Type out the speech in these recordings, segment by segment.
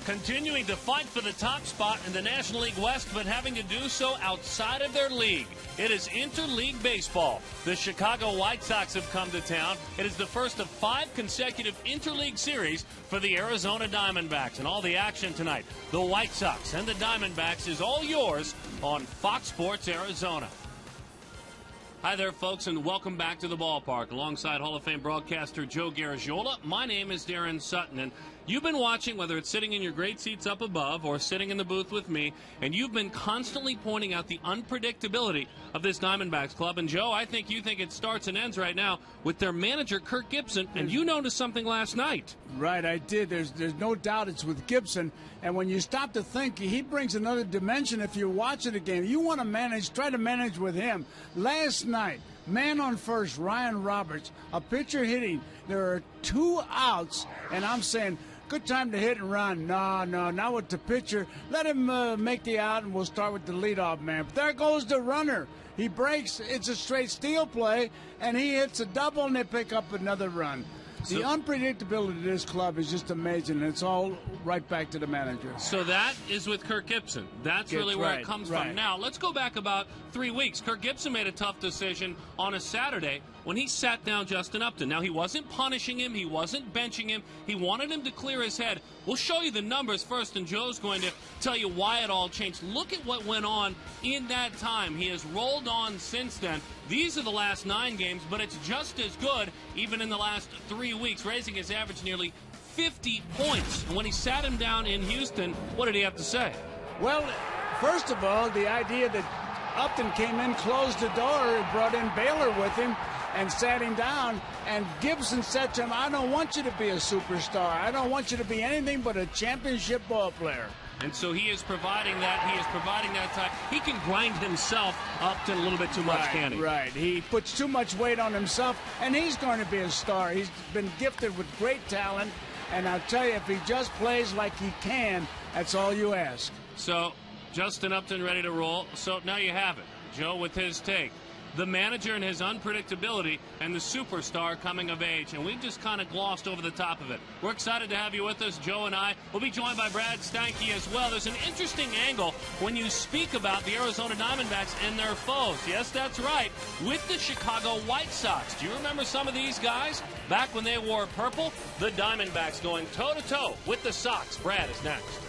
continuing to fight for the top spot in the National League West, but having to do so outside of their league. It is interleague baseball. The Chicago White Sox have come to town. It is the first of 5 consecutive interleague series for the Arizona Diamondbacks. And all the action tonight, the White Sox and the Diamondbacks, is all yours on Fox Sports Arizona. Hi there, folks, and welcome back to the ballpark. Alongside Hall of Fame broadcaster Joe Garagiola, my name is Darren Sutton, and you've been watching, whether it's sitting in your great seats up above or sitting in the booth with me, and you've been constantly pointing out the unpredictability of this Diamondbacks club. And, Joe, I think you think it starts and ends right now with their manager, Kirk Gibson, and you noticed something last night. Right, I did. There's no doubt it's with Gibson. And when you stop to think, he brings another dimension if you're watching the game. You want to manage, try to manage with him. Last night, man on first, Ryan Roberts, a pitcher hitting. There are 2 outs, and I'm saying, good time to hit and run. No, not with the pitcher. Let him make the out, and we'll start with the leadoff man. But there goes the runner. He breaks. It's a straight steal play, and he hits a double, and they pick up another run. The unpredictability of this club is just amazing, and it's all right back to the manager. So that is with Kirk Gibson. That's really where it comes from. Now, let's go back about 3 weeks. Kirk Gibson made a tough decision on a Saturday when he sat down Justin Upton. Now, he wasn't punishing him. He wasn't benching him. He wanted him to clear his head. We'll show you the numbers first, and Joe's going to tell you why it all changed. Look at what went on in that time. He has rolled on since then. These are the last 9 games, but it's just as good even in the last 3 weeks, raising his average nearly 50 points. And when he sat him down in Houston, what did he have to say? Well, first of all, the idea that Upton came in, closed the door, and brought in Baylor with him and sat him down, and Gibson said to him, I don't want you to be a superstar. I don't want you to be anything but a championship ball player. And so he is providing that. He is providing that time. He can grind himself up to a little bit too much, can he? Right. He puts too much weight on himself, and he's going to be a star. He's been gifted with great talent, and I'll tell you, if he just plays like he can, that's all you ask. So Justin Upton ready to roll. So now you have it. Joe with his take. The manager and his unpredictability, and the superstar coming of age. And we've just kind of glossed over the top of it. We're excited to have you with us, Joe and I. We'll be joined by Brad Stanky as well. There's an interesting angle when you speak about the Arizona Diamondbacks and their foes. Yes, that's right, with the Chicago White Sox. Do you remember some of these guys? Back when they wore purple, the Diamondbacks going toe-to-toe with the Sox. Brad is next.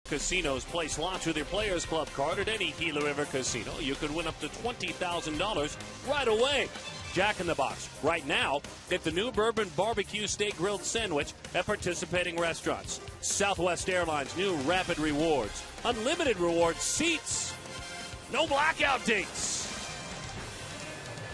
Casinos. Play slots with your Players Club card at any Gila River casino. You could win up to $20,000 right away. Jack in the Box. Right now, get the new Bourbon Barbecue Steak Grilled Sandwich at participating restaurants. Southwest Airlines new Rapid Rewards. Unlimited rewards seats. No blackout dates.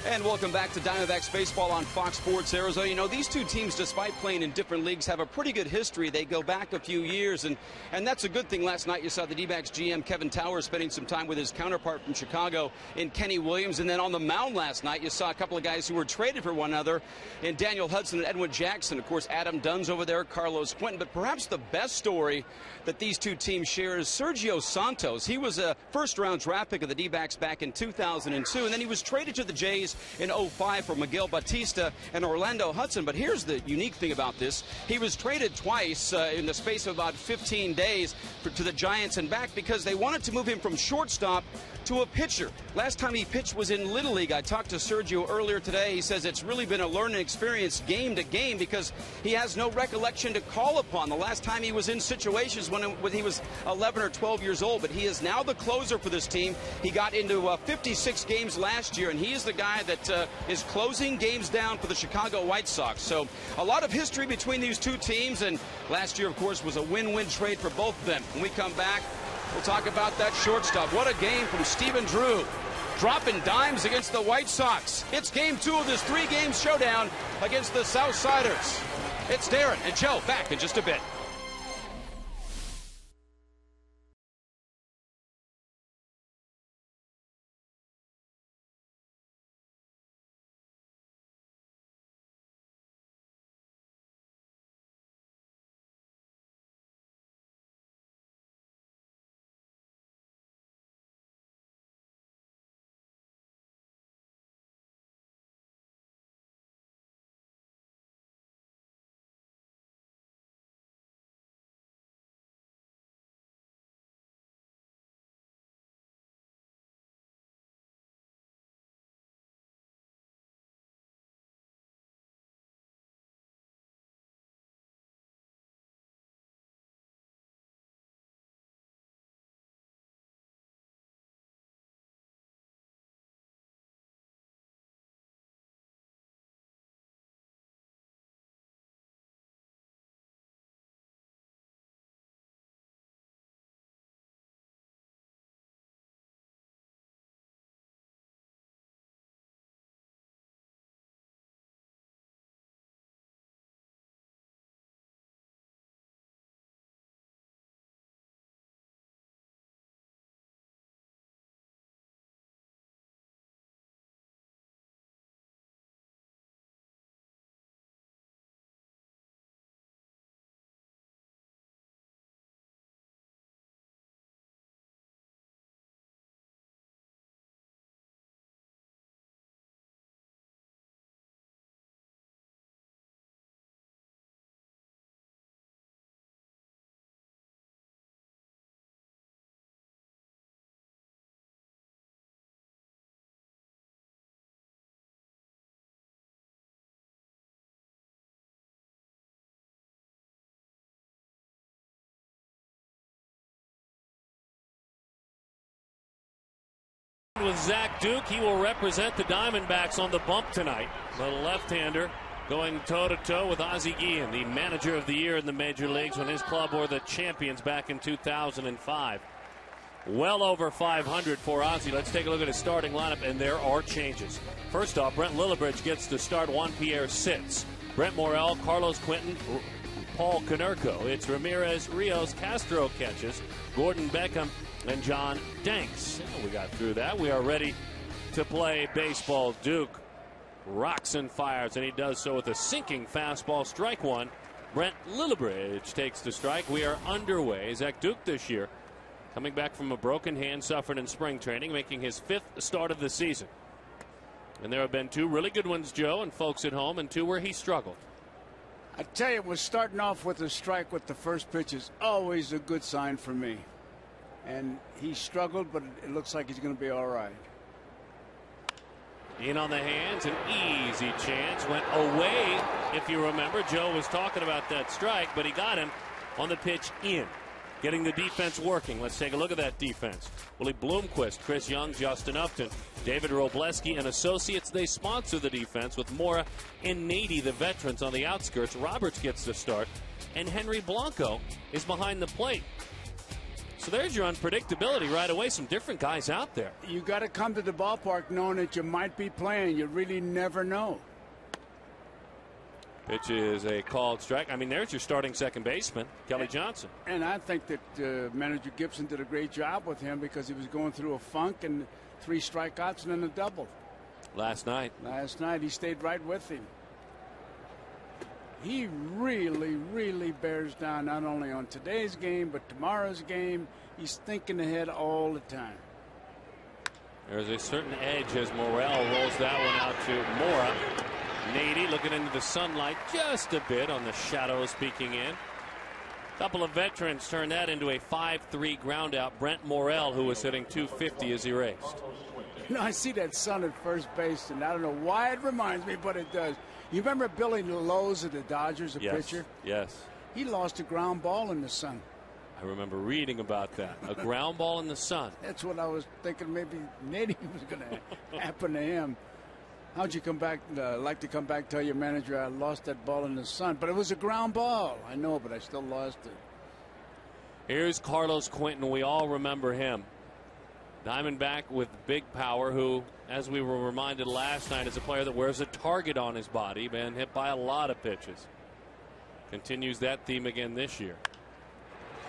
And welcome back to Diamondbacks baseball on Fox Sports Arizona. You know, these two teams, despite playing in different leagues, have a pretty good history. They go back a few years, and that's a good thing. Last night you saw the D-backs GM Kevin Towers spending some time with his counterpart from Chicago in Kenny Williams. And then on the mound last night, you saw a couple of guys who were traded for one another in Daniel Hudson and Edwin Jackson. Of course, Adam Dunn's over there, Carlos Quentin. But perhaps the best story that these two teams share is Sergio Santos. He was a first-round draft pick of the D-backs back in 2002, and then he was traded to the Jays in 05 for Miguel Batista and Orlando Hudson. But here's the unique thing about this. He was traded twice in the space of about 15 days to the Giants and back because they wanted to move him from shortstop to a pitcher. Last time he pitched was in Little League. I talked to Sergio earlier today. He says it's really been a learning experience game to game because he has no recollection to call upon. The last time he was in situations when he was 11 or 12 years old, but he is now the closer for this team. He got into 56 games last year, and he is the guy that is closing games down for the Chicago White Sox. So a lot of history between these two teams, and last year, of course, was a win-win trade for both of them. When we come back, we'll talk about that shortstop. What a game from Stephen Drew, dropping dimes against the White Sox. It's game 2 of this 3-game showdown against the Southsiders. It's Darren and Joe back in just a bit. With Zach Duke, he will represent the Diamondbacks on the bump tonight. The left-hander going toe-to-toe with Ozzie Guillen, the manager of the year in the major leagues when his club were the champions back in 2005. Well over 500 for Ozzie. Let's take a look at his starting lineup, and there are changes. First off, Brent Lillibridge gets to start. Juan Pierre sits. Brent Morel, Carlos Quentin, Paul Konerko. It's Ramirez, Rios, Castro catches, Gordon Beckham, and John Danks. We got through that. We are ready to play baseball. Duke rocks and fires, and he does so with a sinking fastball. Strike one. Brent Lillibridge takes the strike. We are underway. Zach Duke this year coming back from a broken hand suffered in spring training, making his 5th start of the season. And there have been 2 really good ones, Joe, and folks at home, and 2 where he struggled. I tell you, was starting off with a strike with the first pitch is always a good sign for me. And he struggled, but it looks like he's going to be all right. In on the hands, an easy chance. Went away, if you remember. Joe was talking about that strike, but he got him on the pitch in. getting the defense working. Let's take a look at that defense. Willie Bloomquist, Chris Young, Justin Upton, David Robleski, and associates. They sponsor the defense with Mora and Nady, the veterans, on the outskirts. Roberts gets the start, and Henry Blanco is behind the plate. So there's your unpredictability right away. Some different guys out there. You got to come to the ballpark knowing that you might be playing. You really never know. Pitch is a called strike. I mean, there's your starting second baseman, Kelly Johnson. And I think that manager Gibson did a great job with him because he was going through a funk, and 3 strikeouts and then a double. Last night he stayed right with him. He really, really bears down not only on today's game but tomorrow's game. He's thinking ahead all the time. There's a certain edge as Morel rolls that one out to Mora. Nady looking into the sunlight just a bit on the shadows peeking in. Couple of veterans turned that into a 5-3 ground out. Brent Morel, who was hitting .250, is erased. You know, I see that sun at first base, and I don't know why it reminds me, but it does. You remember Billy Lowe's of the Dodgers, a pitcher? Yes. He lost a ground ball in the sun. I remember reading about that. A ground ball in the sun. That's what I was thinking. Maybe Nady was going to happen to him. How'd you come back? Like to come back, tell your manager I lost that ball in the sun, but it was a ground ball. I know, but I still lost it. Here's Carlos Quentin. We all remember him. Diamondback with big power, who, as we were reminded last night, is a player that wears a target on his body. Been hit by a lot of pitches. Continues that theme again this year.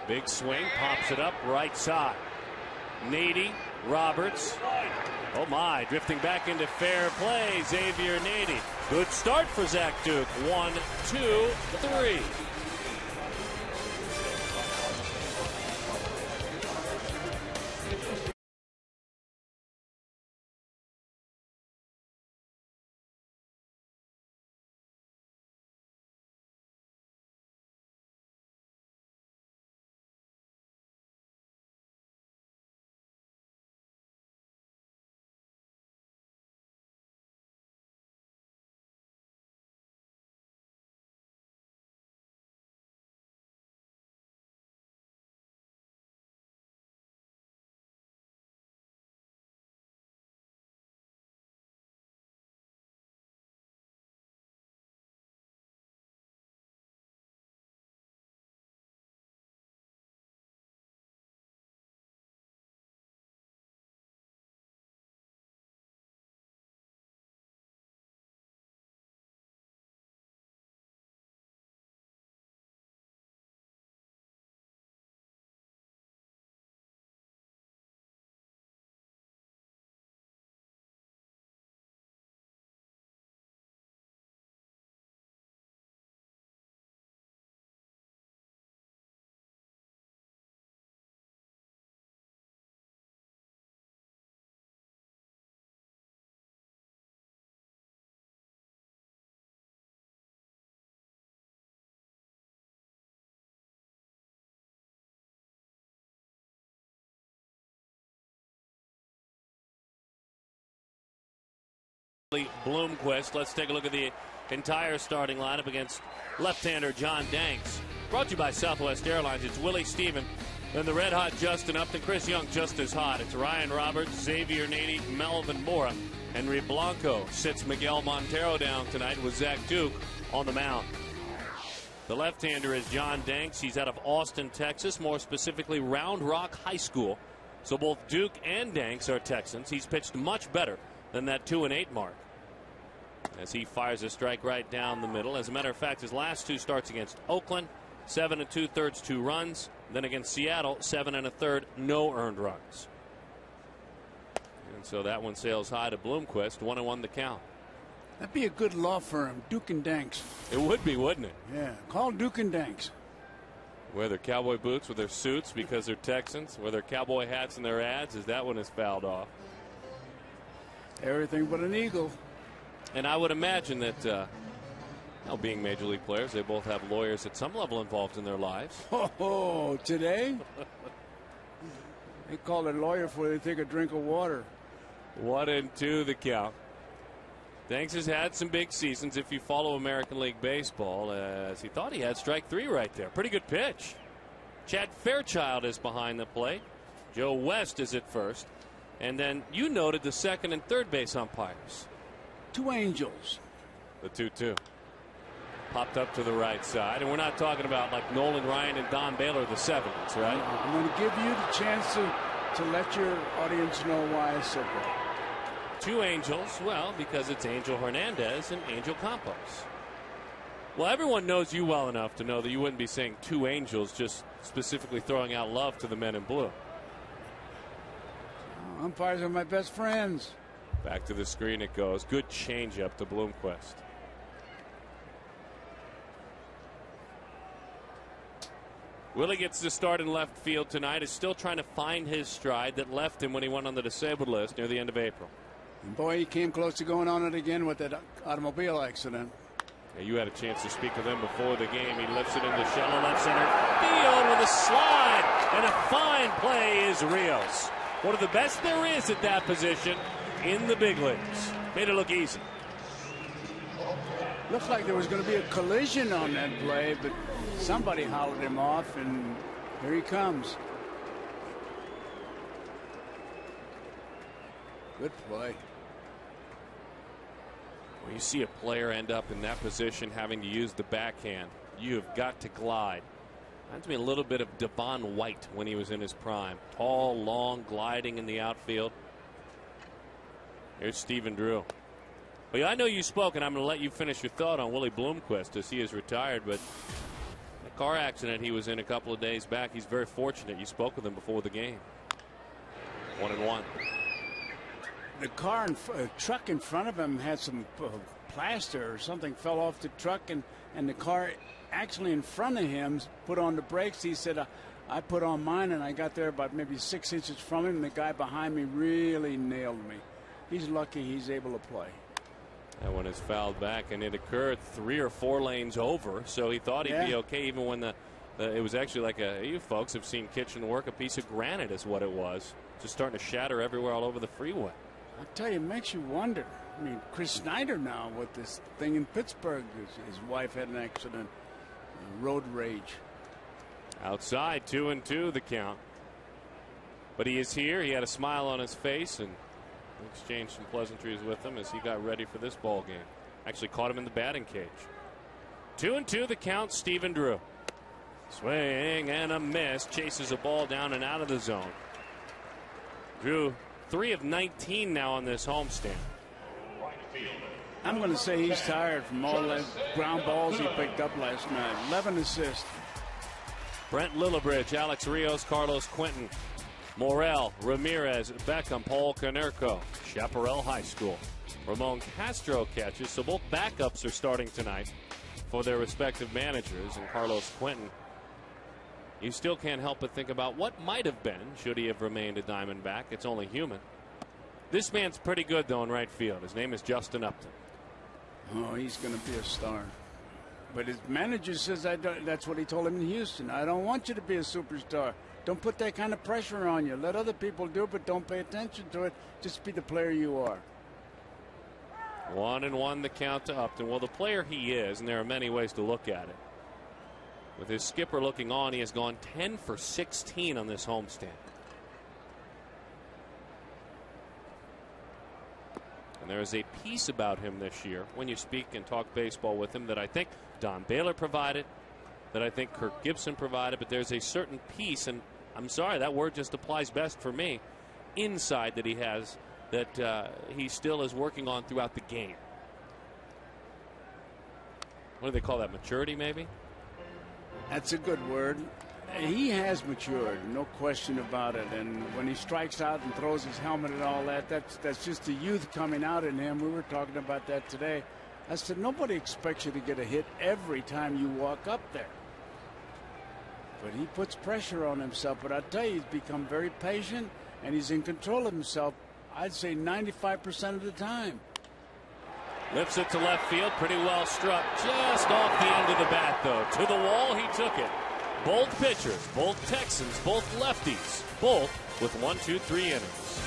Big swing, pops it up right side. Nady, Roberts. Oh my, drifting back into fair play, Xavier Nady. Good start for Zach Duke. 1, 2, 3. Bloomquist. Let's take a look at the entire starting lineup against left-hander John Danks. Brought to you by Southwest Airlines. It's Willie Steven, then the red-hot Justin Upton, Chris Young just as hot. It's Ryan Roberts, Xavier Nady, Melvin Mora, Henry Blanco. Sits Miguel Montero down tonight with Zach Duke on the mound. The left-hander is John Danks. He's out of Austin, Texas, more specifically Round Rock High School. So both Duke and Danks are Texans. He's pitched much better than that 2-8 mark, as he fires a strike right down the middle. As a matter of fact, his last 2 starts against Oakland, 7 2/3, 2 runs. Then against Seattle, 7 1/3, no earned runs. And so that one sails high to Bloomquist. 1-1 the count. That'd be a good law firm, Duke and Danks. It would be, wouldn't it? Yeah, call Duke and Danks. Wear their cowboy boots with their suits because they're Texans. Wear their cowboy hats in their ads as that one is fouled off. Everything but an eagle. And I would imagine that, being Major League players, they both have lawyers at some level involved in their lives. Oh, today? They call their lawyer before they take a drink of water. 1-2 the count. Danks has had some big seasons if you follow American League Baseball, as he thought he had strike 3 right there. Pretty good pitch. Chad Fairchild is behind the plate. Joe West is at first. And then you noted the second and third base umpires. Two Angels. The 2-2. Popped up to the right side. And we're not talking about like Nolan Ryan and Don Baylor, the 70s, right? I'm going to give you the chance to let your audience know why I said that. Two Angels. Well, because it's Angel Hernandez and Angel Campos. Well, everyone knows you well enough to know that you wouldn't be saying two Angels, just specifically throwing out love to the men in blue. Umpires are my best friends. Back to the screen it goes. Good changeup to Bloomquist. Willie gets the start in left field tonight. Is still trying to find his stride that left him when he went on the disabled list near the end of April. And boy, he came close to going on it again with that automobile accident. Yeah, you had a chance to speak with him before the game. He lifts it into shallow left center field with a slide. And a fine play is Rios. One of the best there is at that position in the big leagues. Made it look easy. Looked like there was going to be a collision on that play, but somebody hollered him off, and here he comes. Good play. When you see a player end up in that position having to use the backhand, you have got to glide. Reminds me a little bit of Devon White when he was in his prime. Tall, long, gliding in the outfield. Here's Stephen Drew. Well, I know you spoke, and I'm going to let you finish your thought on Willie Bloomquist as he is retired, but the car accident he was in a couple of days back, he's very fortunate. You spoke with him before the game. 1-1. The truck in front of him had some plaster or something fell off the truck, and the car actually in front of him put on the brakes. He said, I put on mine, and I got there about maybe 6 inches from him, and the guy behind me really nailed me. He's lucky he's able to play. That one is fouled back, and it occurred 3 or 4 lanes over, so he thought he'd be okay even when it was actually like you folks have seen Kitchen work, a piece of granite is what it was. Just starting to shatter everywhere all over the freeway. I tell you, it makes you wonder. I mean, Chris Snyder now with this thing in Pittsburgh, his wife had an accident, road rage. Outside, 2-2 the count. But he is here. He had a smile on his face and exchanged some pleasantries with him as he got ready for this ball game. Actually caught him in the batting cage. 2-2 the count. Stephen Drew. Swing and a miss. Chases a ball down and out of the zone. Drew, 3 of 19 now on this homestand. I'm going to say he's tired from all the ground balls he picked up last night. 11 assists. Brent Lillibridge, Alex Rios, Carlos Quentin, Morel, Ramirez, Beckham, Paul Konerko, Chaparral High School. Ramon Castro catches, so both backups are starting tonight for their respective managers. And Carlos Quentin, you still can't help but think about what might have been should he have remained a Diamondback. It's only human. This man's pretty good, though, in right field. His name is Justin Upton. Oh, he's going to be a star. But his manager says that's what he told him in Houston. I don't want you to be a superstar. Don't put that kind of pressure on you. Let other people do it, but don't pay attention to it. Just be the player you are. 1-1 the count to Upton. Well, the player he is, and there are many ways to look at it. With his skipper looking on, he has gone 10 for 16 on this homestand. And there is a piece about him this year when you speak and talk baseball with him that I think Don Baylor provided, that I think Kirk Gibson provided, but there's a certain piece, and I'm sorry, that word just applies best for me, inside that he has that he still is working on throughout the game. What do they call that? Maturity, maybe? That's a good word. He has matured, no question about it. And when he strikes out and throws his helmet and all that, that's just the youth coming out in him. We were talking about that today. I said, nobody expects you to get a hit every time you walk up there. But he puts pressure on himself. But I tell you, he's become very patient, and he's in control of himself, I'd say 95% of the time. Lifts it to left field, pretty well struck. Just off the end of the bat, though. To the wall, he took it. Both pitchers, both Texans, both lefties, both with 1, 2, 3 innings.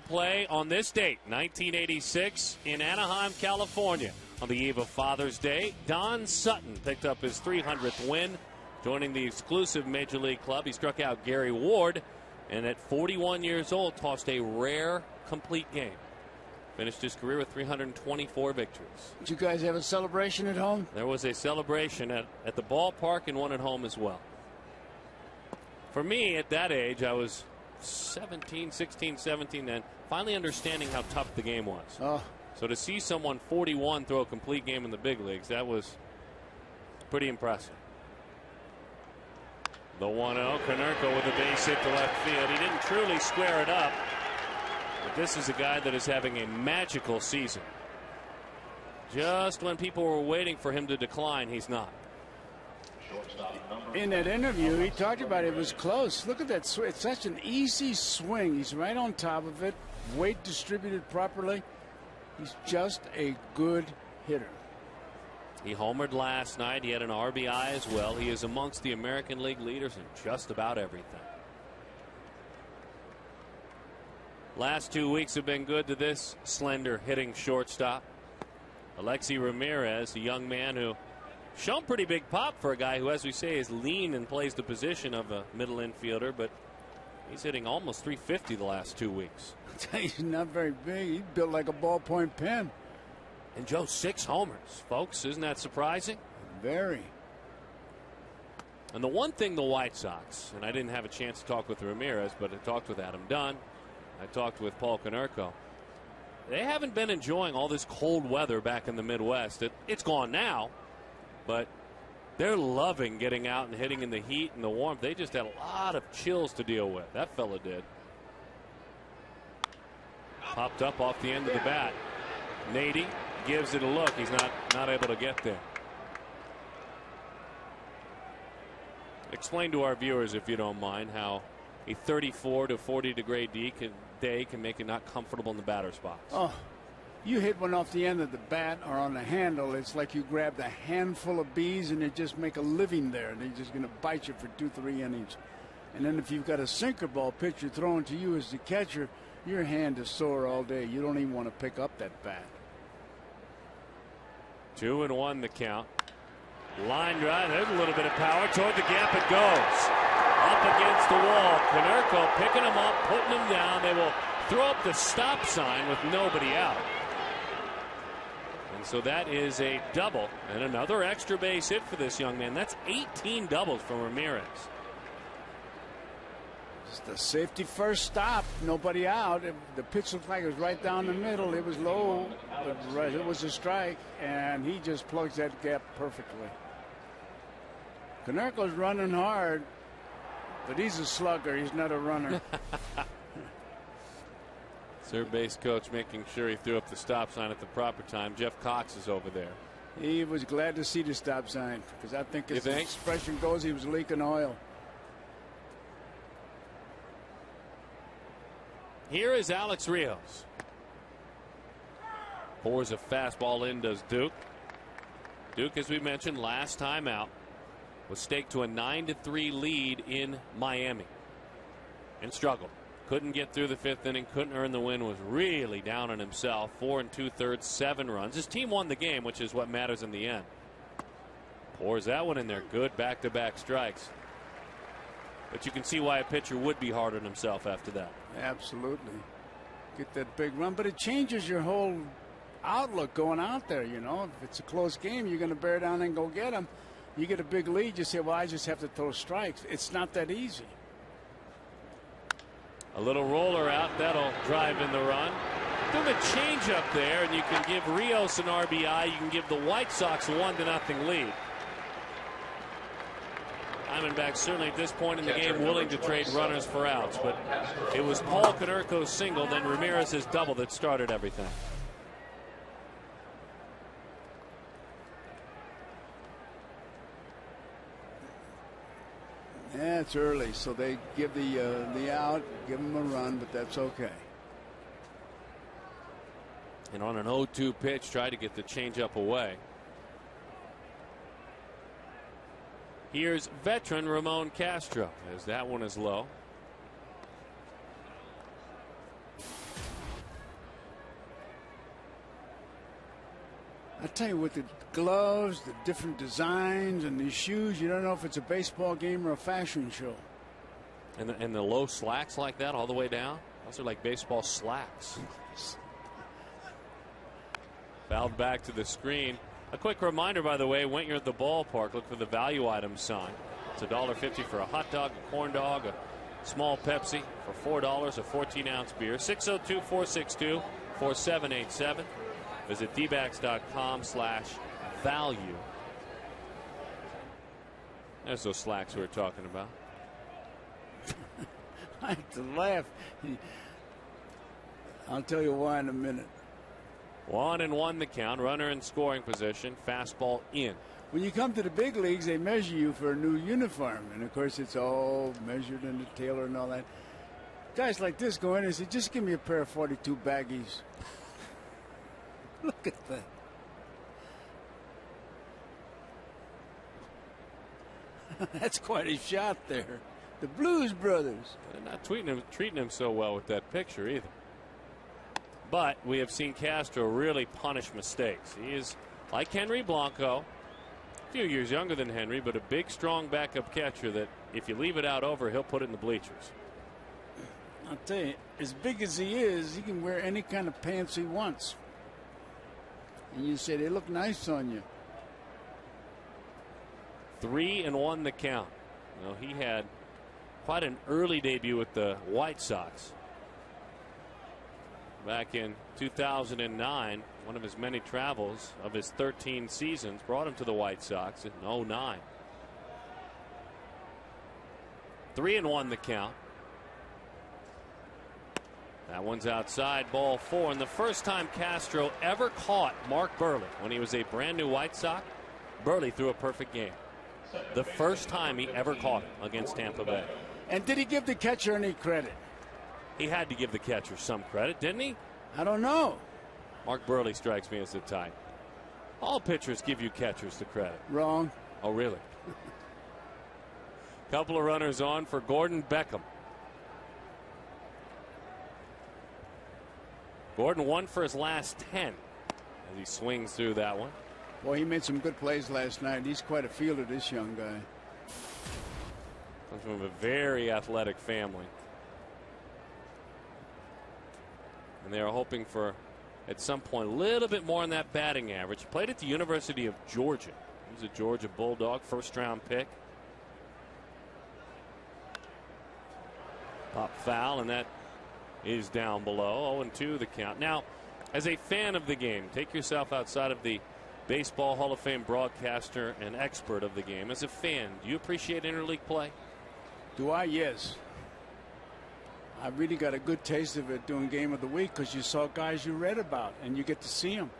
Play on this date, 1986, in Anaheim, California. On the eve of Father's Day, Don Sutton picked up his 300th win, joining the exclusive Major League club. He struck out Gary Ward, and at 41 years old, tossed a rare complete game. Finished his career with 324 victories. Did you guys have a celebration at home? There was a celebration at the ballpark and one at home as well. For me, at that age, I was 16, 17 then, finally understanding how tough the game was. Oh. So to see someone 41 throw a complete game in the big leagues, that was pretty impressive. The 1-0, Konerko with a base hit to left field. He didn't truly square it up, but this is a guy that is having a magical season. Just when people were waiting for him to decline, he's not. In that interview, he talked about it was close. Look at that swing. It's such an easy swing. He's right on top of it. Weight distributed properly. He's just a good hitter. He homered last night. He had an RBI as well. He is amongst the American League leaders in just about everything. Last 2 weeks have been good to this slender hitting shortstop. Alexi Ramirez, a young man who shown pretty big pop for a guy who, as we say, is lean and plays the position of a middle infielder, but he's hitting almost 350 the last 2 weeks. He's not very big. He's built like a ballpoint pen. And Joe, 6 homers, folks. Isn't that surprising? Very. And the one thing the White Sox, and I didn't have a chance to talk with Ramirez, but I talked with Adam Dunn. I talked with Paul Konerko. They haven't been enjoying all this cold weather back in the Midwest. It's gone now. But they're loving getting out and hitting in the heat and the warmth. They just had a lot of chills to deal with. That fella did. Popped up off the end of the bat. Nady gives it a look. He's not able to get there. Explain to our viewers, if you don't mind, how a 34 to 40 degree day can make you not comfortable in the batter's box. Oh. You hit one off the end of the bat or on the handle, it's like you grabbed a handful of bees and you just make a living there. And they're just going to bite you for 2-3 innings. And then if you've got a sinker ball pitcher thrown to you as the catcher, your hand is sore all day. You don't even want to pick up that bat. 2-1 the count. Line drive. There's a little bit of power. Toward the gap it goes. Up against the wall. Konerko picking him up, putting him down. They will throw up the stop sign with nobody out. So that is a double and another extra base hit for this young man. That's 18 doubles from Ramirez. Just a safety first stop. Nobody out. The pitch looked like it was right down the middle. It was low, but it was a strike, and he just plugs that gap perfectly. Konerko's running hard, but he's a slugger. He's not a runner. Third base coach making sure he threw up the stop sign at the proper time. Jeff Cox is over there. He was glad to see the stop sign because I think as the expression goes, he was leaking oil. Here is Alex Rios. Pours a fastball in, does Duke. Duke, as we mentioned last time out, was staked to a 9-3 lead in Miami and struggled. Couldn't get through the 5th inning, couldn't earn the win, was really down on himself. 4 2/3, 7 runs. His team won the game, which is what matters in the end. Pours that one in there. Good back-to-back strikes. But you can see why a pitcher would be hard on himself after that. Absolutely. Get that big run, but it changes your whole outlook going out there. You know, if it's a close game, you're going to bear down and go get them. You get a big lead, you say, well, I just have to throw strikes. It's not that easy. A little roller out. That'll drive in the run. Do the change up there, and you can give Rios an RBI. You can give the White Sox a 1-0 lead. Diamondbacks certainly at this point in the game willing to trade runners for outs, but it was Paul Konerko's single, then Ramirez's double that started everything. Yeah, it's early, so they give the out, give them a run, but that's okay. And on an 0-2 pitch, try to get the changeup away. Here's veteran Ramon Castro as that one is low. I tell you, with the gloves, the different designs, and these shoes, you don't know if it's a baseball game or a fashion show. And the low slacks like that all the way down. Those are like baseball slacks. Fouled back to the screen. A quick reminder, by the way, when you're at the ballpark, look for the value item sign. It's $1.50 for a hot dog, a corn dog, a small Pepsi. For $4, a 14-ounce beer. 602-462-4787. Visit dbacks.com/value. There's those slacks we were talking about. I have to laugh. I'll tell you why in a minute. 1-1 the count. Runner in scoring position. Fastball in. When you come to the big leagues, they measure you for a new uniform. And, of course, it's all measured and the tailor and all that. Guys like this go in and say, just give me a pair of 42 baggies. Look at that. That's quite a shot there. The Blues Brothers. They're not treating him so well with that picture either. But we have seen Castro really punish mistakes. He is like Henry Blanco, a few years younger than Henry, but a big, strong backup catcher that if you leave it out over, he'll put it in the bleachers. I'll tell you, as big as he is, he can wear any kind of pants he wants. And you say they look nice on you. 3-1 the count. You know, he had quite an early debut with the White Sox. Back in 2009, one of his many travels of his 13 seasons brought him to the White Sox in 2009. 3-1 the count. That one's outside, ball 4. And the first time Castro ever caught Mark Buehrle when he was a brand new White Sox, Buehrle threw a perfect game. The first time he ever caught him against Tampa Bay. And did he give the catcher any credit? He had to give the catcher some credit, didn't he? I don't know. Mark Buehrle strikes me as the type. All pitchers give you catchers the credit. Wrong. Oh, really? Couple of runners on for Gordon Beckham. Gordon won for his last 10 as he swings through that one. Boy, he made some good plays last night. He's quite a fielder, this young guy. Comes from a very athletic family. And they are hoping for, at some point, a little bit more on that batting average. He played at the University of Georgia. He's a Georgia Bulldog, first-round pick. Pop foul, and that is down below. 0-2 the count. Now, as a fan of the game, take yourself outside of the Baseball Hall of Fame broadcaster and expert of the game. As a fan, do you appreciate interleague play? Do I? Yes. I really got a good taste of it doing Game of the Week because you saw guys you read about and you get to see them.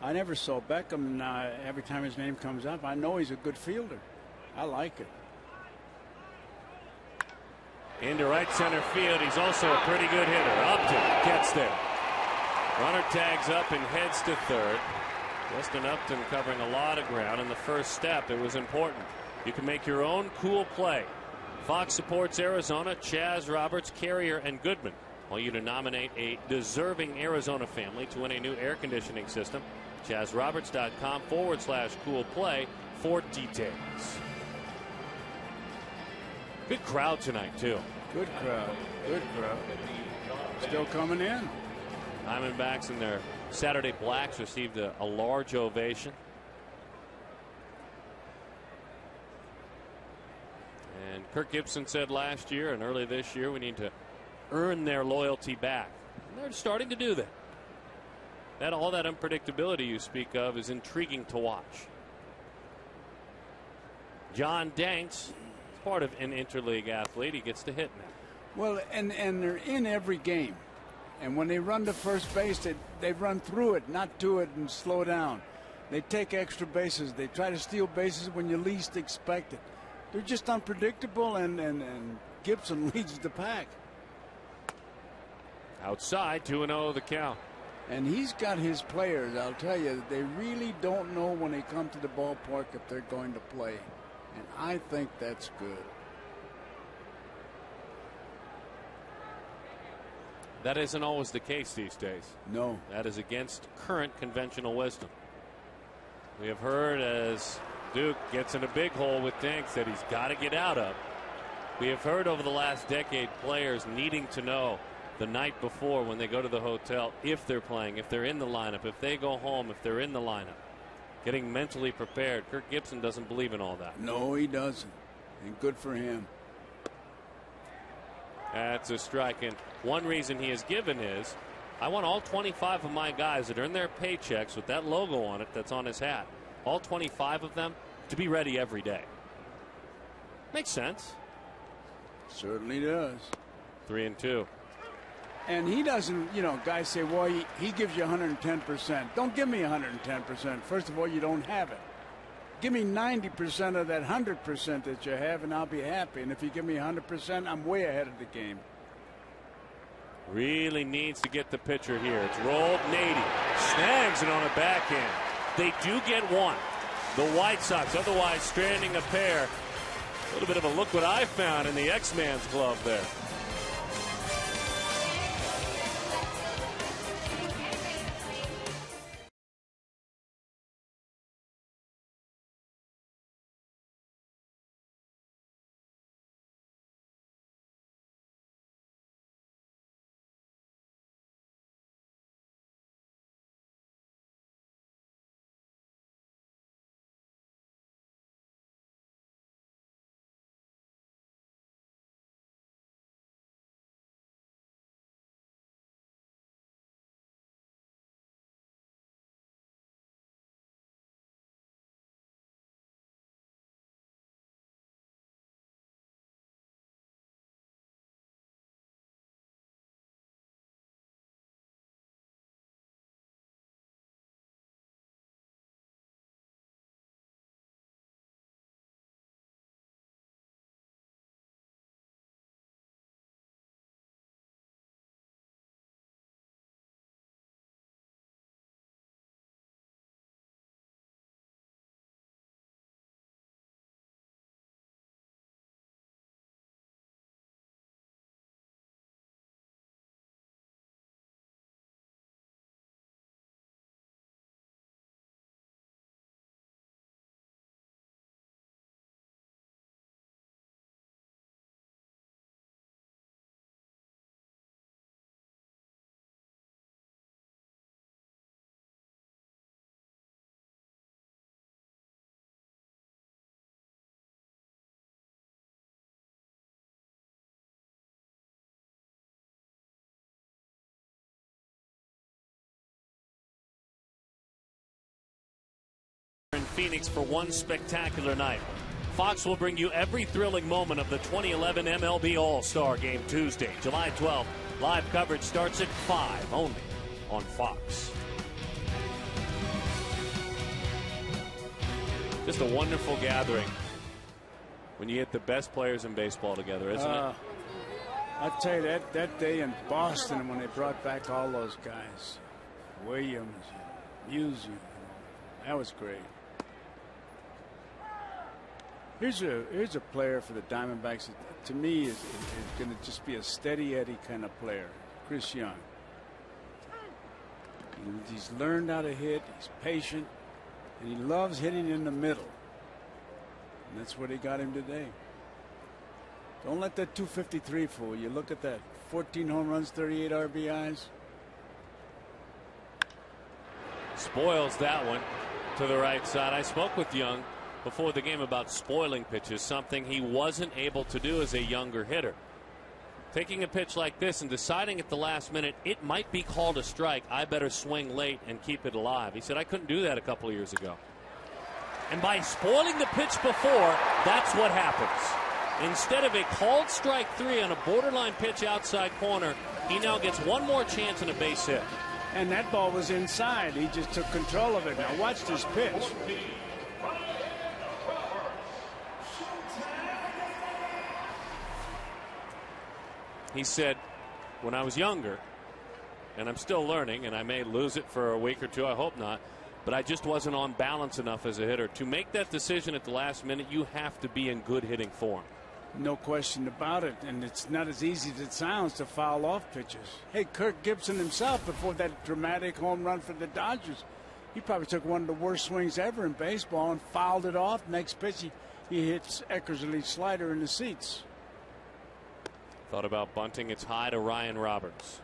I never saw Beckham, and every time his name comes up, I know he's a good fielder. I like it. Into right center field. He's also a pretty good hitter. Upton gets there. Runner tags up and heads to third. Justin Upton covering a lot of ground. In the first step, it was important. You can make your own cool play. Fox supports Arizona. Chaz, Roberts, Carrier, and Goodman want you to nominate a deserving Arizona family to win a new air conditioning system. ChazRoberts.com/cool play for details. Good crowd tonight, too. Good crowd. Good crowd. Still coming in. Diamondbacks in their Saturday blacks received a large ovation. And Kirk Gibson said last year and early this year we need to earn their loyalty back. And they're starting to do that. All that unpredictability you speak of is intriguing to watch. John Danks is part of an interleague athlete. He gets to hit now. Well, and they're in every game. And when they run to first base, they run through it, not to it, and slow down. They take extra bases. They try to steal bases when you least expect it. They're just unpredictable, and Gibson leads the pack. Outside, 2-0 the count. And he's got his players, I'll tell you, they really don't know when they come to the ballpark if they're going to play. And I think that's good. That isn't always the case these days. No. That is against current conventional wisdom. We have heard as Duke gets in a big hole with Danks that he's got to get out of. We have heard over the last decade players needing to know the night before when they go to the hotel if they're playing, if they're in the lineup, if they go home, if they're in the lineup. Getting mentally prepared. Kirk Gibson doesn't believe in all that. No, he doesn't. And good for him. That's a strike. And one reason he has given is, I want all 25 of my guys that earn their paychecks with that logo on it that's on his hat, all 25 of them, to be ready every day. Makes sense. Certainly does. 3-2. And he doesn't, you know, guys say, well, he gives you 110%. Don't give me 110%. First of all, you don't have it. Give me 90% of that 100% that you have, and I'll be happy. And if you give me 100%, I'm way ahead of the game. Really needs to get the pitcher here. It's rolled. Nady snags it on a backhand. They do get one. The White Sox, otherwise stranding a pair. A little bit of a look what I found in the X-Man's glove there. In Phoenix for one spectacular night. Fox will bring you every thrilling moment of the 2011 MLB All-Star Game Tuesday, July 12th. Live coverage starts at 5 only on Fox. Just a wonderful gathering when you get the best players in baseball together, isn't it? I'll tell you, that day in Boston when they brought back all those guys, Williams, Musial, that was great. Here's a player for the Diamondbacks that, to me, is going to just be a steady Eddie kind of player. Chris Young. He's learned how to hit. He's patient, and he loves hitting in the middle. And that's where they got him today. Don't let that 253 fool you. Look at that. 14 home runs, 38 RBIs. Spoils that one to the right side. I spoke with Young before the game about spoiling pitches, something he wasn't able to do as a younger hitter. Taking a pitch like this and deciding at the last minute it might be called a strike, I better swing late and keep it alive. He said, I couldn't do that a couple of years ago. And by spoiling the pitch before, that's what happens. Instead of a called strike 3 on a borderline pitch outside corner, he now gets one more chance and a base hit. And that ball was inside. He just took control of it. Now watch this pitch. He said, when I was younger, and I'm still learning, and I may lose it for a week or two, I hope not, but I just wasn't on balance enough as a hitter. To make that decision at the last minute, you have to be in good hitting form. No question about it, and it's not as easy as it sounds to foul off pitches. Hey, Kirk Gibson himself, before that dramatic home run for the Dodgers, He probably took one of the worst swings ever in baseball and fouled it off. Next pitch, he hits Eckersley's slider in the seats. Thought about bunting. It's high to Ryan Roberts.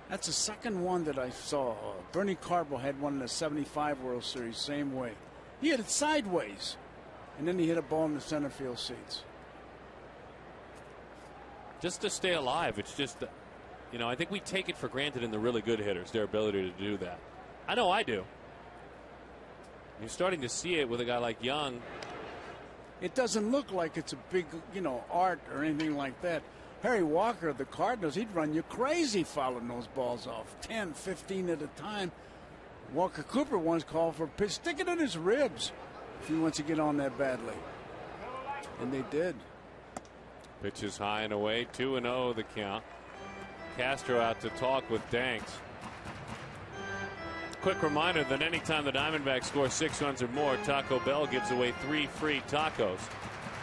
That's the second one that I saw. Bernie Carbo had one in the '75 World Series, same way. He hit it sideways, and then he hit a ball in the center field seats. Just to stay alive, it's just, you know, I think we take it for granted in the really good hitters, their ability to do that. I know I do. You're starting to see it with a guy like Young. It doesn't look like it's a big, art or anything like that. Harry Walker of the Cardinals, he'd run you crazy fouling those balls off, 10, 15 at a time. Walker Cooper once called for a pitch, stick it in his ribs if he wants to get on that badly. And they did. Pitch is high and away, 2-0 the count. Castro out to talk with Danks. Quick reminder that anytime the Diamondbacks score 6 runs or more, Taco Bell gives away 3 free tacos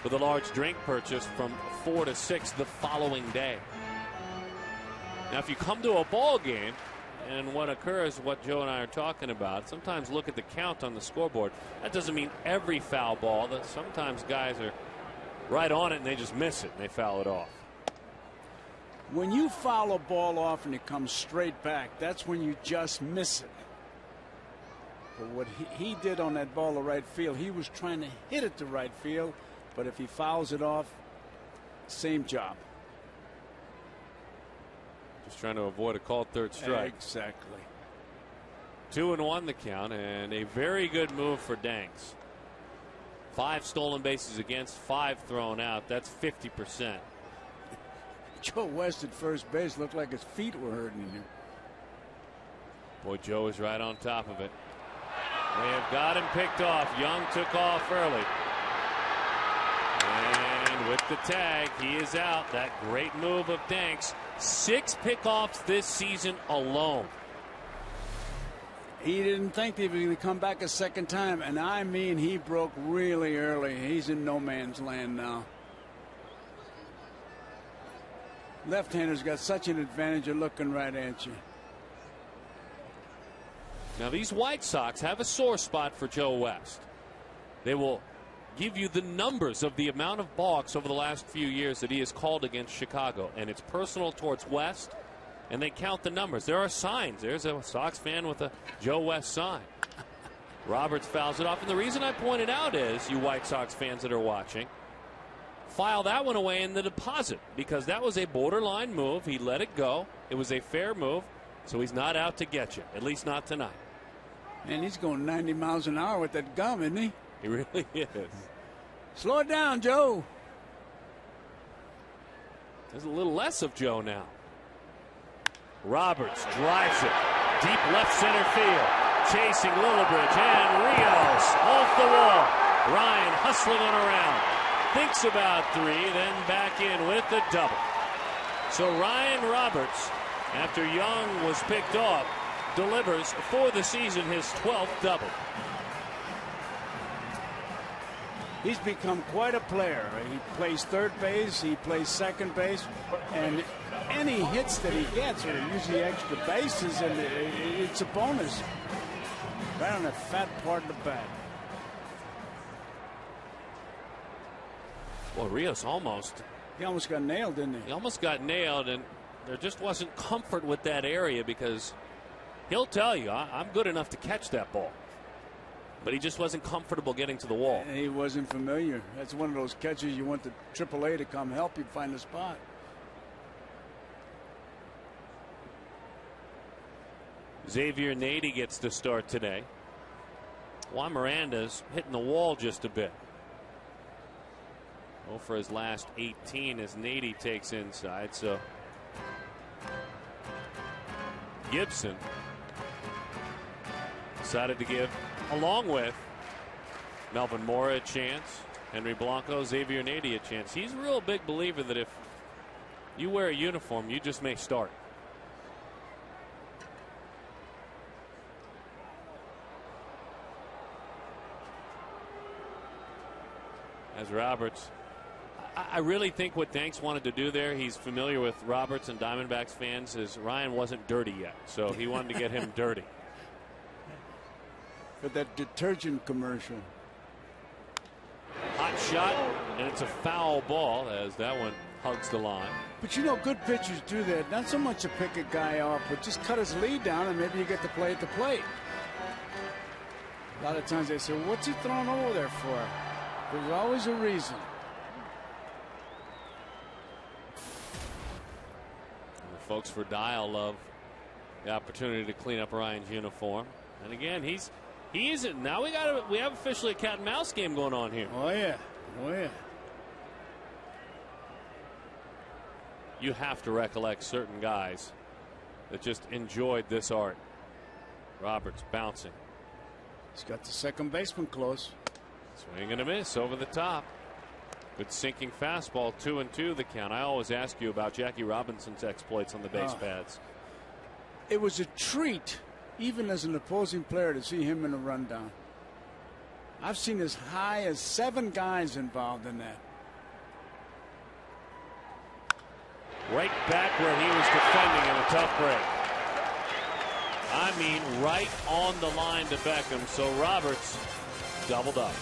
with a large drink purchase from 4 to 6 the following day. Now, if you come to a ball game and what occurs, what Joe and I are talking about, sometimes look at the count on the scoreboard. That doesn't mean every foul ball. That sometimes guys are right on it and they just miss it and they foul it off. When you foul a ball off and it comes straight back, that's when you just miss it. But what he did on that ball to right field, he was trying to hit it to right field, but if he fouls it off, same job. Just trying to avoid a called third strike. Exactly. 2-1 the count, and a very good move for Danks. 5 stolen bases against, 5 thrown out. That's 50%. Joe West at first base looked like his feet were hurting him. Boy, Joe is right on top of it. They have got him picked off. Young took off early. And with the tag, he is out. That great move of Danks. 6 pickoffs this season alone. He didn't think he was going to come back a second time, and I mean he broke really early. He's in no man's land now. Left-handers got such an advantage of looking right at you. Now, these White Sox have a sore spot for Joe West. They will give you the numbers of the amount of balks over the last few years that he has called against Chicago, and it's personal towards West, and they count the numbers. There are signs. There's a Sox fan with a Joe West sign. Roberts fouls it off, and the reason I pointed out is, you White Sox fans that are watching, file that one away in the deposit, because that was a borderline move. He let it go. It was a fair move, so he's not out to get you, at least not tonight. And he's going 90 miles an hour with that gum, isn't he? He really is. Slow it down, Joe. There's a little less of Joe now. Roberts drives it deep left center field, chasing Lillibridge, and Rios off the wall. Ryan hustling on around, thinks about 3, then back in with the double. So Ryan Roberts, after Young was picked off, delivers for the season his 12th double. He's become quite a player. He plays third base, he plays second base, and any hits that he gets are usually extra bases, and it's a bonus. Right on the fat part of the bat. Well, Rios almost. He almost got nailed, didn't he? He almost got nailed, and there just wasn't comfort with that area, because he'll tell you, I'm good enough to catch that ball. But he just wasn't comfortable getting to the wall. And he wasn't familiar. That's one of those catches you want the AAA to come help you find a spot. Xavier Nady gets the start today. Juan Miranda's hitting the wall just a bit. Well, for his last 18 as Nady takes inside. So Gibson decided to give, along with Melvin Mora, a chance, Henry Blanco, Xavier Nady a chance. He's a real big believer that if you wear a uniform, you just may start. As Roberts, I really think what Danks wanted to do there, he's familiar with Roberts and Diamondbacks fans, is Ryan wasn't dirty yet, so he wanted to get him dirty. for that detergent commercial. Hot shot, and it's a foul ball as that one hugs the line. But you know, good pitchers do that. Not so much to pick a guy off, but just cut his lead down, and maybe you get to play at the plate. A lot of times they say, what's he throwing over there for? There's always a reason. And the folks for Dial love the opportunity to clean up Ryan's uniform. And again, he isn't. Now we have officially a cat and mouse game going on here. Oh yeah. Oh yeah. You have to recollect certain guys that just enjoyed this art. Roberts bouncing. He's got the second baseman close. Swing and a miss over the top. Good sinking fastball, 2-2 the count. I always ask you about Jackie Robinson's exploits on the base pads. It was a treat, even as an opposing player, to see him in a rundown. I've seen as high as 7 guys involved in that. Right back where he was defending in a tough break. I mean, right on the line to Beckham. So Roberts doubled up.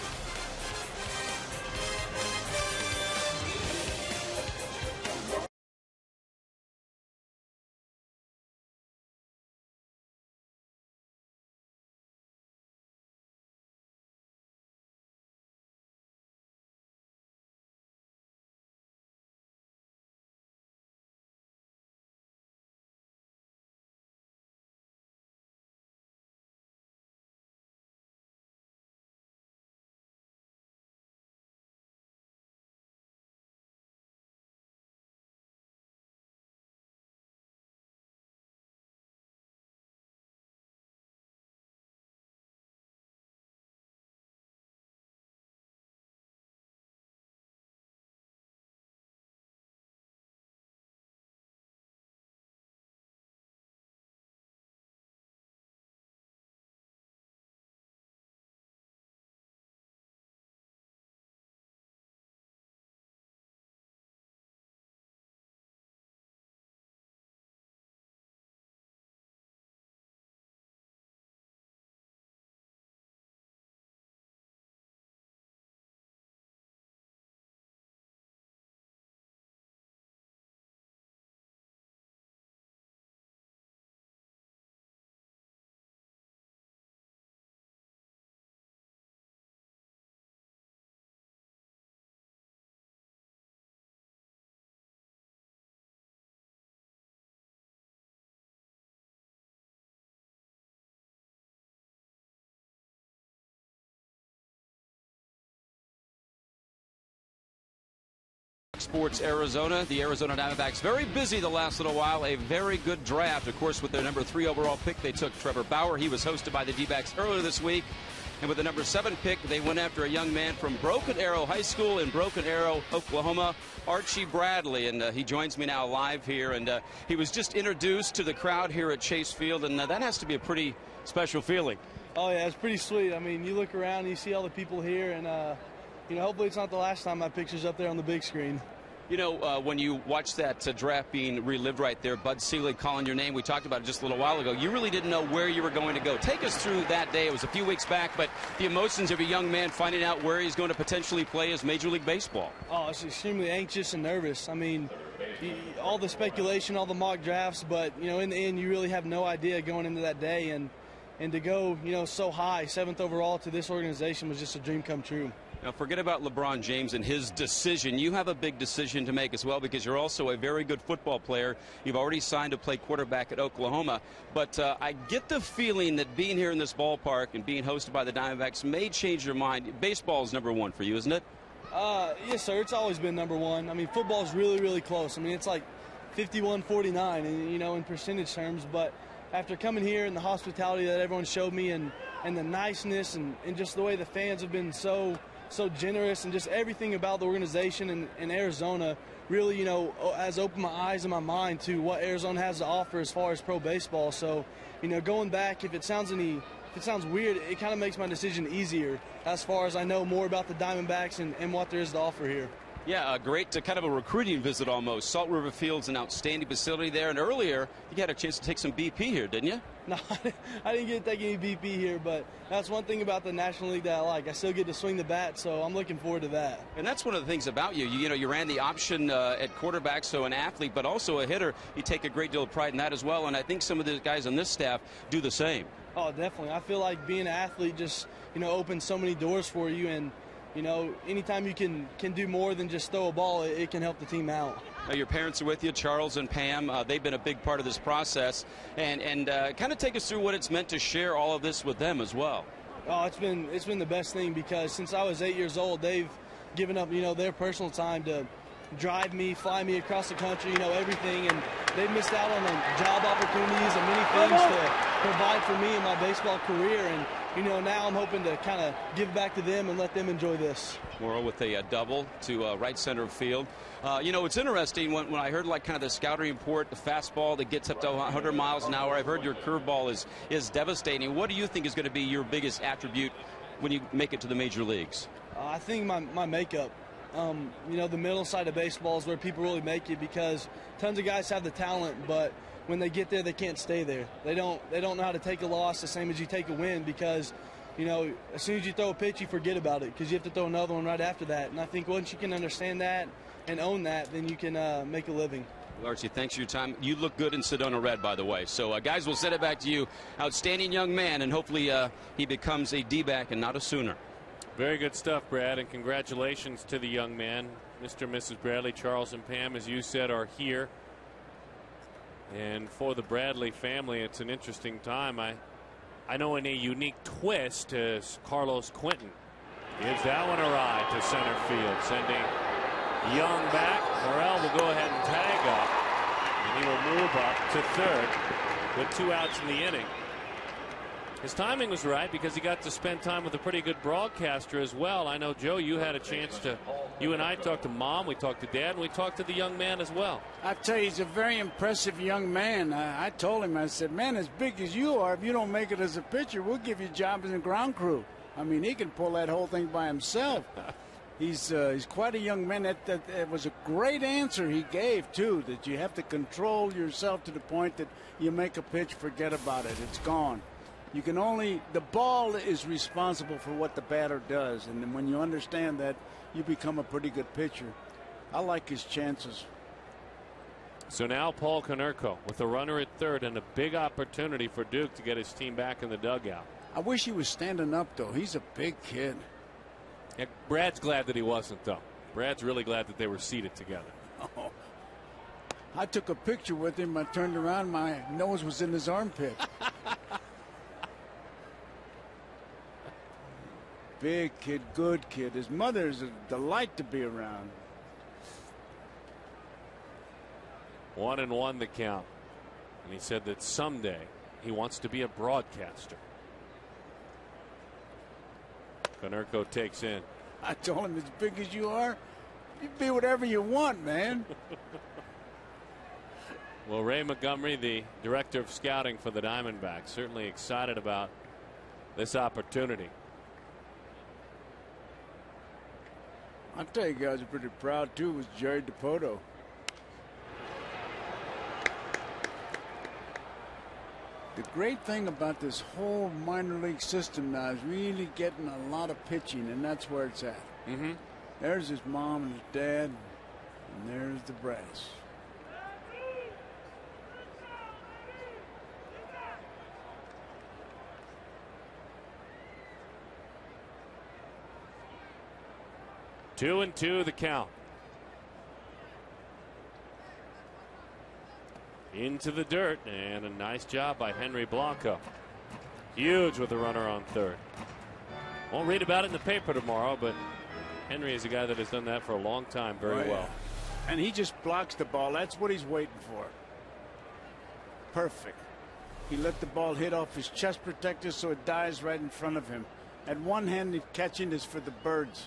Sports Arizona. The Arizona Diamondbacks very busy the last little while. A very good draft, of course, with their number 3 overall pick. They took Trevor Bauer. He was hosted by the D-backs earlier this week. And with the number 7 pick, they went after a young man from Broken Arrow High School in Broken Arrow, Oklahoma, Archie Bradley. And he joins me now live here. And he was just introduced to the crowd here at Chase Field. And that has to be a pretty special feeling. Oh, yeah, it's pretty sweet. I mean, you look around and you see all the people here. And, you know, hopefully it's not the last time my picture's up there on the big screen. You know, when you watch that draft being relived right there, Bud Selig calling your name, we talked about it just a little while ago, you really didn't know where you were going to go. Take us through that day. It was a few weeks back, but the emotions of a young man finding out where he's going to potentially play his Major League Baseball. Oh, it's extremely anxious and nervous. I mean, all the speculation, all the mock drafts, but, you know, in the end, you really have no idea going into that day. And to go, you know, so high, 7th overall to this organization was just a dream come true. Now, forget about LeBron James and his decision. You have a big decision to make as well because you're also a very good football player. You've already signed to play quarterback at Oklahoma. But I get the feeling that being here in this ballpark and being hosted by the Diamondbacks may change your mind. Baseball is number 1 for you, isn't it? Yes, sir. It's always been number 1. I mean, football is really, really close. I mean, it's like 51-49, and, you know, in percentage terms. But after coming here and the hospitality that everyone showed me and the niceness and just the way the fans have been so generous and just everything about the organization in Arizona really, you know, has opened my eyes and my mind to what Arizona has to offer as far as pro baseball. So, you know, going back, if it sounds weird, it kind of makes my decision easier as far as I know more about the Diamondbacks and what there is to offer here. Yeah, great kind of a recruiting visit almost. Salt River Field's an outstanding facility there. And earlier, you had a chance to take some BP here, didn't you? No, I didn't get to take any BP here, but that's one thing about the National League that I like. I still get to swing the bat, so I'm looking forward to that. And that's one of the things about you. You know, you ran the option at quarterback, so an athlete, but also a hitter. You take a great deal of pride in that as well, and I think some of the guys on this staff do the same. Oh, definitely. I feel like being an athlete just, opens so many doors for you, and anytime you can do more than just throw a ball, it can help the team out. Now, your parents are with you, Charles and Pam. They've been a big part of this process. And kind of take us through what it's meant to share all of this with them as well. Oh, it's been the best thing, because since I was 8 years old, they've given up, their personal time to drive me, fly me across the country, everything. And they've missed out on job opportunities and many things to provide for me in my baseball career. And now I'm hoping to kind of give back to them and let them enjoy this. Morrow with a double to right center field. It's interesting when I heard kind of the scouting report, the fastball that gets up to 100 miles an hour. I've heard your curveball is devastating. What do you think is going to be your biggest attribute when you make it to the major leagues? I think my makeup. The middle side of baseball is where people really make it, because tons of guys have the talent, but when they get there, they can't stay there. They don't know how to take a loss the same as you take a win, because as soon as you throw a pitch, you forget about it, because you have to throw another one right after that. And I think once you can understand that and own that, then you can make a living. Well, Archie, thanks for your time. You look good in Sedona red, by the way. So, guys, we'll send it back to you. Outstanding young man, and hopefully he becomes a D-back and not a Sooner. Very good stuff, Brad, and congratulations to the young man. Mr. and Mrs. Bradley, Charles and Pam, as you said, are here. And for the Bradley family, it's an interesting time. I know in a unique twist as Carlos Quentin gives that one a ride to center field, sending Young back. Morel will go ahead and tag up, and he will move up to third with 2 outs in the inning. His timing was right because he got to spend time with a pretty good broadcaster as well. I know, Joe, you had a chance to, you and I talked to Mom, we talked to Dad, and we talked to the young man as well. I tell you, he's a very impressive young man. I told him, I said, man, as big as you are, if you don't make it as a pitcher, we'll give you a job as a ground crew. I mean, he can pull that whole thing by himself. He's quite a young man. That was a great answer he gave, too, that you have to control yourself to the point that you make a pitch, forget about it. It's gone. You can only, the ball is responsible for what the batter does. And then when you understand that, you become a pretty good pitcher. I like his chances. So now Paul Konerko with a runner at third and a big opportunity for Duke to get his team back in the dugout. I wish he was standing up, though. He's a big kid. Yeah, Brad's glad that he wasn't, though. Brad's really glad that they were seated together. Oh. I took a picture with him. I turned around. My nose was in his armpit. Big kid, good kid. His mother is a delight to be around. 1-1 the count. And he said that someday he wants to be a broadcaster. Konerko takes in. I told him, as big as you are, you be whatever you want, man. Well, Ray Montgomery, the director of scouting for the Diamondbacks, certainly excited about this opportunity. I'll tell you guys are pretty proud, too, was Jerry DiPoto. The great thing about this whole minor league system now is really getting a lot of pitching, and that's where it's at. Mm-hmm. There's his mom and his dad, and there's the brass. Two and two the count. Into the dirt, and a nice job by Henry Blanco. Huge with a runner on third. Won't read about it in the paper tomorrow, but Henry is a guy that has done that for a long time very well. And he just blocks the ball. That's what he's waiting for. Perfect. He let the ball hit off his chest protector so it dies right in front of him. At one hand, the catching is for the birds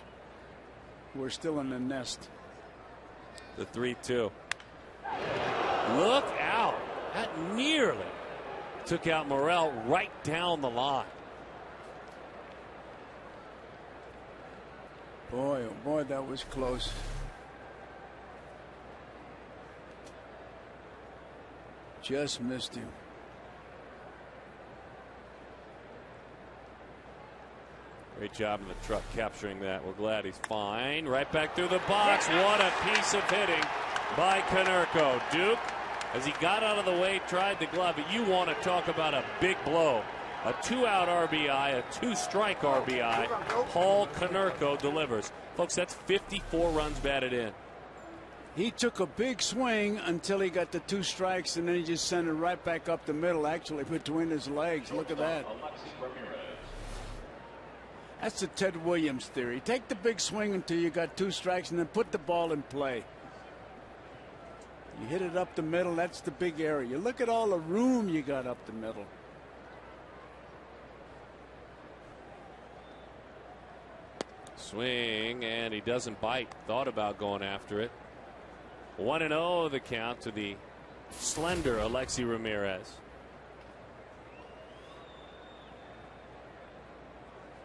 who are still in the nest. The 3-2. Look out. That nearly took out Morel right down the line. Boy, oh boy, that was close. Just missed him. Great job in the truck capturing that. We're glad he's fine. Right back through the box. What a piece of hitting by Konerko. Duke, as he got out of the way, tried the glove. But you want to talk about a big blow. A 2-out RBI, a 2-strike RBI. Paul Konerko delivers. Folks, that's 54 runs batted in. He took a big swing until he got the 2 strikes, and then he just sent it right back up the middle, actually between his legs. Look at that. That's the Ted Williams theory. Take the big swing until you got 2 strikes, and then put the ball in play. You hit it up the middle. That's the big area. Look at all the room you got up the middle. Swing, and he doesn't bite. Thought about going after it. 1-0 the count to the slender Alexi Ramirez.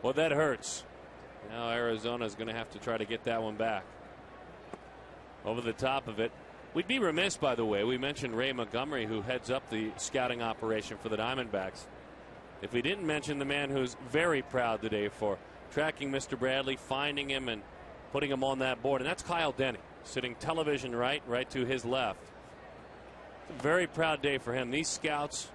Well, that hurts. Now Arizona's going to have to try to get that one back. Over the top of it. We'd be remiss, by the way. We mentioned Ray Montgomery, who heads up the scouting operation for the Diamondbacks, if we didn't mention the man who's very proud today for tracking Mr. Bradley, finding him, and putting him on that board. And that's Kyle Denny, sitting television right to his left. It's a very proud day for him. These scouts,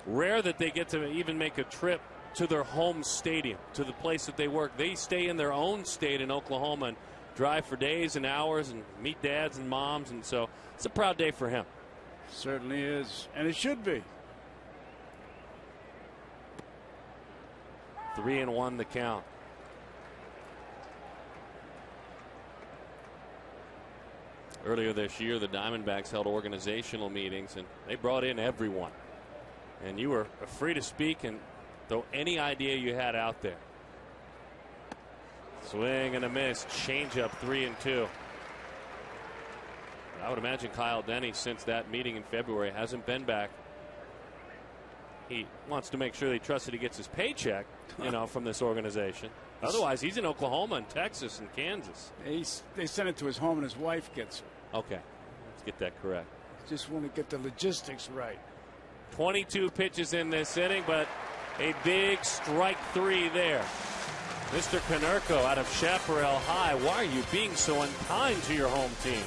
rare that they get to even make a trip to their home stadium, to the place that they work. They stay in their own state in Oklahoma and drive for days and hours and meet dads and moms. And so it's a proud day for him. Certainly is. And it should be. 3-1 the count. Earlier this year, the Diamondbacks held organizational meetings, and they brought in everyone. And you were free to speak and throw any idea you had out there. Swing and a miss. Changeup 3-2. I would imagine Kyle Denny, since that meeting in February, hasn't been back. He wants to make sure that he trusts that he gets his paycheck, from this organization. Otherwise, he's in Oklahoma and Texas and Kansas. They sent it to his home, and his wife gets it. Okay, let's get that correct. Just want to get the logistics right. 22 pitches in this inning, but a big strike 3 there. Mr. Konerko out of Chaparral High. Why are you being so unkind to your home team?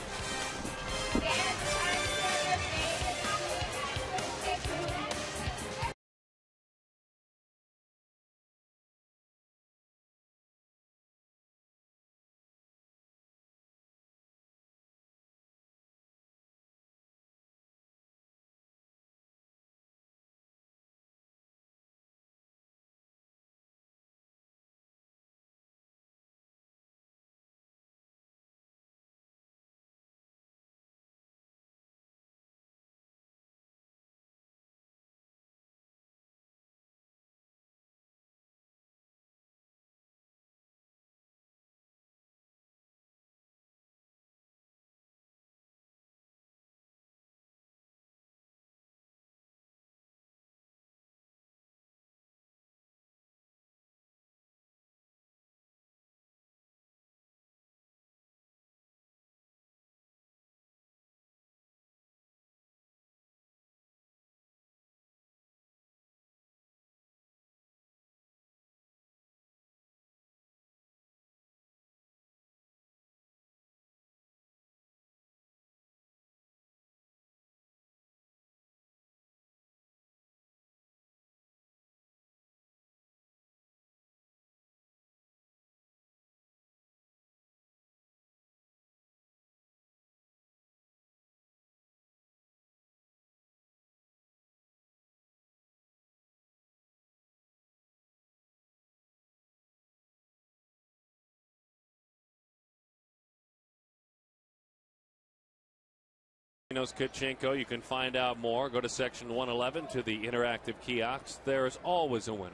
Kutchenko. You can find out more. Go to section 111 to the interactive kiosks. There is always a winner.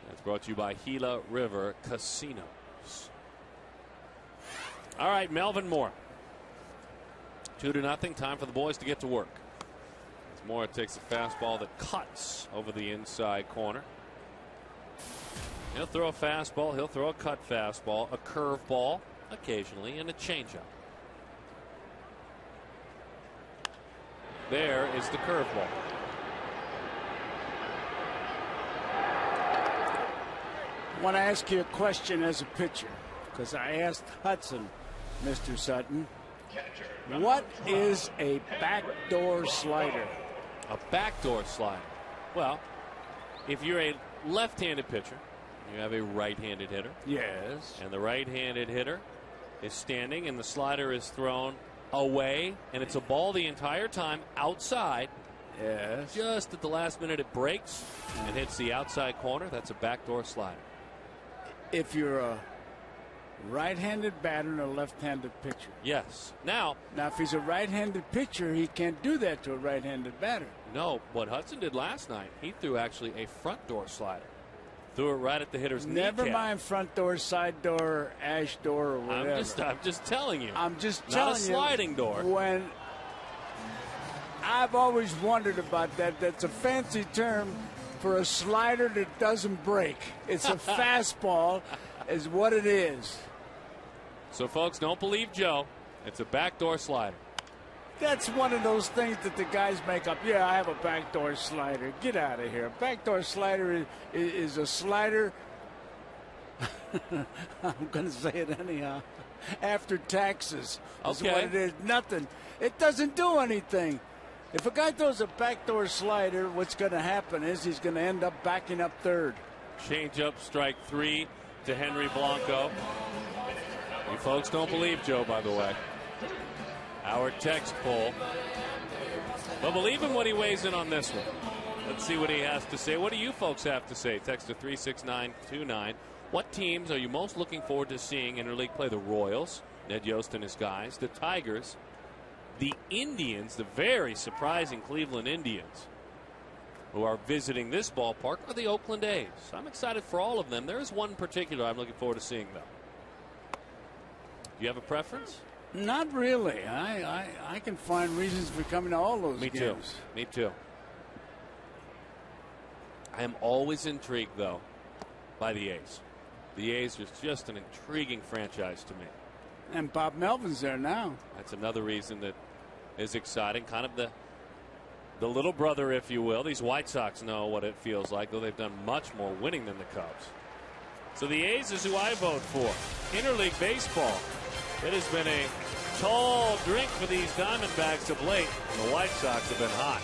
That's brought to you by Gila River Casinos. All right, Melvin Moore. 2-0. Time for the boys to get to work. As Moore takes a fastball that cuts over the inside corner. He'll throw a fastball. He'll throw a cut fastball, a curveball occasionally, and a changeup. There is the curveball. want to ask you a question as a pitcher, because I asked Hudson, Mr. Sutton, what is a backdoor slider? A backdoor slider. Well, if you're a left-handed pitcher, you have a right-handed hitter. Yes. And the right-handed hitter is standing, and the slider is thrown away, and it's a ball the entire time outside. Yes. Just at the last minute, it breaks and hits the outside corner. That's a backdoor slider. If you're a right-handed batter and a left-handed pitcher. Yes. Now, if he's a right-handed pitcher, he can't do that to a right-handed batter. No, what Hudson did last night, he threw actually a front door slider. Threw it right at the hitter's kneecap. Never mind front door, side door, ash door, or whatever. I'm just telling you. I'm just telling you. Not a sliding door. When I've always wondered about that. That's a fancy term for a slider that doesn't break. It's a fastball is what it is. So, folks, don't believe Joe. It's a backdoor slider. That's one of those things that the guys make up. Yeah, I have a backdoor slider. Get out of here. A backdoor slider is a slider. I'm going to say it anyhow. After taxes. That's what it is. Nothing. It doesn't do anything. If a guy throws a backdoor slider, what's going to happen is he's going to end up backing up third. Change up, strike 3 to Henry Blanco. You folks don't believe Joe, by the way. Our text poll. But believe him when he weighs in on this one. Let's see what he has to say. What do you folks have to say? Text to 36929. What teams are you most looking forward to seeing interleague play? The Royals, Ned Yost and his guys, the Tigers, the Indians, the very surprising Cleveland Indians, who are visiting this ballpark, or the Oakland A's. I'm excited for all of them. There is one in particular I'm looking forward to seeing, though. Do you have a preference? Not really. I can find reasons for coming to all those games. Me too. I am always intrigued, though, by the A's. The A's are just an intriguing franchise to me. And Bob Melvin's there now. That's another reason that is exciting. Kind of the little brother, if you will. These White Sox know what it feels like, though they've done much more winning than the Cubs. So the A's is who I vote for. Interleague baseball. It has been a tall drink for these Diamondbacks of late. And the White Sox have been hot.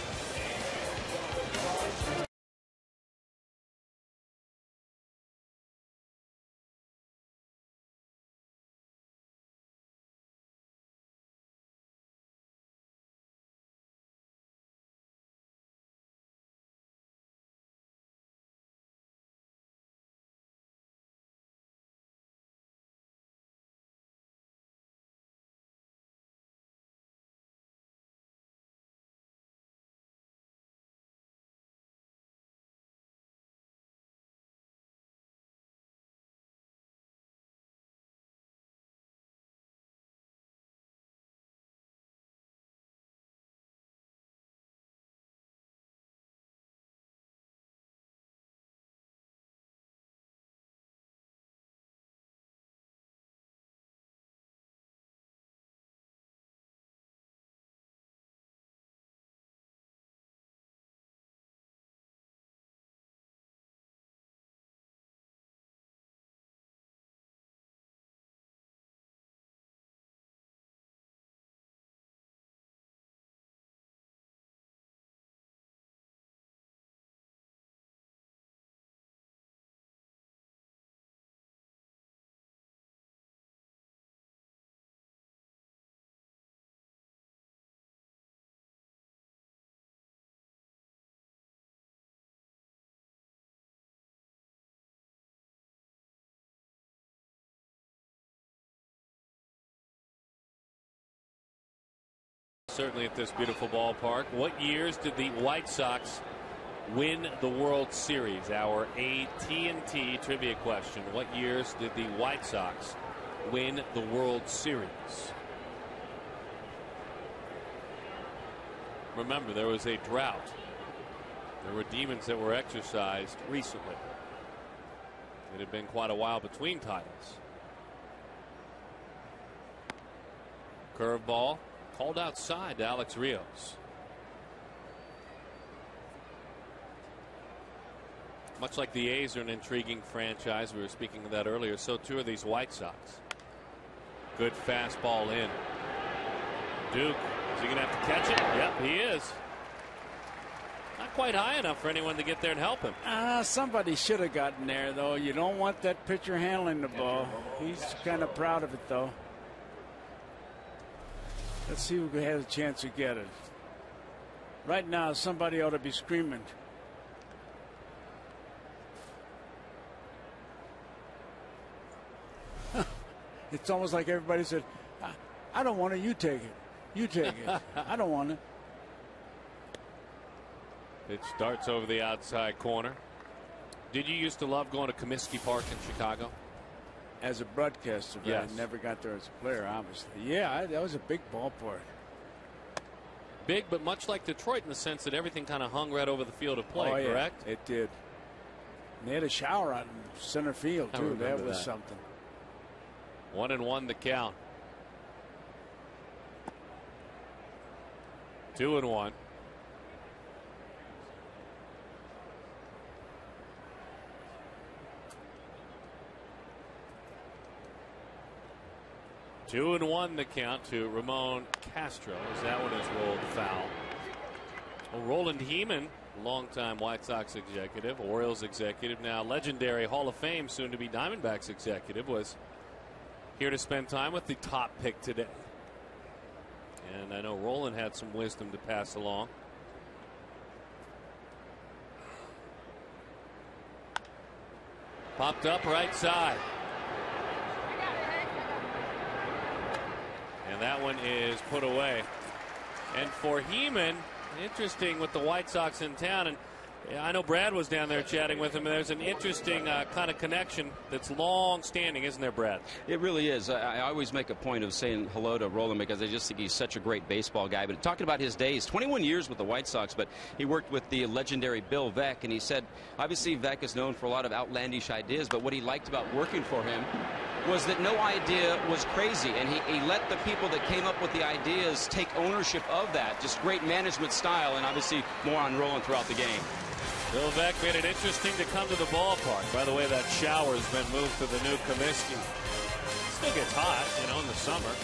Certainly at this beautiful ballpark. What years did the White Sox win the World Series? Our AT&T trivia question. What years did the White Sox win the World Series? Remember, there was a drought. There were demons that were exercised recently. It had been quite a while between titles. Curveball. Called outside to Alex Rios. Much like the A's are an intriguing franchise, we were speaking of that earlier, so too are these White Sox. Good fastball in. Duke, is he going to have to catch it? Yep, he is. Not quite high enough for anyone to get there and help him. Somebody should have gotten there, though. You don't want that pitcher handling the ball. He's kind of proud of it, though. Let's see who has a chance to get it. Right now, somebody ought to be screaming. It's almost like everybody said, I don't want it, you take it. You take it. I don't want it. It starts over the outside corner. Did you used to love going to Comiskey Park in Chicago? As a broadcaster, but yes. I never got there as a player, obviously. Yeah, that was a big ballpark. Big, but much like Detroit in the sense that everything kind of hung right over the field of play, correct? Yeah, it did. And they had a shower out in center field, too. That was something. 1-1 the count. 2-1. Two and one the count to Ramon Castro as that one is rolled foul. Well, Roland Heeman, longtime White Sox executive, Orioles executive, now legendary Hall of Fame, soon to be Diamondbacks executive, was here to spend time with the top pick today. And I know Roland had some wisdom to pass along. Popped up right side. And that one is put away. And for Heeman, interesting with the White Sox in town, and I know Brad was down there chatting with him, and there's an interesting kind of connection that's long-standing, isn't there, Brad? It really is. I always make a point of saying hello to Roland because I just think he's such a great baseball guy. But talking about his days, 21 years with the White Sox, but he worked with the legendary Bill Veeck, and he said, obviously Veeck is known for a lot of outlandish ideas, but what he liked about working for him was that no idea was crazy, and he let the people that came up with the ideas take ownership of that. Just great management style, and obviously more on Roland throughout the game. Bill Veeck made it interesting to come to the ballpark. By the way, that shower's been moved to the new Comiskey. Still gets hot, you know, in the summer.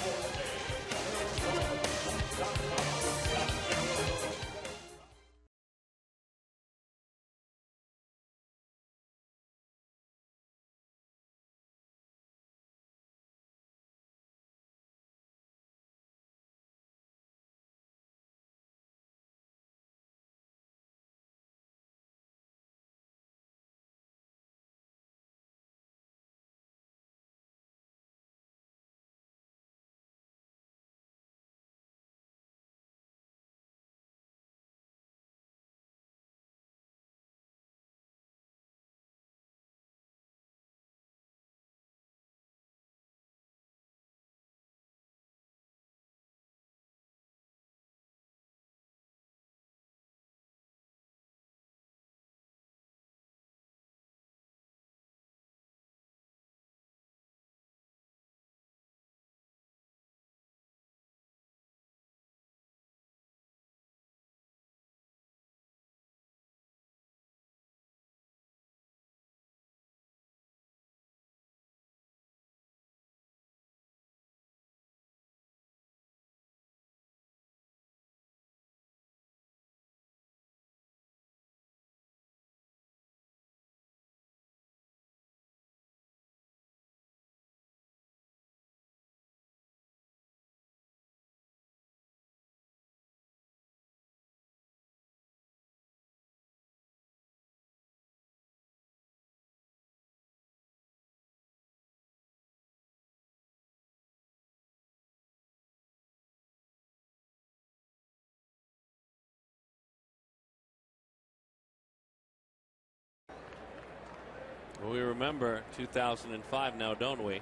We remember 2005 now, don't we?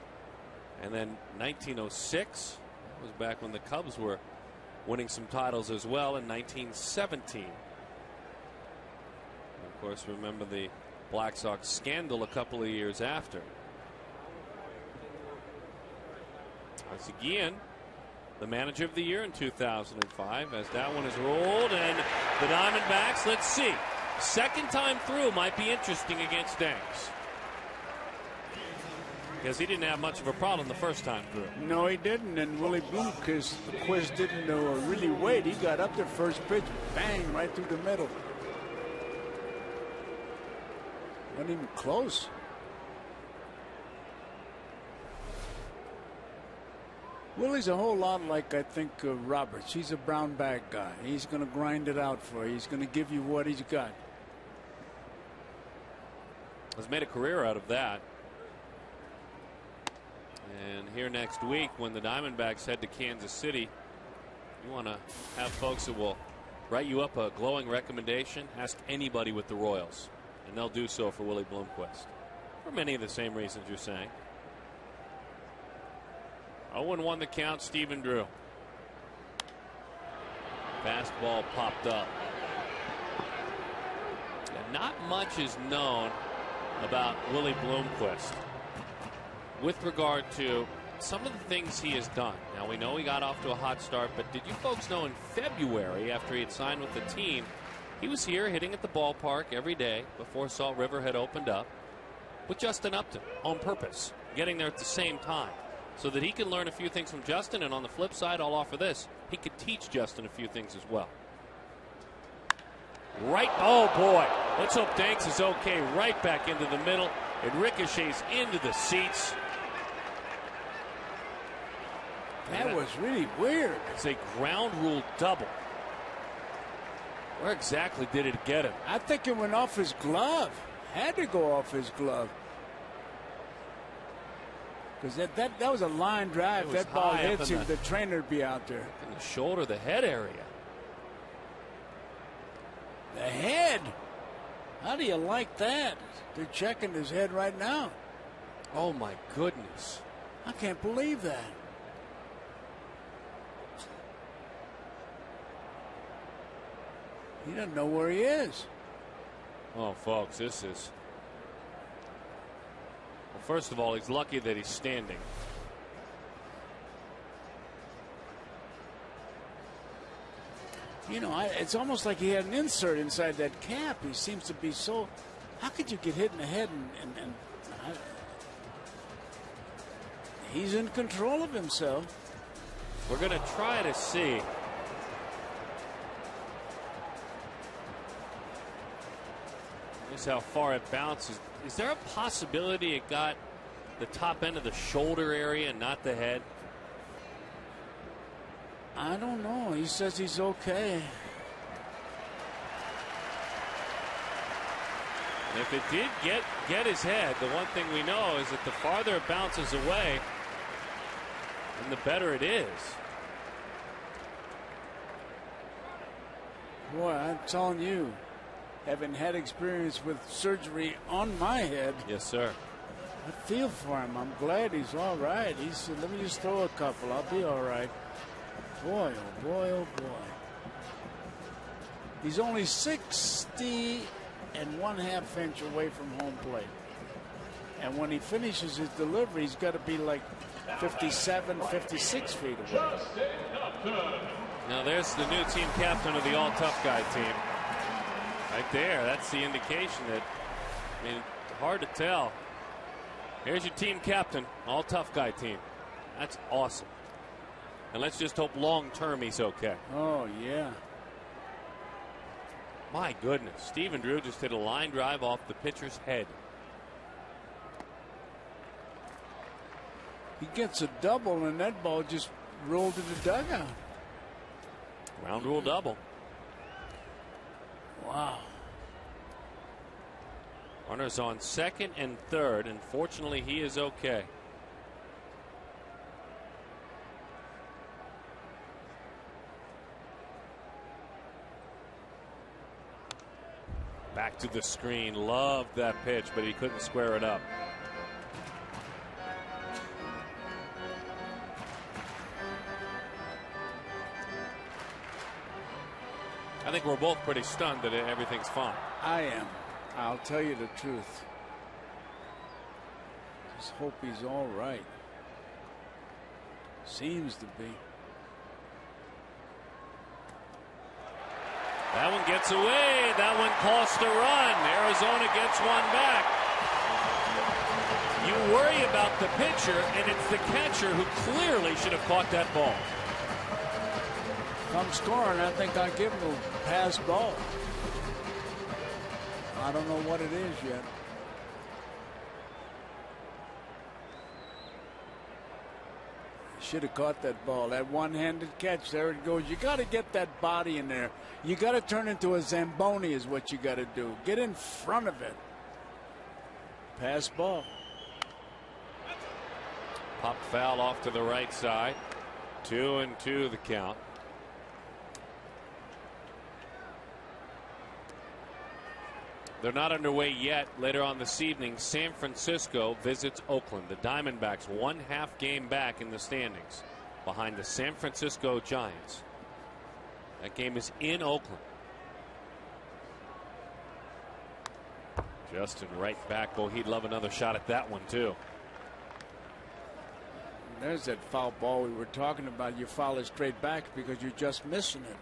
And then 1906 was back when the Cubs were winning some titles as well in 1917. And of course, remember the Black Sox scandal a couple of years after. Seguin, the manager of the year in 2005, as that one is rolled, and the Diamondbacks, let's see. Second time through might be interesting against Danks. Because he didn't have much of a problem the first time through. No, he didn't. And Willie Bloomquist didn't really wait. He got up there first pitch, bang, right through the middle. Wasn't even close. Willie's a whole lot like, I think, Roberts. He's a brown bag guy. He's going to grind it out for you. He's going to give you what he's got. Has made a career out of that. And here next week, when the Diamondbacks head to Kansas City, you want to have folks that will write you up a glowing recommendation. Ask anybody with the Royals, and they'll do so for Willie Bloomquist for many of the same reasons you're saying. 0-1 the count. Stephen Drew. Fastball popped up. And not much is known about Willie Bloomquist with regard to some of the things he has done. Now, we know he got off to a hot start, but did you folks know in February, after he had signed with the team, he was here hitting at the ballpark every day before Salt River had opened up with Justin Upton on purpose, getting there at the same time so that he can learn a few things from Justin, and on the flip side, I'll offer this, he could teach Justin a few things as well. Right, oh boy, let's hope Danks is okay. Right back into the middle. It ricochets into the seats. That was really weird. It's a ground rule double. Where exactly did it get him? I think it went off his glove. Had to go off his glove. Because that was a line drive. If that ball hits him, the trainer would be out there. In the shoulder, the head area. The head? How do you like that? They're checking his head right now. Oh, my goodness. I can't believe that. He doesn't know where he is. Oh, folks, this is... Well, first of all, he's lucky that he's standing. You know, it's almost like he had an insert inside that cap. He seems to be so... How could you get hit in the head and he's in control of himself. We're going to try to see. Here's how far it bounces. Is there a possibility it got the top end of the shoulder area and not the head? I don't know. He says he's okay. And if it did get his head, the one thing we know is that the farther it bounces away, and the better it is. Boy, I'm telling you, having had experience with surgery on my head. Yes, sir. I feel for him. I'm glad he's all right. He said, let me just throw a couple. I'll be all right. Boy, oh boy, oh boy. He's only 60 1/2 inch away from home plate. And when he finishes his delivery, he's got to be like 57, 56 feet away. Now there's the new team captain of the all tough guy team. Right there. That's the indication that, I mean, hard to tell. Here's your team captain, all tough guy team. That's awesome. And let's just hope long term he's okay. Oh, yeah. My goodness. Stephen Drew just hit a line drive off the pitcher's head. He gets a double, and that ball just rolled to the dugout. Ground rule double. Wow. Runners on second and third, and fortunately he is okay. Back to the screen. Loved that pitch, but he couldn't square it up. I think we're both pretty stunned that everything's fine. I am. I'll tell you the truth. Just hope he's all right. Seems to be. That one gets away. That one costs a run. Arizona gets one back. You worry about the pitcher, and it's the catcher who clearly should have caught that ball. If I'm scoring, I think I give him a pass ball. I don't know what it is yet. Should have caught that ball. That one-handed catch. There it goes. You got to get that body in there. You got to turn into a Zamboni is what you got to do. Get in front of it. Pass ball. Pop foul off to the right side. 2-2 the count. They're not underway yet. Later on this evening, San Francisco visits Oakland. The Diamondbacks 1/2 game back in the standings behind the San Francisco Giants. That game is in Oakland. Justin right back. Boy, he'd love another shot at that one too. There's that foul ball we were talking about. You foul it straight back because you're just missing it.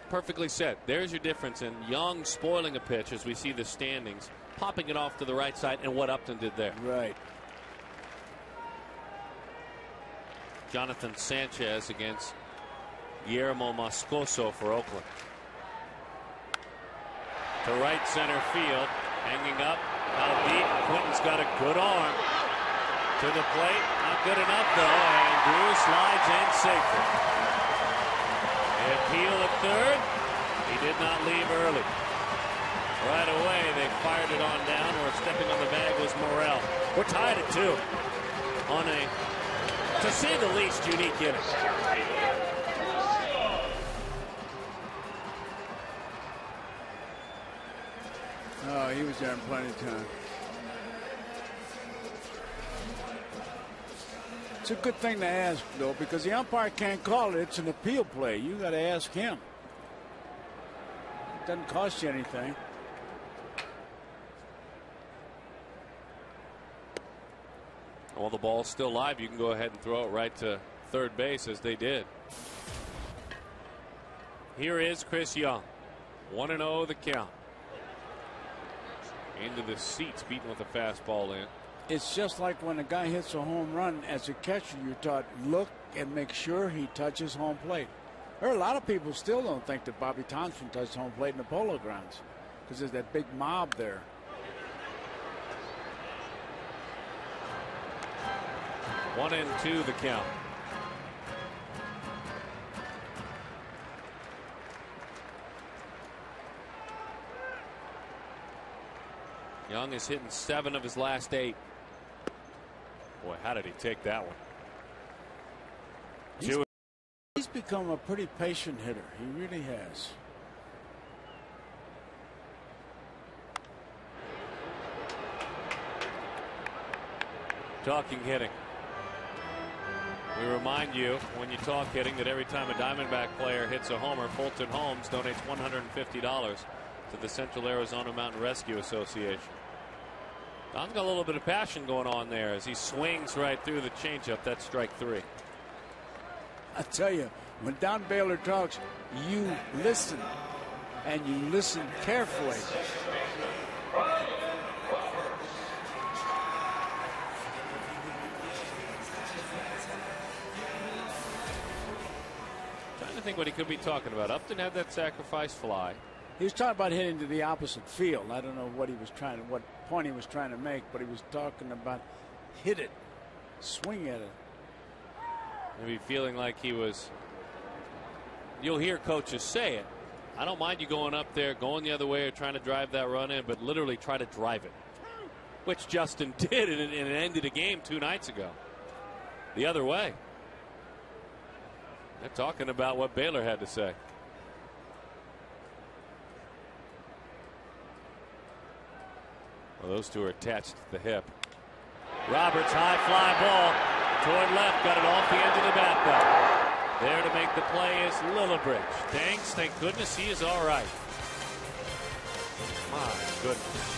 Perfectly said. There's your difference in Young spoiling a pitch as we see the standings, popping it off to the right side, and what Upton did there. Right. Jonathan Sanchez against Guillermo Moscoso for Oakland. To right center field, hanging up, out deep. Quinton's got a good arm. To the plate, not good enough though, and Drew slides in safely. Appeal at third. He did not leave early. Right away, they fired it on down, where stepping on the bag was Morel. We're tied at 2 on a, to say the least, unique inning. Oh, he was there in plenty of time. It's a good thing to ask, though, because the umpire can't call it. It's an appeal play. You got to ask him. It doesn't cost you anything. Well, the ball's still live. You can go ahead and throw it right to third base, as they did. Here is Chris Young. 1-0 the count. Into the seats, beaten with a fastball in. It's just like when a guy hits a home run. As a catcher, you're taught, look and make sure he touches home plate. There are a lot of people still don't think that Bobby Thompson touched home plate in the Polo Grounds because there's that big mob there. One and two the count. Young is hitting 7 of his last 8. Boy, how did he take that one? He's become a pretty patient hitter. He really has. Talking hitting. We remind you when you talk hitting that every time a Diamondback player hits a homer, Fulton Holmes donates $150 to the Central Arizona Mountain Rescue Association. Don's got a little bit of passion going on there as he swings right through the changeup. That's strike 3. I tell you, when Don Baylor talks, you listen, and you listen carefully. Trying to think what he could be talking about. Upton had that sacrifice fly. He was talking about hitting to the opposite field. I don't know what he was trying to, what point he was trying to make, but he was talking about hit it, swing at it. Maybe feeling like he was. You'll hear coaches say it. I don't mind you going up there, going the other way, or trying to drive that run in, but literally try to drive it, which Justin did, and it ended a game 2 nights ago. The other way. They're talking about what Baylor had to say. Well, those two are attached to the hip. Roberts, high fly ball toward left, got it off the edge of the bat though. There to make the play is Lillibridge. Thanks, thank goodness he is all right. My goodness.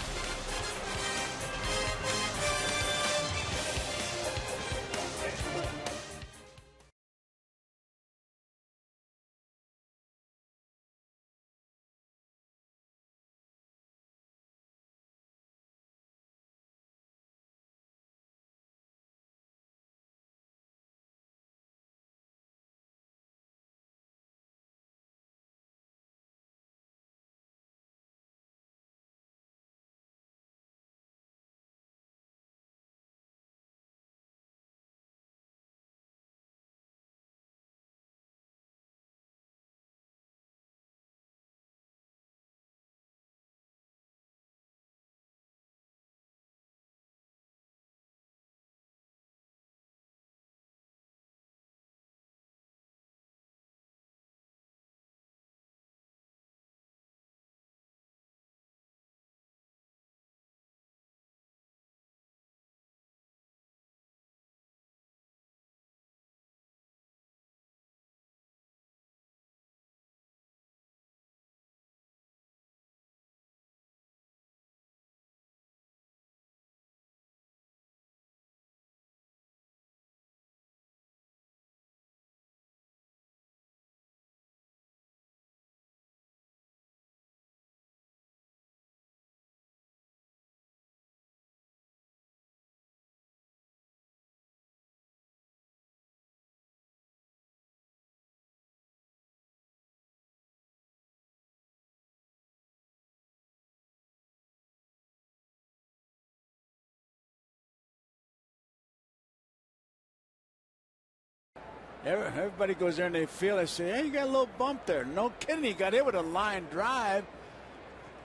Everybody goes there and they feel it. Say, hey, you got a little bump there. No kidding. He got hit with a line drive.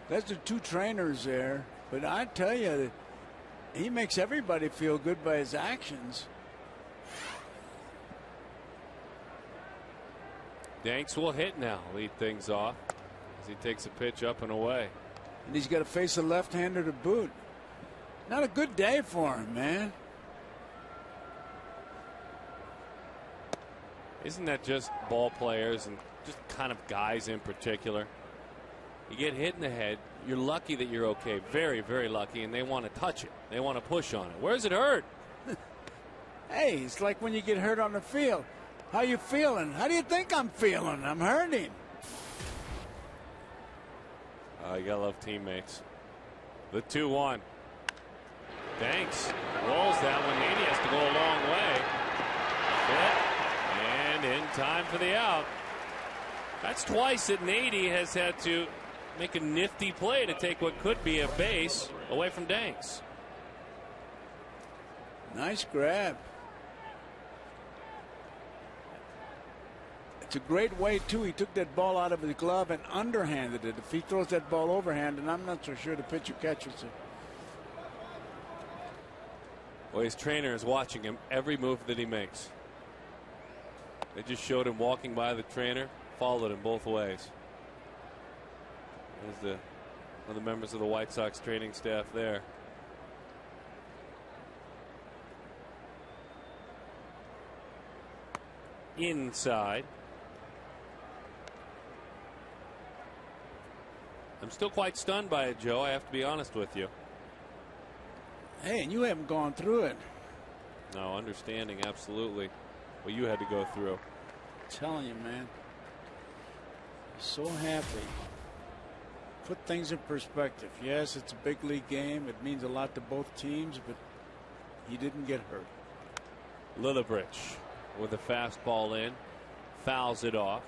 That's the two trainers there. But I tell you, he makes everybody feel good by his actions. Danks will hit now, lead things off as he takes a pitch up and away. And he's got to face a left-hander to boot. Not a good day for him, man. Isn't that just ball players and just kind of guys in particular? You get hit in the head, you're lucky that you're okay, very, very lucky, and they want to touch it. They want to push on it. Where's it hurt? Hey, it's like when you get hurt on the field. How you feeling? How do you think I'm feeling? I'm hurting. You gotta love teammates. The 2-1. Danks rolls that one. Nady has to go a long way. And in time for the out. That's twice that Nady has had to make a nifty play to take what could be a base away from Danks. Nice grab. It's a great way, too. He took that ball out of his glove and underhanded it. If he throws that ball overhand, and I'm not so sure the pitcher catches it. Well, his trainer is watching him every move that he makes. They just showed him walking by the trainer, followed him both ways. There's one of the members of the White Sox training staff there. Inside. I'm still quite stunned by it, Joe. I have to be honest with you. Hey, and you haven't gone through it. No, understanding absolutely what you had to go through. I'm telling you, man. So happy. Put things in perspective. Yes, it's a big league game. It means a lot to both teams, but he didn't get hurt. Lillibridge with a fastball in, fouls it off.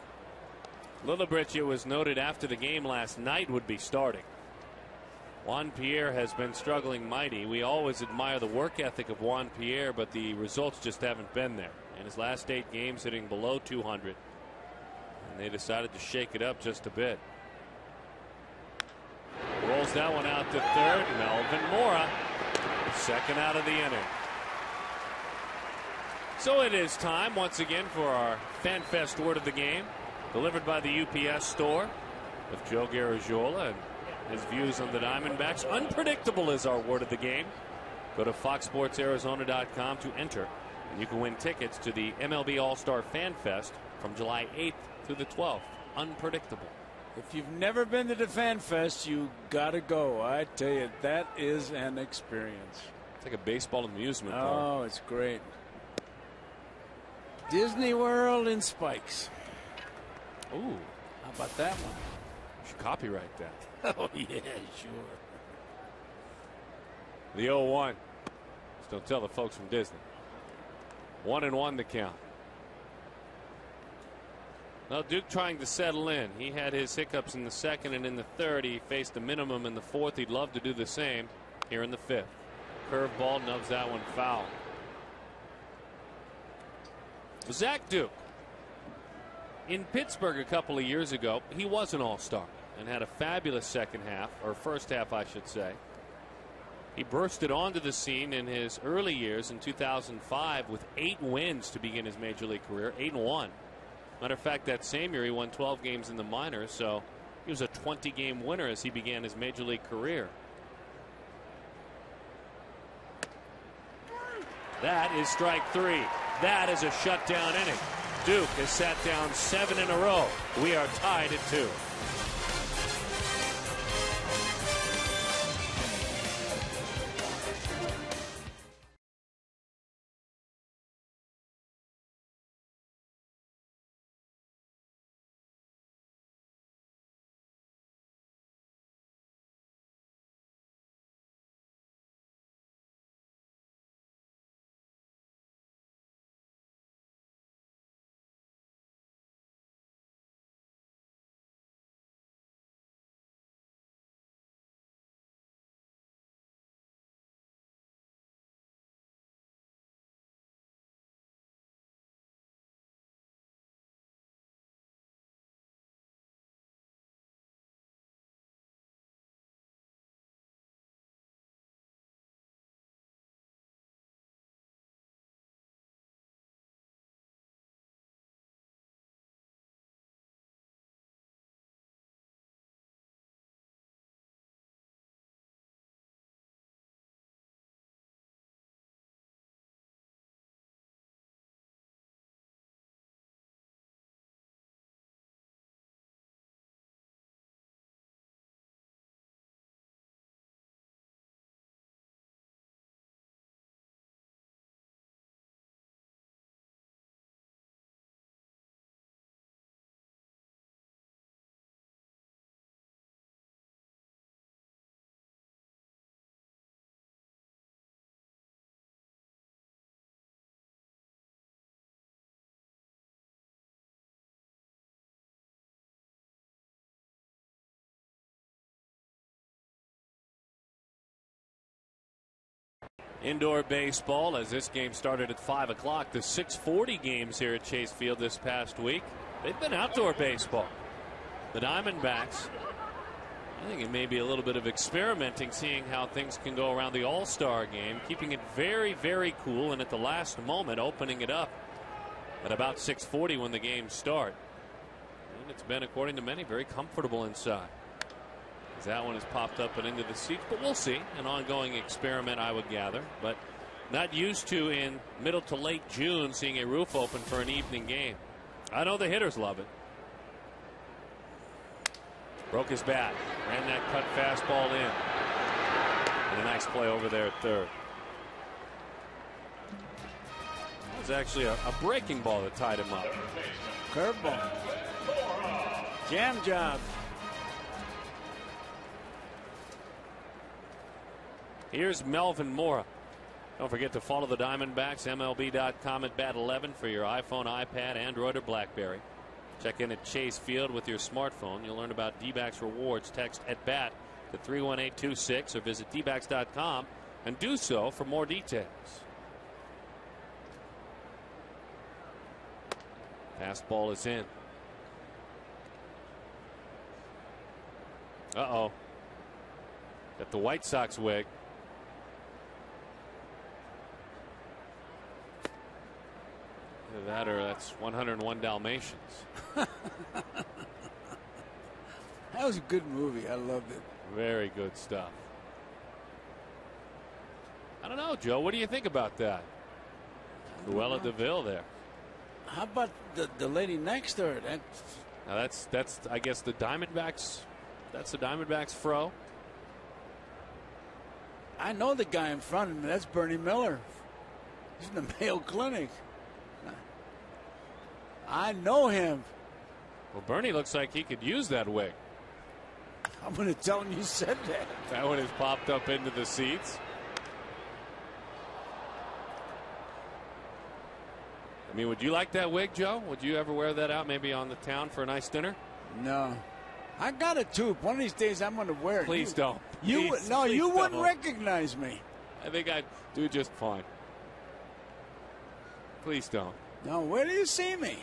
Lillibridge, it was noted after the game last night, would be starting. Juan Pierre has been struggling mighty. We always admire the work ethic of Juan Pierre, but the results just haven't been there. In his last 8 games, hitting below 200. And they decided to shake it up just a bit. Rolls that one out to third. Melvin Mora, second out of the inning. So it is time once again for our FanFest word of the game, delivered by the UPS store with Joe Garagiola and his views on the Diamondbacks. Unpredictable is our word of the game. Go to foxsportsarizona.com to enter, and you can win tickets to the MLB All-Star Fan Fest from July 8th through the 12th. Unpredictable. If you've never been to the Fan Fest, you got to go. I tell you, that is an experience. It's like a baseball amusement park. Oh, it's great. Disney World in Spikes. Ooh. How about that one? You should copyright that. Oh, yeah, sure. The 0-1. Just don't tell the folks from Disney. 1-1 the count. Now Duke trying to settle in. He had his hiccups in the second and in the third. He faced a minimum in the fourth. He'd love to do the same here in the fifth. Curveball nubs that one foul. Zach Duke. In Pittsburgh a couple of years ago, he was an all-star and had a fabulous second half, or first half, I should say. He bursted onto the scene in his early years in 2005 with 8 wins to begin his major league career, 8-1. Matter of fact, that same year he won 12 games in the minors, so he was a 20-game winner as he began his major league career. That is strike 3. That is a shutdown inning. Duke has sat down 7 in a row. We are tied at 2. indoor baseball as this game started at 5 o'clock. The 6:40 games here at Chase Field this past week, they've been outdoor baseball. The Diamondbacks, I think it may be a little bit of experimenting, seeing how things can go around the All-Star game, keeping it very, very cool, and at the last moment opening it up at about 6:40 when the games start. And it's been, according to many, very comfortable inside. As that one has popped up and into the seats, but we'll see. An ongoing experiment, I would gather, but not used to in middle to late June seeing a roof open for an evening game. I know the hitters love it. Broke his bat, ran that cut fastball in, and a nice play over there at third. That was actually a breaking ball that tied him up. Curveball. Jam job. Here's Melvin Mora. Don't forget to follow the Diamondbacks, MLB.com at Bat 11 for your iPhone, iPad, Android, or BlackBerry. Check in at Chase Field with your smartphone. You'll learn about D-backs rewards. Text at BAT to 31826 or visit dbacks.com and do so for more details. Fastball is in. Uh-oh. Got the White Sox wig. Either that or that's 101 Dalmatians. That was a good movie. I loved it. Very good stuff. I don't know, Joe. What do you think about that? Cruella DeVille there. How about the lady next to her? Now that's I guess the Diamondbacks. That's the Diamondbacks fro. I know the guy in front of me. That's Bernie Miller. He's in the Mayo Clinic. I know him. Well, Bernie looks like he could use that wig. I'm going to tell him you said that. That one has popped up into the seats. I mean, would you like that wig, Joe? Would you ever wear that out maybe on the town for a nice dinner? No. I got a tube. One of these days I'm going to wear it. Please don't. You Please wouldn't don't. recognize me. I think I'd do just fine. Please don't. No, where do you see me?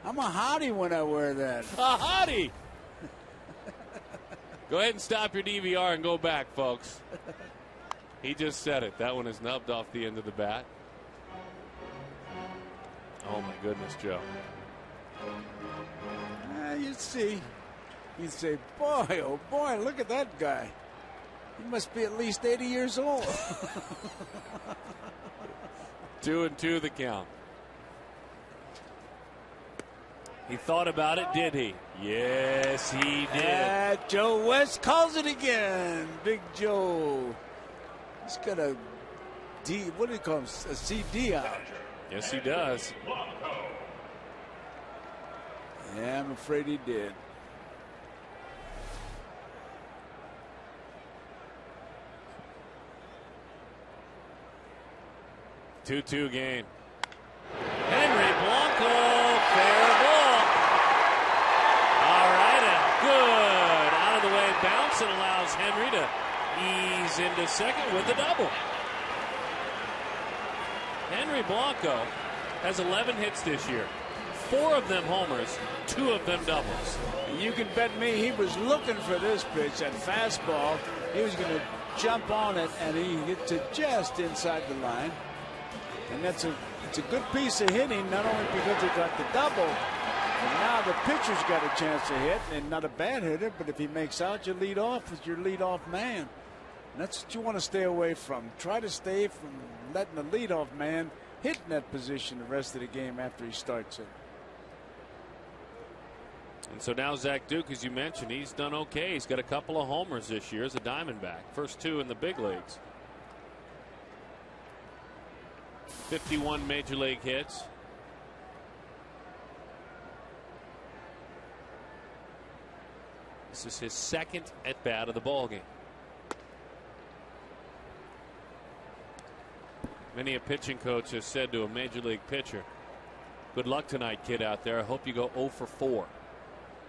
I'm a hottie when I wear that. A hottie! Go ahead and stop your DVR and go back, folks. He just said it. That one is nubbed off the end of the bat. Oh, my goodness, Joe. You'd see. You'd say, boy, oh boy, look at that guy. He must be at least 80 years old. 2-2 the count. He thought about it, did he? Yes, he did. Joe West calls it again. Big Joe. He's got a D, what do you call him? A CD out. Yes, he does. Yeah, I'm afraid he did. Two game. Henry Blanco, fair ball. All right, a good out of the way bounce and allows Henry to ease into second with a double. Henry Blanco has 11 hits this year. 4 of them homers, 2 of them doubles. You can bet me he was looking for this pitch, that fastball. He was going to jump on it, and he hits it just inside the line. And it's a good piece of hitting, not only because he got the double, and now the pitcher's got a chance to hit, and not a bad hitter, but if he makes out, you lead off with your leadoff man. And that's what you want to stay away from. Try to stay from letting the leadoff man hit in that position the rest of the game after he starts it. And so now Zach Duke, as you mentioned, he's done okay. He's got a couple of homers this year as a Diamondback. First 2 in the big leagues. 51 major league hits. This is his second at bat of the ball game. Many a pitching coach has said to a major league pitcher, good luck tonight, kid, out there. I hope you go 0 for 4.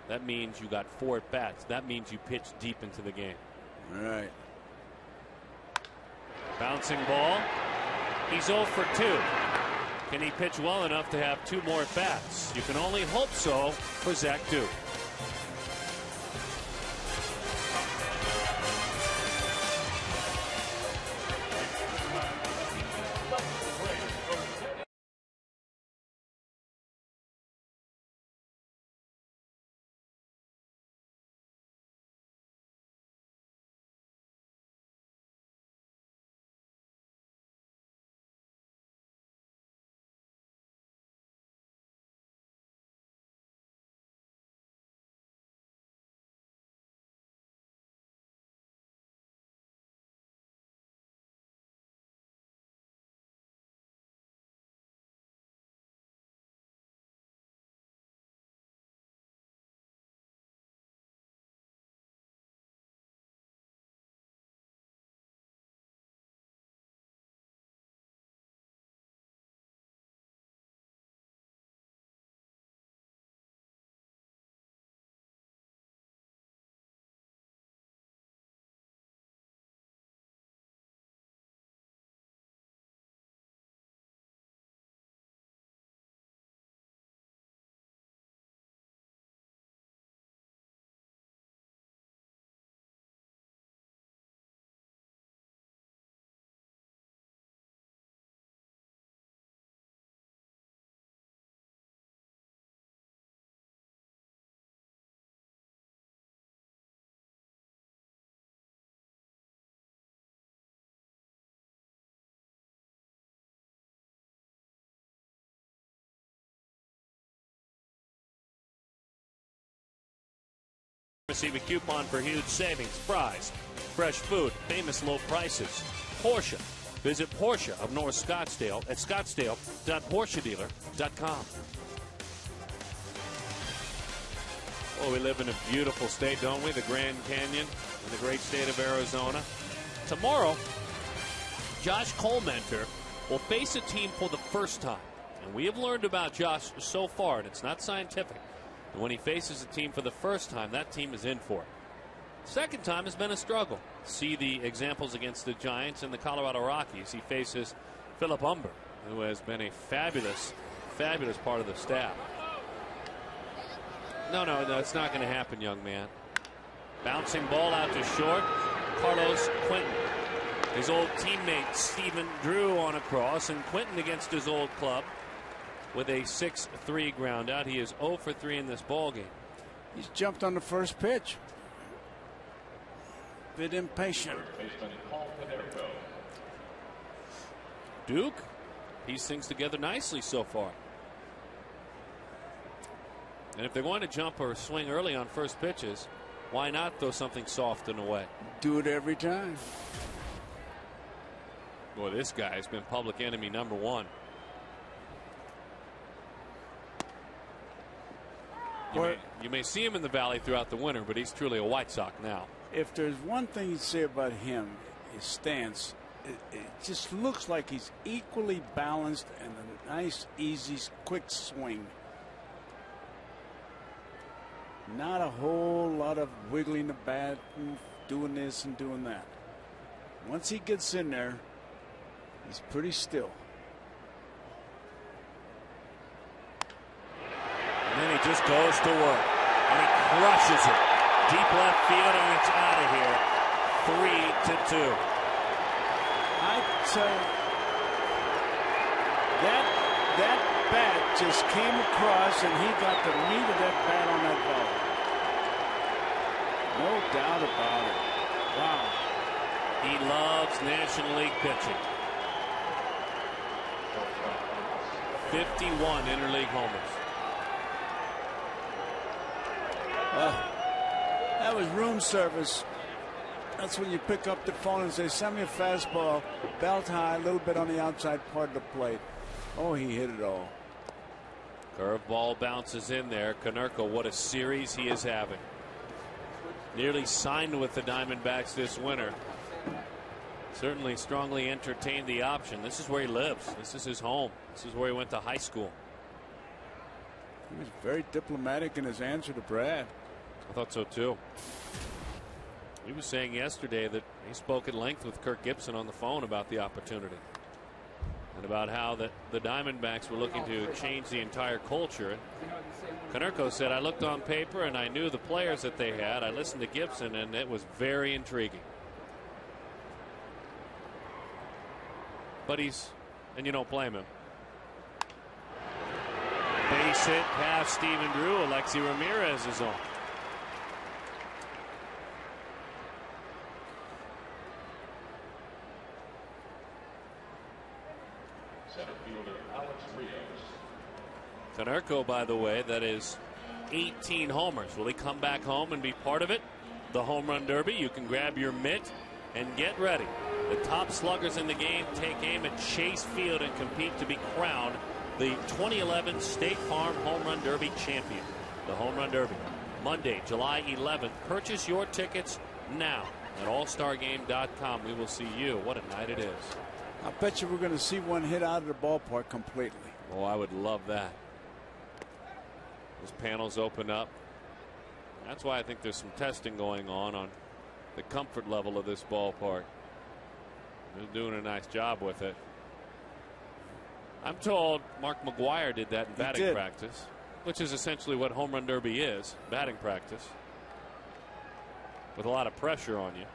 That means you got 4 at bats. That means you pitch deep into the game. All right. Bouncing ball. He's 0 for 2. Can he pitch well enough to have 2 more at-bats? You can only hope so for Zach Duke. Receive a coupon for huge savings, fries, fresh food, famous low prices. Porsche. Visit Porsche of North Scottsdale at scottsdale.porschedealer.com. Well, we live in a beautiful state, don't we? The Grand Canyon in the great state of Arizona. Tomorrow, Josh Collmenter will face a team for the first time. And we have learned about Josh so far, and it's not scientific. And when he faces a team for the first time, that team is in for it. Second time has been a struggle. See the examples against the Giants and the Colorado Rockies. He faces Philip Humber, who has been a fabulous, fabulous part of the staff. No, it's not going to happen, young man. Bouncing ball out to short. Carlos Quentin. His old teammate Stephen Drew on a cross, and Quentin against his old club with a 6-3 ground out. He is 0 for 3 in this ball game. He's jumped on the first pitch. Bit impatient. Duke pieced things together nicely so far. And if they're going to jump or swing early on first pitches, why not throw something soft and away? Do it every time. Boy, this guy has been public enemy number 1. You may see him in the Valley throughout the winter, but he's truly a White Sox now. If there's one thing you'd say about him, his stance, it just looks like he's equally balanced and a nice, easy, quick swing. Not a whole lot of wiggling the bat and doing this and doing that. Once he gets in there, he's pretty still. And then he just goes to work. And he crushes it. Deep left field, and it's out of here. 3-2. I tell you, that bat just came across, and he got the meat of that bat on that ball. No doubt about it. Wow. He loves National League pitching. 51 interleague homers. That was room service. That's when you pick up the phone and say, send me a fastball, belt high, a little bit on the outside part of the plate. Oh, he hit it all. Curveball bounces in there. Konerko, what a series he is having. Nearly signed with the Diamondbacks this winter. Certainly strongly entertained the option. This is where he lives. This is his home. This is where he went to high school. He was very diplomatic in his answer to Brad. I thought so too. He was saying yesterday that he spoke at length with Kirk Gibson on the phone about the opportunity and about how the Diamondbacks were looking to change the entire culture. Konerko said, I looked on paper and I knew the players that they had. I listened to Gibson and it was very intriguing. But and you don't blame him. Base hit past Stephen Drew. Alexi Ramirez is on. Konerko, by the way, that is 18 homers. Will he come back home and be part of it? The Home Run Derby. You can grab your mitt and get ready. The top sluggers in the game take aim at Chase Field and compete to be crowned the 2011 State Farm Home Run Derby champion. The Home Run Derby, Monday, July 11th. Purchase your tickets now at allstargame.com. We will see you. What a night it is. I bet you we're going to see one hit out of the ballpark completely. Oh, I would love that. Those panels open up. That's why I think there's some testing going on the comfort level of this ballpark. They're doing a nice job with it. I'm told Mark McGwire did that in batting practice, which is essentially what Home Run Derby is, batting practice, with a lot of pressure on you.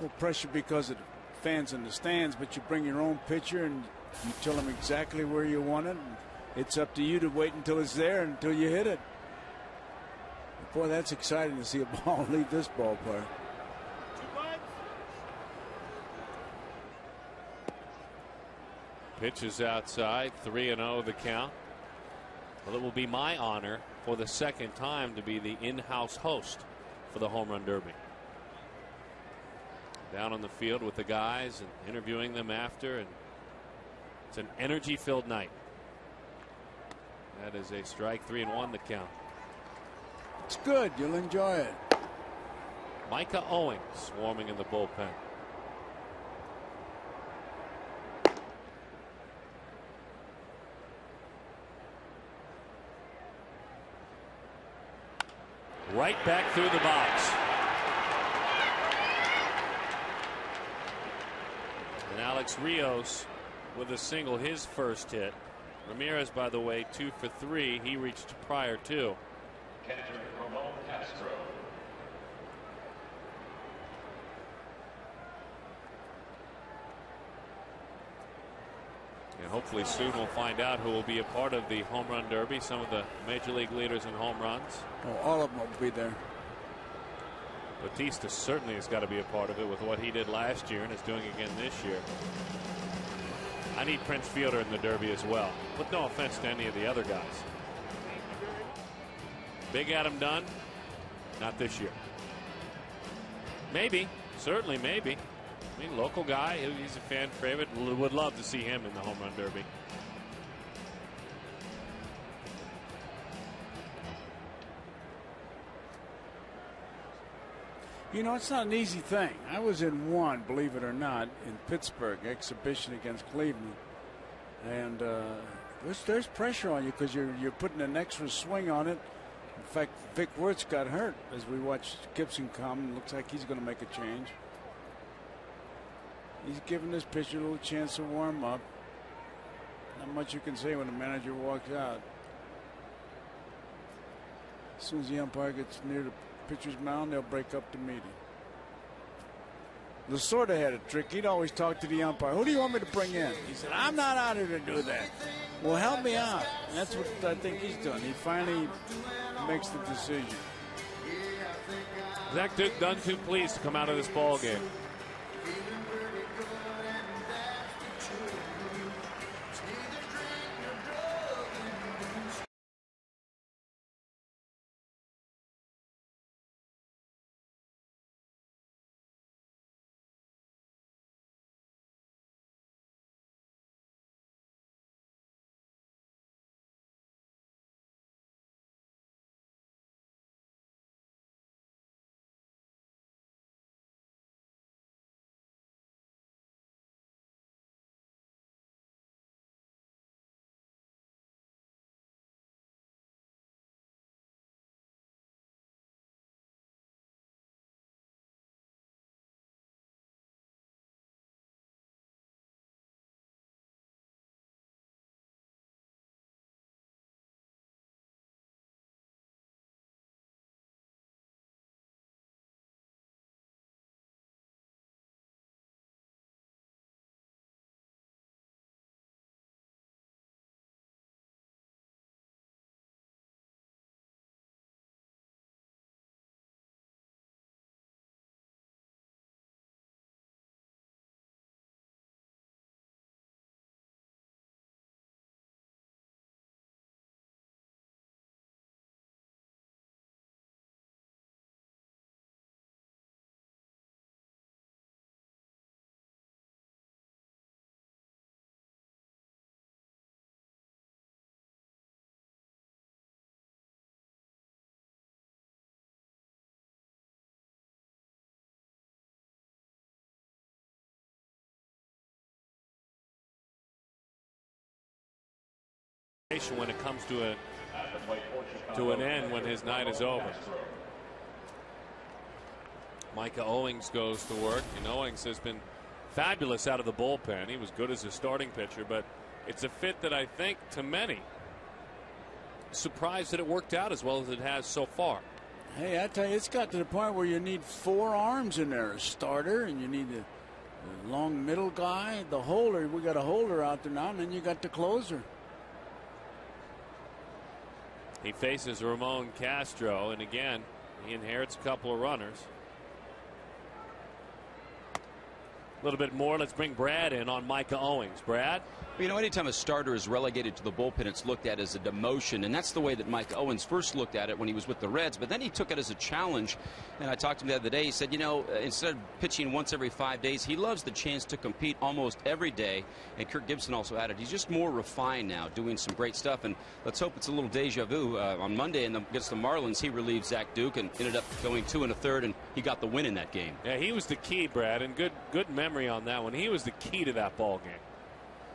Well, pressure because of the fans in the stands, but you bring your own pitcher and you tell them exactly where you want it. And it's up to you to wait until it's there, until you hit it. Boy, that's exciting to see a ball leave this ballpark. Pitch is outside, 3-0 the count. Well, it will be my honor for the second time to be the in-house host for the Home Run Derby. Down on the field with the guys and interviewing them after, and it's an energy-filled night. That is a strike, 3-1 the count. It's good. You'll enjoy it. Micah Owings swarming in the bullpen. Right back through the box. And Alex Rios with a single, his first hit. Ramirez, by the way, 2 for 3. He reached prior to. And hopefully soon we'll find out who will be a part of the Home Run Derby. Some of the major league leaders in home runs. Oh, all of them will be there. Batista certainly has got to be a part of it with what he did last year and is doing again this year. I need Prince Fielder in the Derby as well, but no offense to any of the other guys. Big Adam Dunn, not this year. Maybe, certainly maybe. I mean, local guy, he's a fan favorite. Would love to see him in the Home Run Derby. You know, it's not an easy thing. I was in one, believe it or not, in Pittsburgh, exhibition against Cleveland. And there's pressure on you because you're putting an extra swing on it. In fact, Vic Wertz got hurt as we watched Gibson come. Looks like he's going to make a change. He's giving this pitcher a little chance to warm up. Not much you can say when the manager walks out. As soon as the umpire gets near the pitcher's mound, they'll break up the meeting. Lasorda had a trick. He'd always talk to the umpire. Who do you want me to bring in? He said, I'm not out here to do that. Well, help me out. And that's what I think he's doing. He finally makes the decision. Zach Duke done too pleased to come out of this ball game. when it comes to an end when his night is over. Micah Owings goes to work, and Owings has been fabulous out of the bullpen. He was good as a starting pitcher, but it's a fit that I think to many surprised that it worked out as well as it has so far. Hey, I tell you, it's got to the point where you need 4 arms in there, a starter, and you need a long middle guy, the holder. We got a holder out there now, and then you got the closer. He faces Ramon Castro, and again, he inherits a couple of runners. A little bit more. Let's bring Brad in on Micah Owings. Brad? You know, anytime a starter is relegated to the bullpen, it's looked at as a demotion, and that's the way that Micah Owens first looked at it when he was with the Reds, but then he took it as a challenge. And I talked to him the other day. He said, you know, instead of pitching once every 5 days, he loves the chance to compete almost every day. And Kirk Gibson also added he's just more refined now, doing some great stuff. And let's hope it's a little deja vu. On Monday against the Marlins, he relieved Zach Duke and ended up going 2 1/3, and he got the win in that game. Yeah, he was the key, Brad, and good memory on that one. He was the key to that ball game.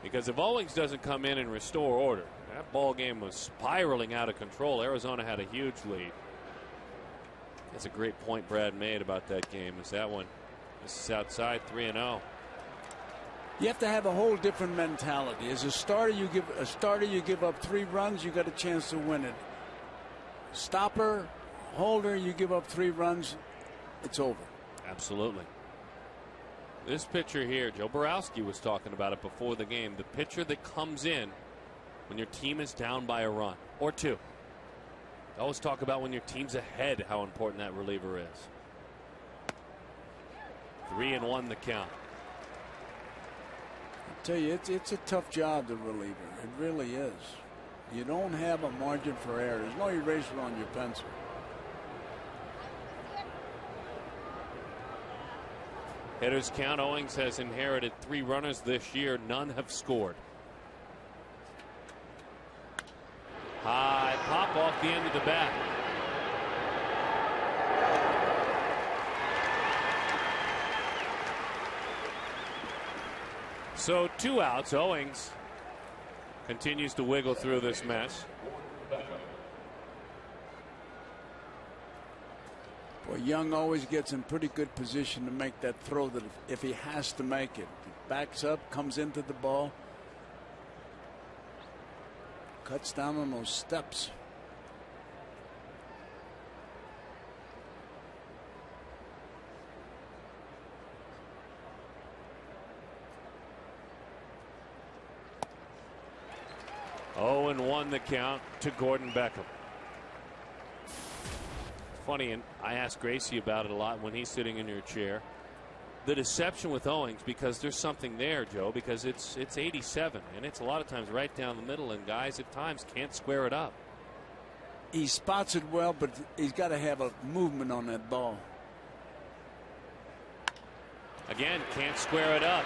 Because if Owings doesn't come in and restore order, that ball game was spiraling out of control. Arizona had a huge lead. That's a great point Brad made about that game. Is that one? This is outside 3-0. You have to have a whole different mentality. As a starter, you give up 3 runs, you got a chance to win it. Stopper, holder, you give up 3 runs, it's over. Absolutely. This pitcher here, Joe Borowski was talking about it before the game. The pitcher that comes in when your team is down by a run or 2. I always talk about when your team's ahead, how important that reliever is. 3-1 the count. I tell you, it's a tough job, the reliever. It really is. You don't have a margin for error. There's no eraser on your pencil. Hitters count. Owings has inherited 3 runners this year. None have scored. High pop off the end of the bat. So 2 outs. Owings continues to wiggle through this mess. Well, Young always gets in pretty good position to make that throw that if he has to make it. Backs up, comes into the ball, cuts down on those steps. Oh, and 1 the count to Gordon Beckham. Funny, and I ask Gracie about it a lot when he's sitting in your chair. The deception with Owings, because there's something there, Joe, because it's 87, and it's a lot of times right down the middle, and guys at times can't square it up. He spots it well, but he's got to have a movement on that ball. Again, can't square it up.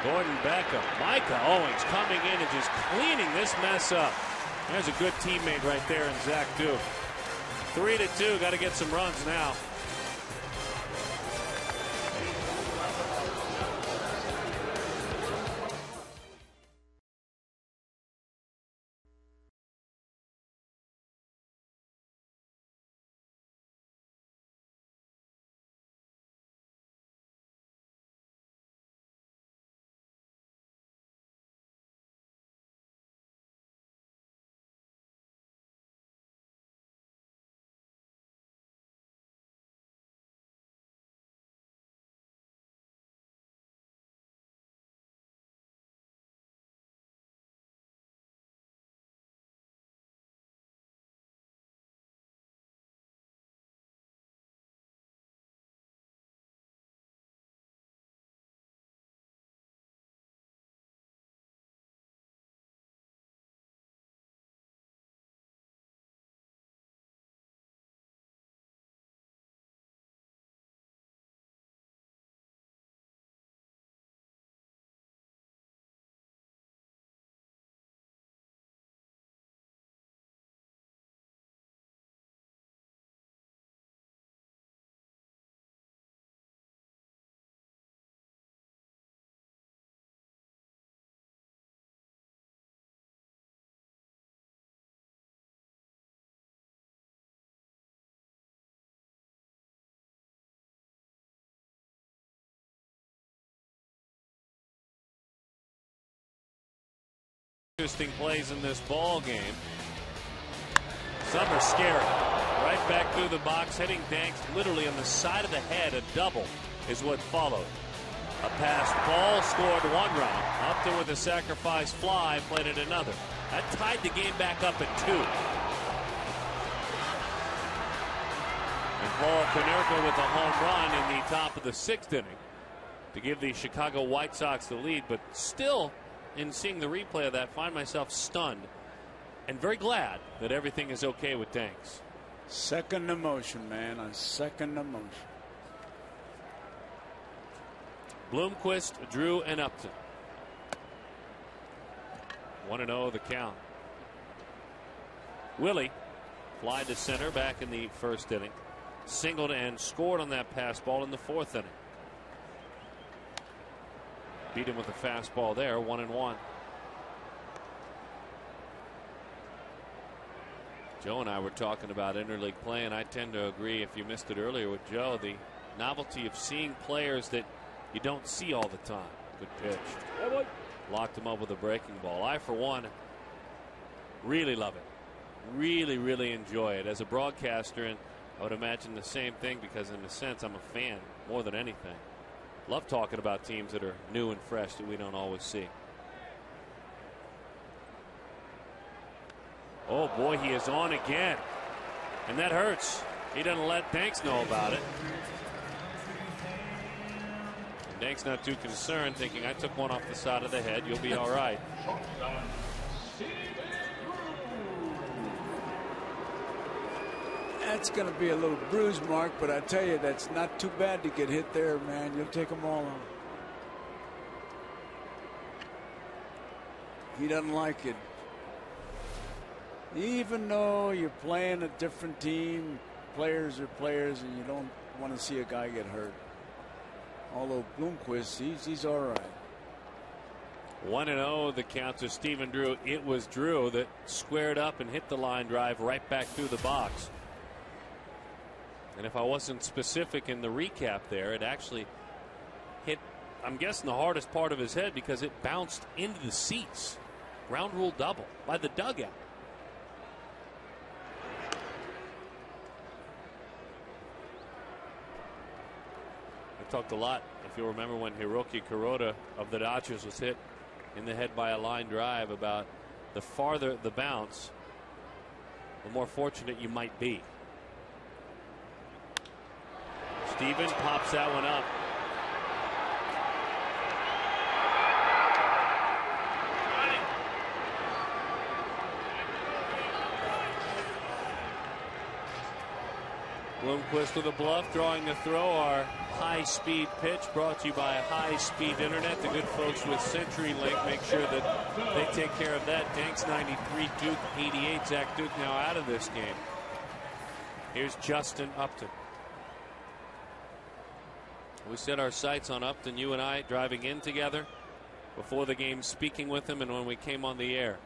Gordon Beckham, Micah Owings coming in and just cleaning this mess up. There's a good teammate right there in Zach Duke. 3-2, got to get some runs now. Interesting plays in this ball game. Some are scary. Right back through the box, hitting Danks literally on the side of the head. A double is what followed. A passed ball scored 1 run. Upton with a sacrifice fly, played it another. That tied the game back up at 2. And Paul Konerko with a home run in the top of the 6th inning to give the Chicago White Sox the lead. But still, in seeing the replay of that, find myself stunned and very glad that everything is okay with Danks. Second emotion, man. A second emotion. Bloomquist, Drew, and Upton. 1-0 the count. Willie fly to center back in the 1st inning. Singled and scored on that pass ball in the 4th inning. Beat him with a fastball there, 1-1. Joe and I were talking about interleague play, and I tend to agree, if you missed it earlier with Joe, the novelty of seeing players that you don't see all the time. Good pitch. Locked him up with a breaking ball. I, for one, really love it. Really, really enjoy it. As a broadcaster, and I would imagine the same thing, because in a sense I'm a fan more than anything. Love talking about teams that are new and fresh that we don't always see. Oh boy, he is on again. And that hurts. He doesn't let Danks know about it. And Danks not too concerned, thinking, I took one off the side of the head. You'll be all right. That's going to be a little bruise mark, but I tell you, that's not too bad to get hit there, man. You'll take them all on. He doesn't like it. Even though you're playing a different team, players are players, and you don't want to see a guy get hurt. Although Bloomquist, he's all right. 1-0 the count to Stephen Drew. It was Drew that squared up and hit the line drive right back through the box. And if I wasn't specific in the recap there, it actually hit, I'm guessing, the hardest part of his head, because it bounced into the seats. Ground rule double by the dugout. I talked a lot, if you'll remember, when Hiroki Kuroda of the Dodgers was hit in the head by a line drive, about the farther the bounce, the more fortunate you might be. Steven pops that one up. Bloomquist with a bluff, drawing the throw. Our high-speed pitch brought to you by High-Speed Internet. The good folks with CenturyLink make sure that they take care of that. Danks 93, Duke 88. Zach Duke now out of this game. Here's Justin Upton. We set our sights on Upton, you and I, driving in together, before the game speaking with him, and when we came on the air.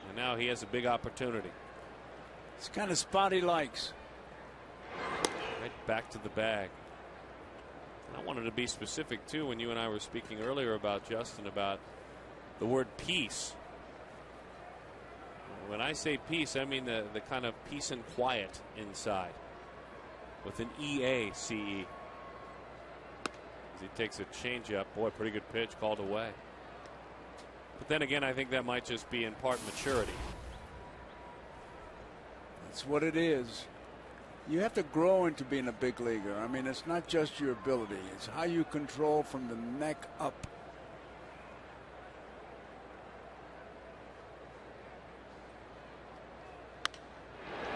And now he has a big opportunity. It's kind of spot he likes. Right back to the bag. And I wanted to be specific too, when you and I were speaking earlier about Justin, about the word peace. When I say peace, I mean the kind of peace and quiet inside, with an EACE. As he takes a changeup, boy, pretty good pitch, called away. But then again, I think that might just be in part maturity. That's what it is. You have to grow into being a big leaguer. I mean, it's not just your ability. It's how you control from the neck up.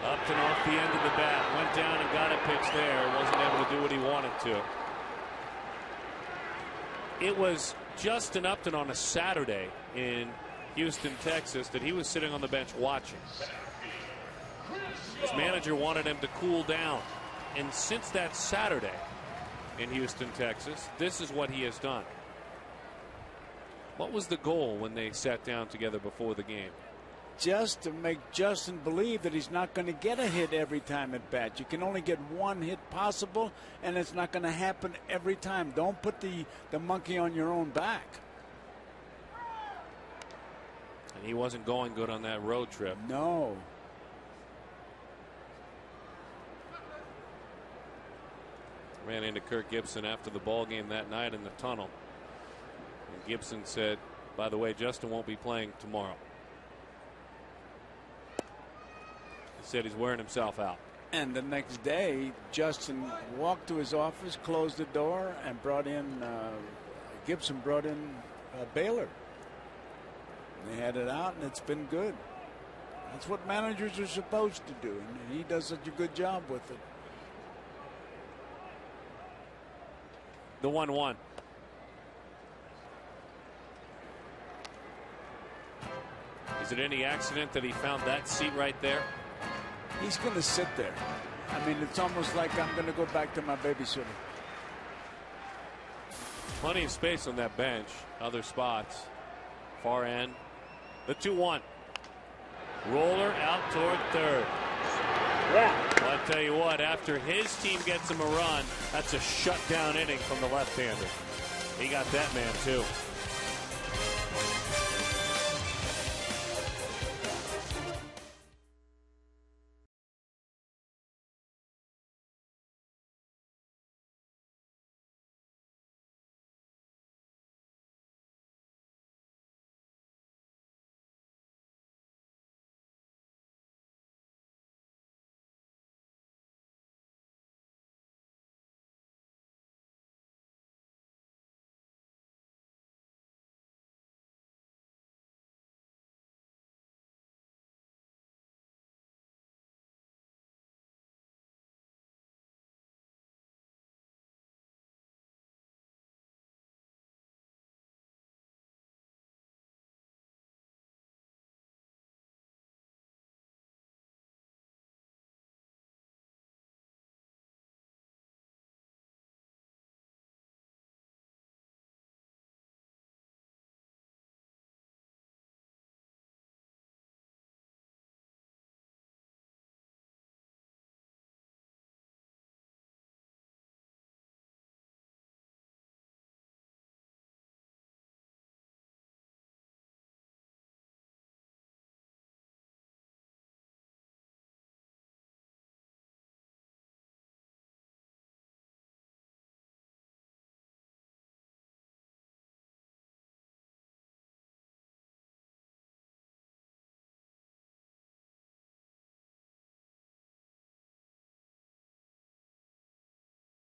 Upton off the end of the bat. Went down and got a pitch there. Wasn't able to do what he wanted to. It was Justin Upton on a Saturday in Houston, Texas, that he was sitting on the bench watching. His manager wanted him to cool down. And since that Saturday in Houston, Texas, this is what he has done. What was the goal when they sat down together before the game? Just to make Justin believe that he's not going to get a hit every time at bat. You can only get one hit possible, and it's not going to happen every time. Don't put the monkey on your own back. And he wasn't going good on that road trip. No. Ran into Kirk Gibson after the ball game that night in the tunnel. And Gibson said, by the way, Justin won't be playing tomorrow. He said he's wearing himself out. And the next day, Justin walked to his office, closed the door, and brought in, Gibson brought in Baylor. They had it out, and it's been good. That's what managers are supposed to do, and he does such a good job with it. The 1-1. Is it any accident that he found that seat right there? He's going to sit there. I mean, it's almost like I'm going to go back to my babysitter. Plenty of space on that bench. Other spots. Far end. The 2-1. Roller out toward third. Well, I'll tell you what, after his team gets him a run, that's a shutdown inning from the left-hander. He got that man, too.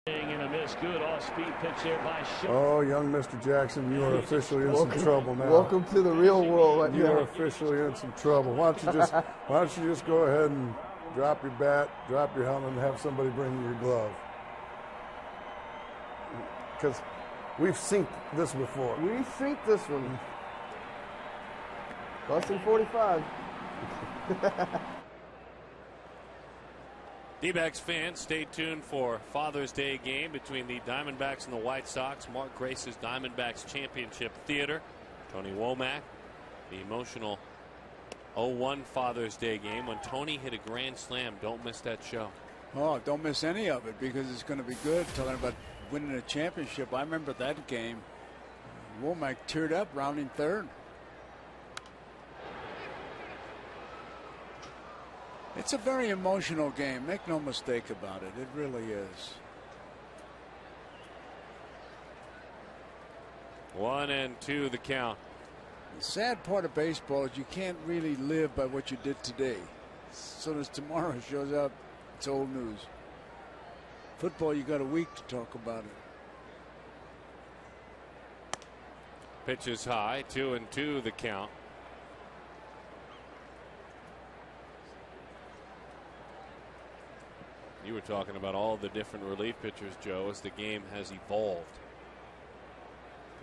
In a miss, good off-speed pitch there by Schiller. Oh, young Mr. Jackson, you are officially in some trouble now. Welcome to the real world. You are officially in some trouble. Why don't you just go ahead and drop your bat, drop your helmet, and have somebody bring you your glove? Because we've synced this before. We synced this one. Less than 45. D-backs fans, stay tuned for Father's Day game between the Diamondbacks and the White Sox. Mark Grace's Diamondbacks Championship Theater. Tony Womack, the emotional 0-1 Father's Day game when Tony hit a grand slam. Don't miss that show. Oh, don't miss any of it because it's going to be good. Talking about winning a championship. I remember that game. Womack teared up rounding third. It's a very emotional game. Make no mistake about it. It really is. 1-2 the count. The sad part of baseball is you can't really live by what you did today. As soon as tomorrow shows up, it's old news. Football, you got a week to talk about it. Pitch is high. 2-2 the count. You were talking about all the different relief pitchers, Joe, as the game has evolved.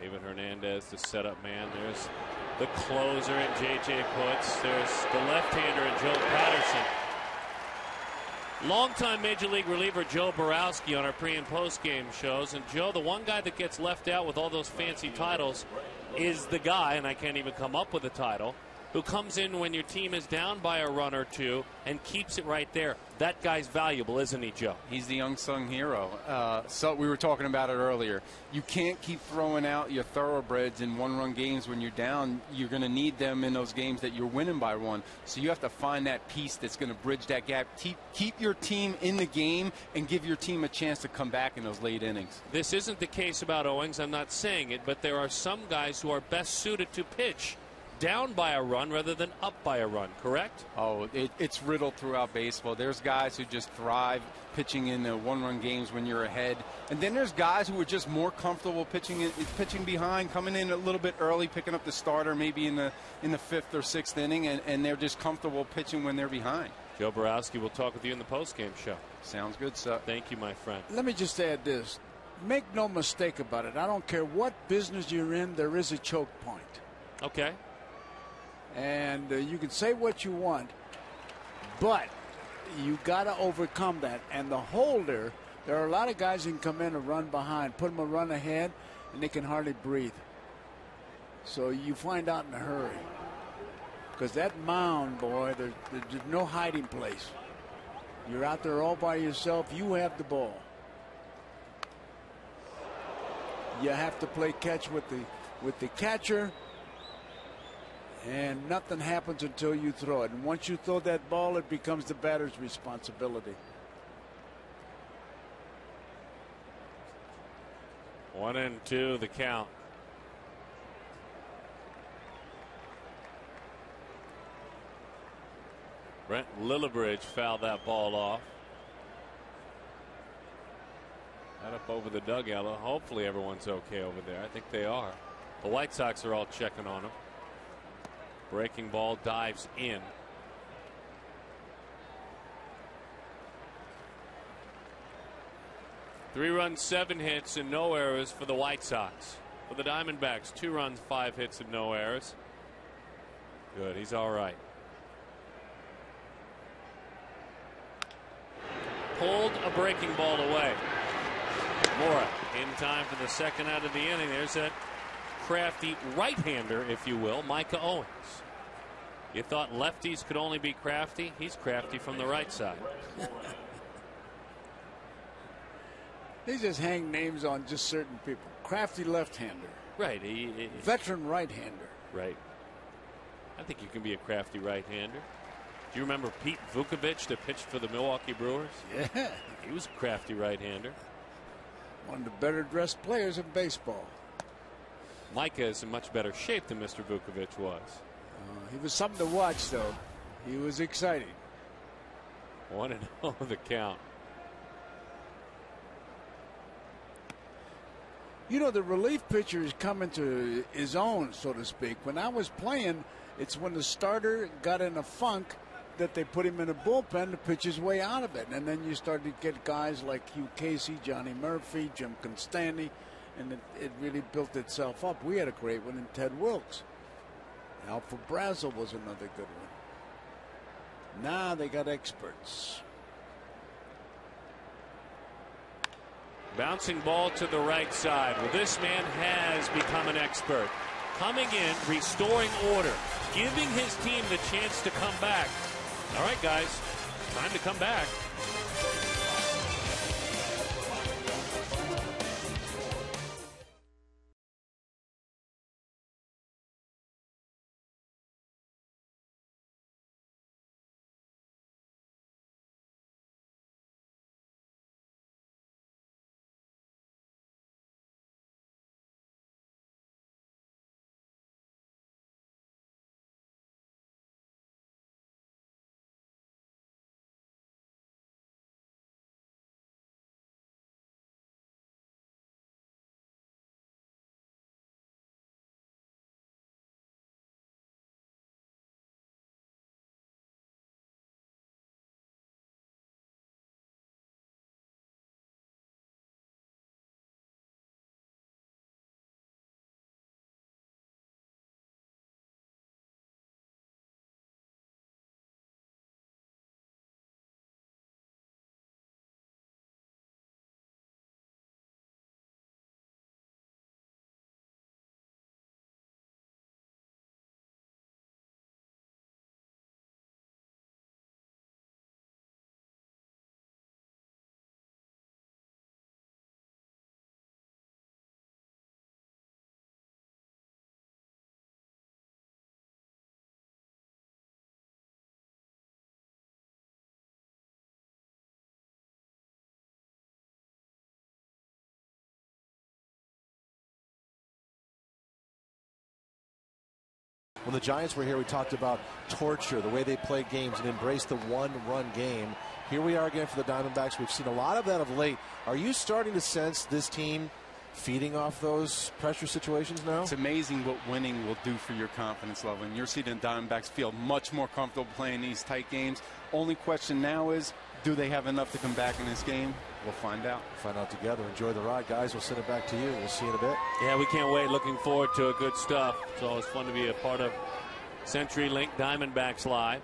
David Hernandez, the setup man. There's the closer in J.J. Putz. There's the left-hander in Joe Patterson. Longtime Major League reliever Joe Borowski on our pre- and post-game shows. And, Joe, the one guy that gets left out with all those fancy titles is the guy, and I can't even come up with a title, who comes in when your team is down by a run or two and keeps it right there. That guy's valuable, isn't he, Joe? He's the unsung hero. So we were talking about it earlier. You can't keep throwing out your thoroughbreds in one-run games when you're down. You're going to need them in those games that you're winning by one. So you have to find that piece that's going to bridge that gap. Keep your team in the game and give your team a chance to come back in those late innings. This isn't the case about Owings. I'm not saying it, but there are some guys who are best suited to pitch down by a run rather than up by a run, correct? Oh, it's riddled throughout baseball. There's guys who just thrive pitching in the one-run games when you're ahead. And then there's guys who are just more comfortable pitching behind, coming in a little bit early, picking up the starter maybe in the 5th or 6th inning, and they're just comfortable pitching when they're behind. Joe Borowski will talk with you in the postgame show. Sounds good, sir. Thank you, my friend. Let me just add this. Make no mistake about it. I don't care what business you're in, there is a choke point. Okay. And you can say what you want, but you got to overcome that. And the holder, there are a lot of guys who can come in and run behind, put them a run ahead, and they can hardly breathe. So you find out in a hurry. Because that mound, boy, there's no hiding place. You're out there all by yourself. You have the ball. You have to play catch with the catcher. And nothing happens until you throw it. And once you throw that ball, it becomes the batter's responsibility. 1-2, the count. Brent Lillibridge fouled that ball off. Right up over the dugout. Hopefully everyone's okay over there. I think they are. The White Sox are all checking on him. Breaking ball dives in. Three runs, 7 hits, and no errors for the White Sox. For the Diamondbacks, 2 runs, 5 hits, and no errors. Good, he's all right. Pulled a breaking ball away. Mora in time for the second out of the inning. There's that crafty right-hander, if you will, Micah Owings. You thought lefties could only be crafty? He's crafty from the right side. They just hang names on just certain people. Crafty left-hander. Right. Veteran right-hander. Right. I think you can be a crafty right-hander. Do you remember Pete Vukovich that pitched for the Milwaukee Brewers? Yeah. He was a crafty right-hander. One of the better-dressed players in baseball. Micah is in much better shape than Mr. Vukovich was. He was something to watch, though. He was exciting. 1-0 the count. You know, the relief pitcher is coming to his own, so to speak. When I was playing, it's when the starter got in a funk that they put him in a bullpen to pitch his way out of it. And then you started to get guys like Hugh Casey, Johnny Murphy, Jim Constanti, and it really built itself up. We had a great one in Ted Wilkes. Alpha Brazel was another good one. Now they got experts. Bouncing ball to the right side. Well, this man has become an expert. Coming in, restoring order, giving his team the chance to come back. All right, guys, time to come back. When the Giants were here, we talked about torture, the way they play games and embrace the one-run game. Here we are again for the Diamondbacks. We've seen a lot of that of late. Are you starting to sense this team feeding off those pressure situations now? It's amazing what winning will do for your confidence level. And you're seeing the Diamondbacks feel much more comfortable playing these tight games. Only question now is, do they have enough to come back in this game? We'll find out. Find out together. Enjoy the ride, guys. We'll send it back to you. We'll see you in a bit. Yeah, we can't wait. Looking forward to a good stuff. It's always fun to be a part of CenturyLink Diamondbacks Live.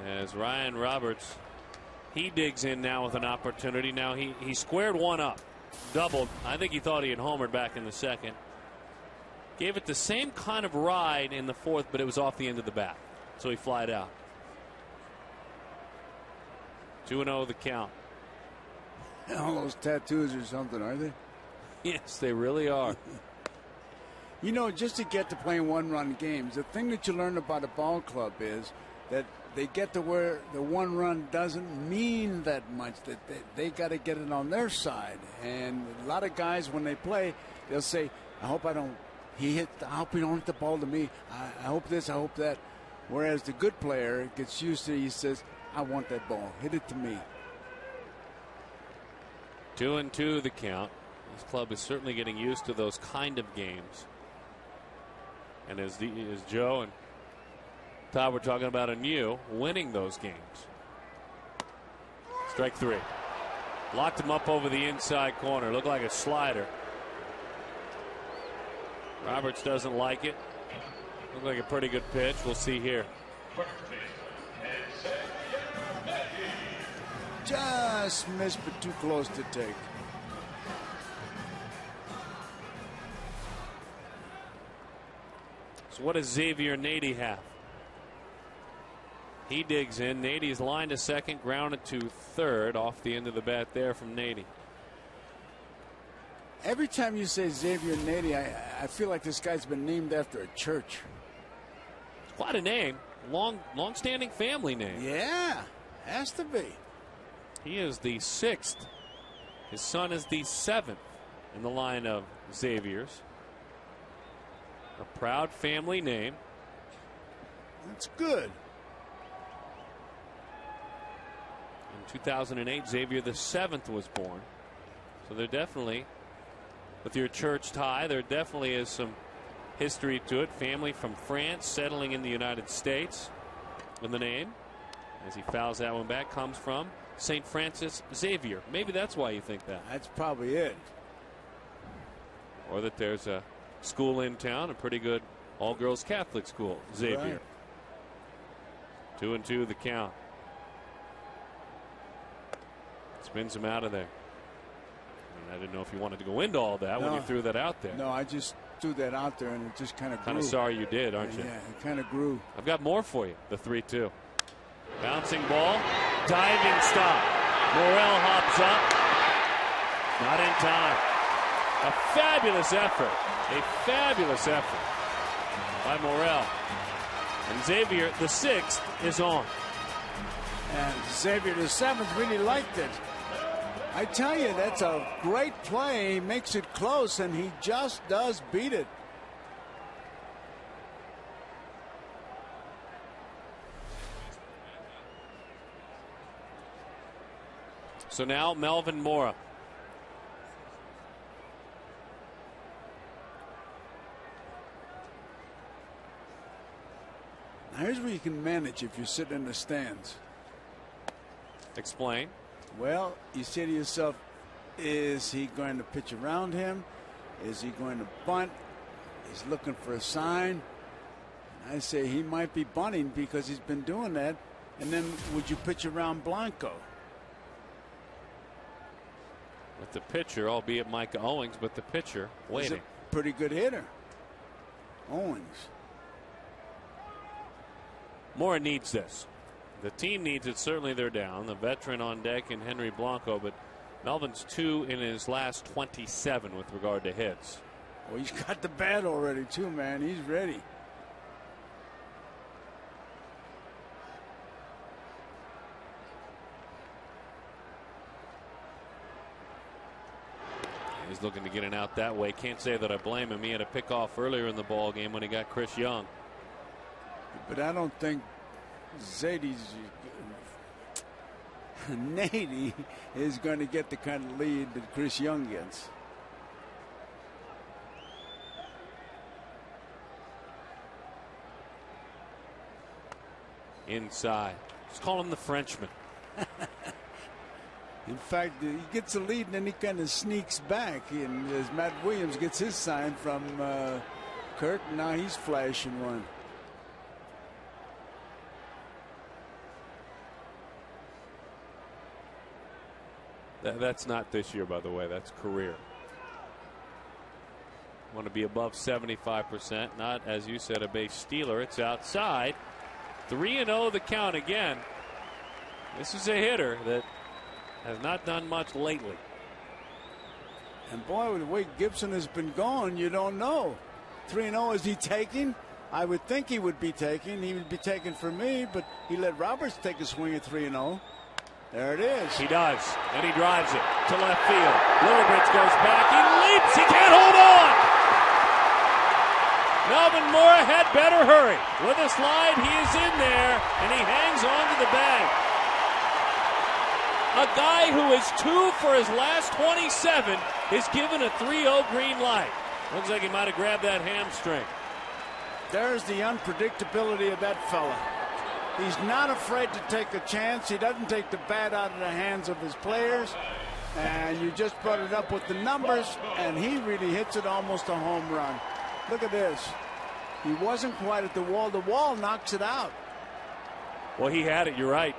As Ryan Roberts, he digs in now with an opportunity. Now he squared one up, doubled. I think he thought he had homered back in the second. Gave it the same kind of ride in the fourth, but it was off the end of the bat. So he flied out. 2-0 the count. All those tattoos or something, are they? Yes, they really are. You know, just to get to playing one-run games, the thing that you learn about a ball club is that they get to where the one run doesn't mean that much, that they got to get it on their side. And a lot of guys, when they play, they'll say, I hope I hope he don't hit the ball to me. I hope this, I hope that. Whereas the good player gets used to it, he says, I want that ball. Hit it to me. 2-2 the count. This club is certainly getting used to those kind of games. And as Joe and Todd were talking about anew, winning those games. Strike three. Locked him up over the inside corner. Looked like a slider. Roberts doesn't like it. Looked like a pretty good pitch. We'll see here. Just missed, but too close to take. So what does Xavier Nady have? He digs in. Nady's line to second, grounded to third, off the end of the bat there from Nady. Every time you say Xavier Nady, I feel like this guy's been named after a church. Quite a name. Long-standing family name. Yeah, has to be. He is the 6th. His son is the 7th in the line of Xavier's. A proud family name. That's good. In 2008, Xavier the 7th was born. So there definitely, with your church tie, there definitely is some history to it. Family from France settling in the United States. And the name, as he fouls that one back, comes from St. Francis Xavier. Maybe that's why you think that. That's probably it. Or that there's a school in town, a pretty good all-girls Catholic school, Xavier. Right. 2-2 the count. Spins him out of there. I didn't know if you wanted to go into all that when you threw that out there. No, I just threw that out there, and it just kind of grew. Kind of sorry you did, aren't you? Yeah, it kind of grew. I've got more for you. The 3-2. Bouncing ball. Diving stop. Morel hops up. Not in time. A fabulous effort. A fabulous effort by Morel. And Xavier, the 6th, is on. And Xavier, the 7th, really liked it. I tell you, that's a great play. He makes it close, and he just does beat it. So now Melvin Mora. Now here's where you can manage if you're sitting in the stands. Explain. Well, you say to yourself, is he going to pitch around him? Is he going to bunt? He's looking for a sign. And I say he might be bunting because he's been doing that. And then would you pitch around Blanco? With the pitcher, albeit Micah Owings, but the pitcher waiting. He's a pretty good hitter. Owings. Mora needs this. The team needs it. Certainly they're down. The veteran on deck in Henry Blanco, but Melvin's 2 in his last 27 with regard to hits. Well, he's got the bat already too, man. He's ready. he's looking to get an out that way. Can't say that I blame him. He had a pick off earlier in the ball game when he got Chris Young. But I don't think Nady is going to get the kind of lead that Chris Young gets. Inside. Just call him the Frenchman. In fact, he gets a lead and then he kind of sneaks back. And as Matt Williams gets his sign from Kirk, now he's flashing one. That's not this year, by the way. That's career. Want to be above 75%. Not, as you said, a base stealer. It's outside. 3-0 the count again. This is a hitter that has not done much lately. And boy, with the way Gibson has been going, you don't know. 3-0, is he taking? I would think he would be taking. He would be taking for me, but he let Roberts take a swing at 3-0. There it is. He does, and he drives it to left field. Lillibridge goes back. He leaps. He can't hold on. Melvin Mora had better hurry. With a slide, he is in there, and he hangs on to the bag. A guy who is 2 for his last 27 is given a 3-0 green light. Looks like he might have grabbed that hamstring. There's the unpredictability of that fella. He's not afraid to take a chance. He doesn't take the bat out of the hands of his players. And you just brought it up with the numbers, and he really hits it almost a home run. Look at this. He wasn't quite at the wall. The wall knocks it out. Well, he had it. You're right.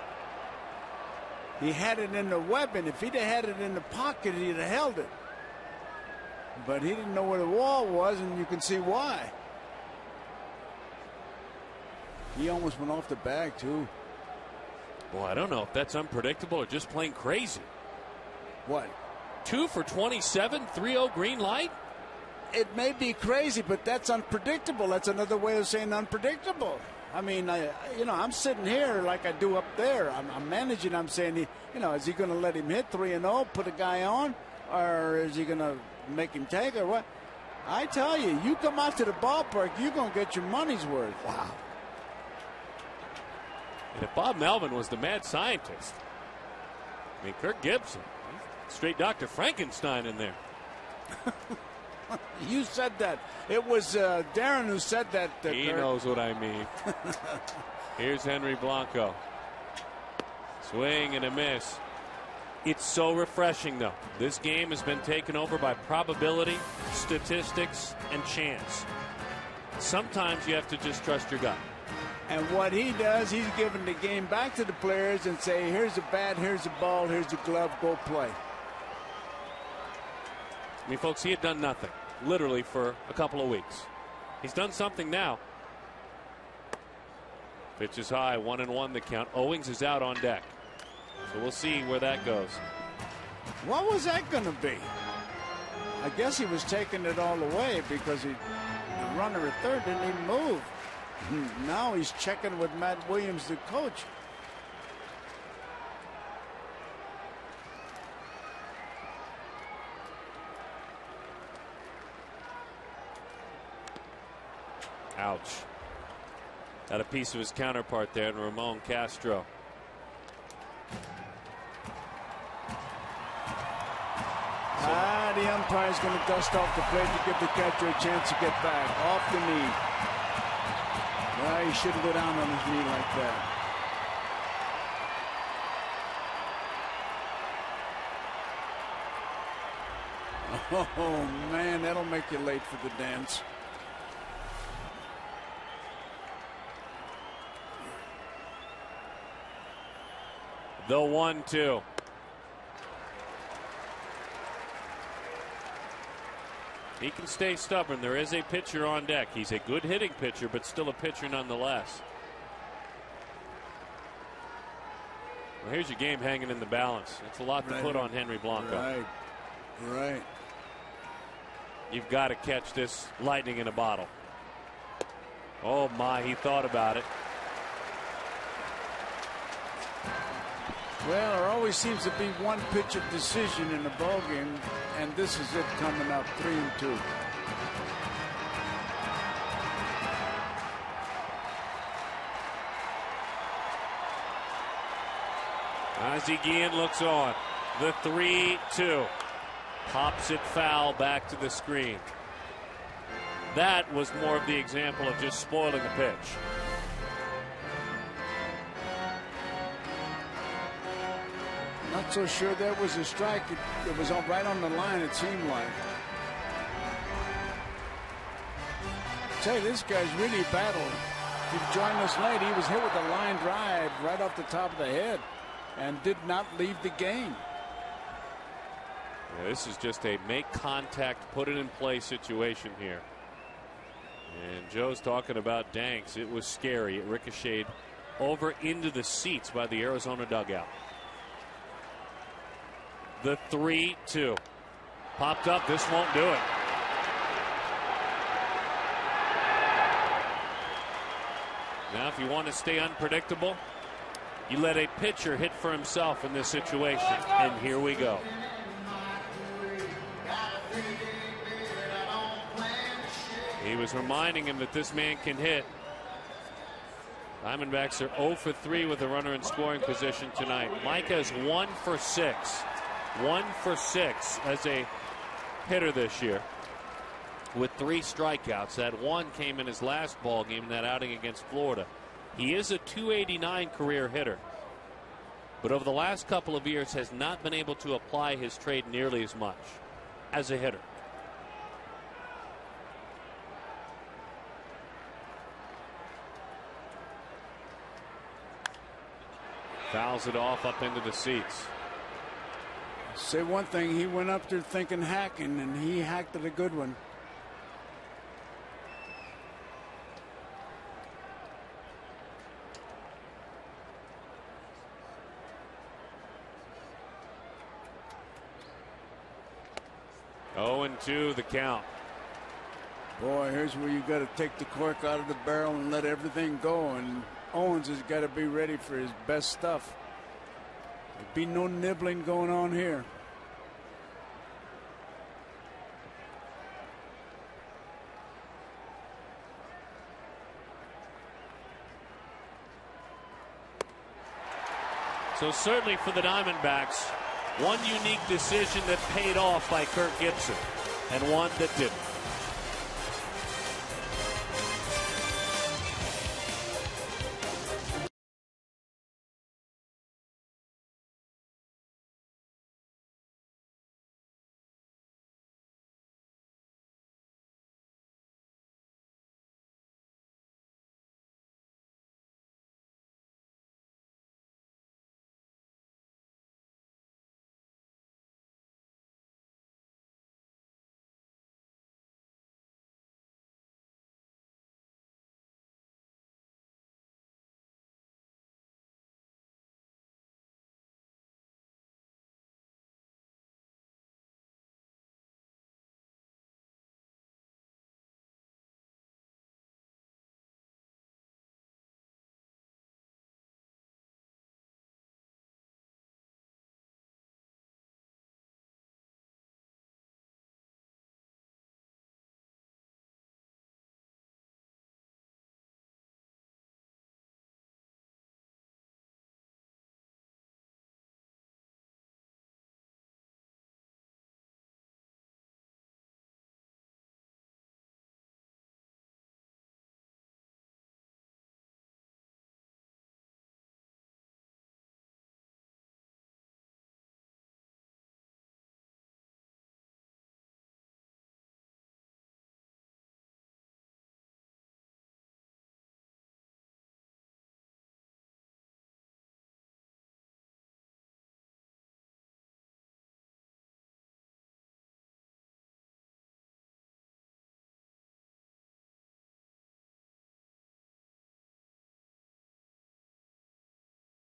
He had it in the weapon. If he'd have had it in the pocket, he'd have held it. But he didn't know where the wall was, and you can see why. He almost went off the bag, too. Well, I don't know if that's unpredictable or just plain crazy. What? 2 for 27, 3-0 green light? It may be crazy, but that's unpredictable. That's another way of saying unpredictable. I mean, I'm sitting here like I do up there. I'm managing. I'm saying, is he going to let him hit 3-0, put a guy on, or is he going to make him take, or what? I tell you, you come out to the ballpark, you're going to get your money's worth. Wow. And if Bob Melvin was the mad scientist, I mean, Kirk Gibson, straight Dr. Frankenstein in there. You said that. It was Darren who said that. He Kirk. knows what I mean. Here's Henry Blanco. Swing and a miss. It's so refreshing, though. This game has been taken over by probability, statistics, and chance. Sometimes you have to just trust your gut. And what he does, he's giving the game back to the players and say, here's a bat, here's a ball, here's a glove, go play. I mean, folks, he had done nothing, literally, for a couple of weeks. He's done something now. Pitch is high, 1-1 the count. Owings is out on deck. So we'll see where that goes. What was that going to be? I guess he was taking it all away because the runner at third didn't even move. Now he's checking with Matt Williams, the coach. Ouch. Got a piece of his counterpart there in Ramon Castro. The umpire's going to dust off the plate to give the catcher a chance to get back. Off the knee. Well, he shouldn't go down on his knee like that. Oh, man, that'll make you late for the dance. The 1-2. He can stay stubborn. There is a pitcher on deck. He's a good hitting pitcher, but still a pitcher nonetheless. Well, here's your game hanging in the balance. It's a lot to put on Henry Blanco. Right. You've got to catch this lightning in a bottle. Oh, my, he thought about it. Well, there always seems to be one pitch of decision in the ball game, and this is it coming up 3-2. Ozzie Guillen looks on. The 3-2. Pops it foul back to the screen. That was more of the example of just spoiling a pitch. Not so sure that was a strike. It was right on the line, it seemed like. Tell you, this guy's really battled. If you've joined us late, he was hit with a line drive right off the top of the head and did not leave the game. Yeah, this is just a make contact, put it in play situation here. And Joe's talking about Danks. It was scary. It ricocheted over into the seats by the Arizona dugout. The 3-2. Popped up. This won't do it. Now, if you want to stay unpredictable, you let a pitcher hit for himself in this situation. And here we go. He was reminding him that this man can hit. Diamondbacks are 0 for 3 with a runner in scoring position tonight. Mike has 1 for 6. 1 for 6 as a hitter this year with 3 strikeouts. That one came in his last ball game in that outing against Florida. He is a .289 career hitter, but over the last couple of years has not been able to apply his trade nearly as much as a hitter. Fouls it off up into the seats. Say one thing, he went up there thinking hacking, and he hacked it a good one. Oh, 0-2 the count. Boy, here's where you got to take the cork out of the barrel and let everything go. And Owens has got to be ready for his best stuff. There'd be no nibbling going on here. So certainly for the Diamondbacks, one unique decision that paid off by Kirk Gibson and one that didn't.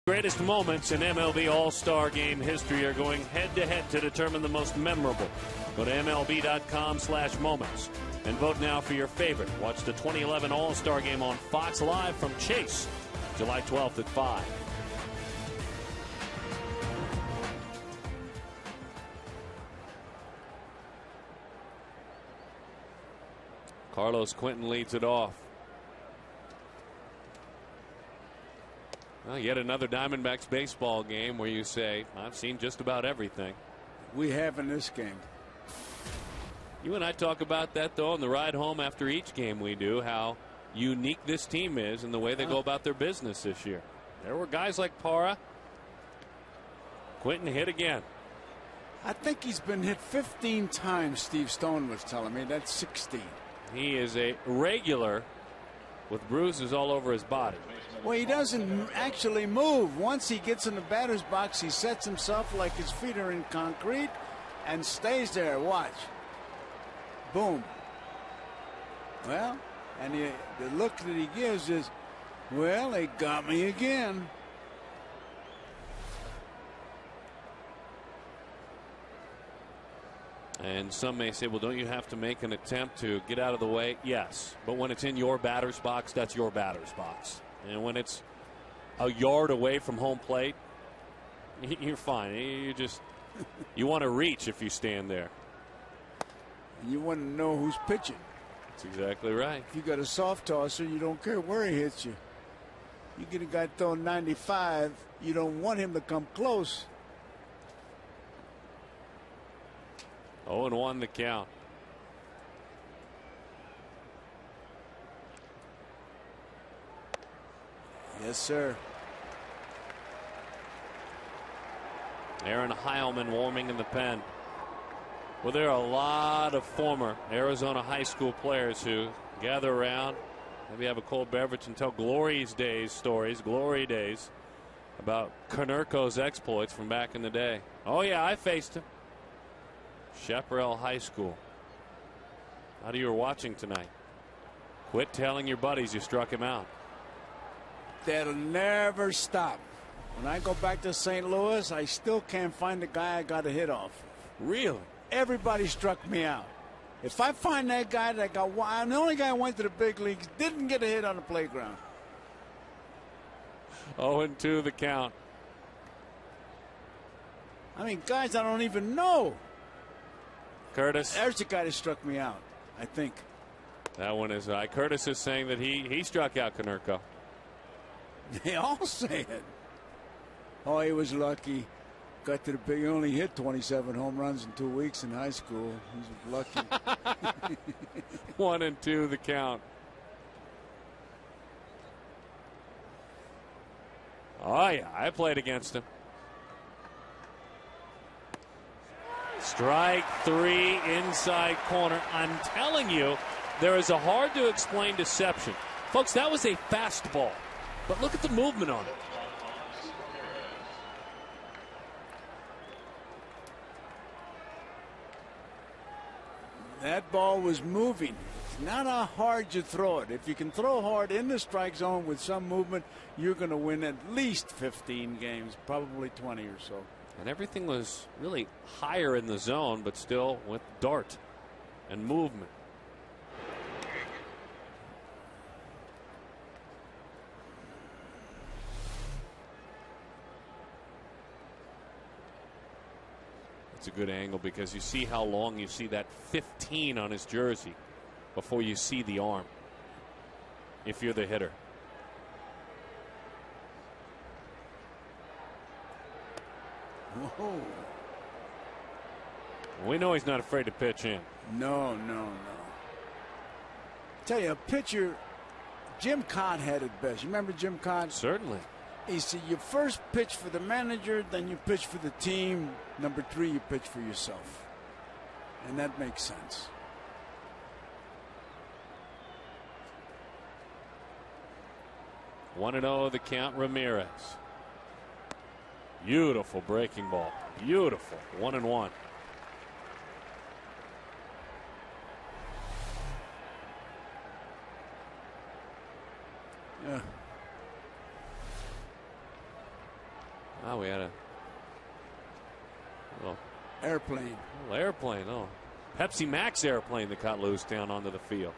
Greatest moments in MLB All-Star Game history are going head-to-head to determine the most memorable. Go to MLB.com/moments and vote now for your favorite. Watch the 2011 All-Star Game on Fox Live from Chase, July 12th at 5. Carlos Quentin leads it off. Well, yet another Diamondbacks baseball game where you say, I've seen just about everything. We have in this game. You and I talk about that, though, on the ride home after each game we do, how unique this team is and the way they go about their business this year. There were guys like Parra. Quentin hit again. I think he's been hit 15 times, Steve Stone was telling me. That's 16. He is a regular with bruises all over his body. Well, he doesn't actually move. Once he gets in the batter's box, he sets himself like his feet are in concrete and stays there. Watch. Boom. Well, and the look that he gives is, well, they got me again. And some may say, well, don't you have to make an attempt to get out of the way? Yes. But when it's in your batter's box, that's your batter's box. And when it's a yard away from home plate, you're fine. You want to reach if you stand there. And you want to know who's pitching. That's exactly right. If you got a soft tosser, you don't care where he hits you. You get a guy throwing 95, you don't want him to come close. 0-1 the count. Yes, sir. Aaron Heilman warming in the pen. Well, there are a lot of former Arizona high school players who gather around, maybe have a cold beverage and tell glory days, about Konerko's exploits from back in the day. Oh, yeah, I faced him. Chaparral High School. How do you were watching tonight? Quit telling your buddies you struck him out. That'll never stop. When I go back to St. Louis, I still can't find the guy I got a hit off. Really? Everybody struck me out. If I find that guy that got, I'm the only guy who went to the big leagues, didn't get a hit on the playground. 0-2 the count. I mean, guys I don't even know. Curtis. There's the guy that struck me out, I think. That one is high. Curtis is saying that he struck out Konerko. They all say it. Oh, he was lucky. Got to the big. He only hit 27 home runs in 2 weeks in high school. He's lucky. 1-2 the count. Oh, yeah, I played against him. Strike three, inside corner. I'm telling you, there is a hard to explain deception. Folks, that was a fastball, but look at the movement on it. That ball was moving. It's not how hard you throw it. If you can throw hard in the strike zone with some movement, you're going to win at least 15 games, probably 20 or so. And everything was really higher in the zone, but still with dart and movement. It's a good angle because you see how long you see that 15 on his jersey before you see the arm, if you're the hitter. Whoa. We know he's not afraid to pitch in. No. Tell you, a pitcher, Jim Cott had it best. You remember Jim Cott? Certainly. He said, you first pitch for the manager, then you pitch for the team. Number 3, you pitch for yourself. And that makes sense. One and 0 the count. Ramirez. Beautiful breaking ball. Beautiful. 1-1. Yeah. Oh, we had a little airplane. Oh, Pepsi Max airplane that got loose down onto the field.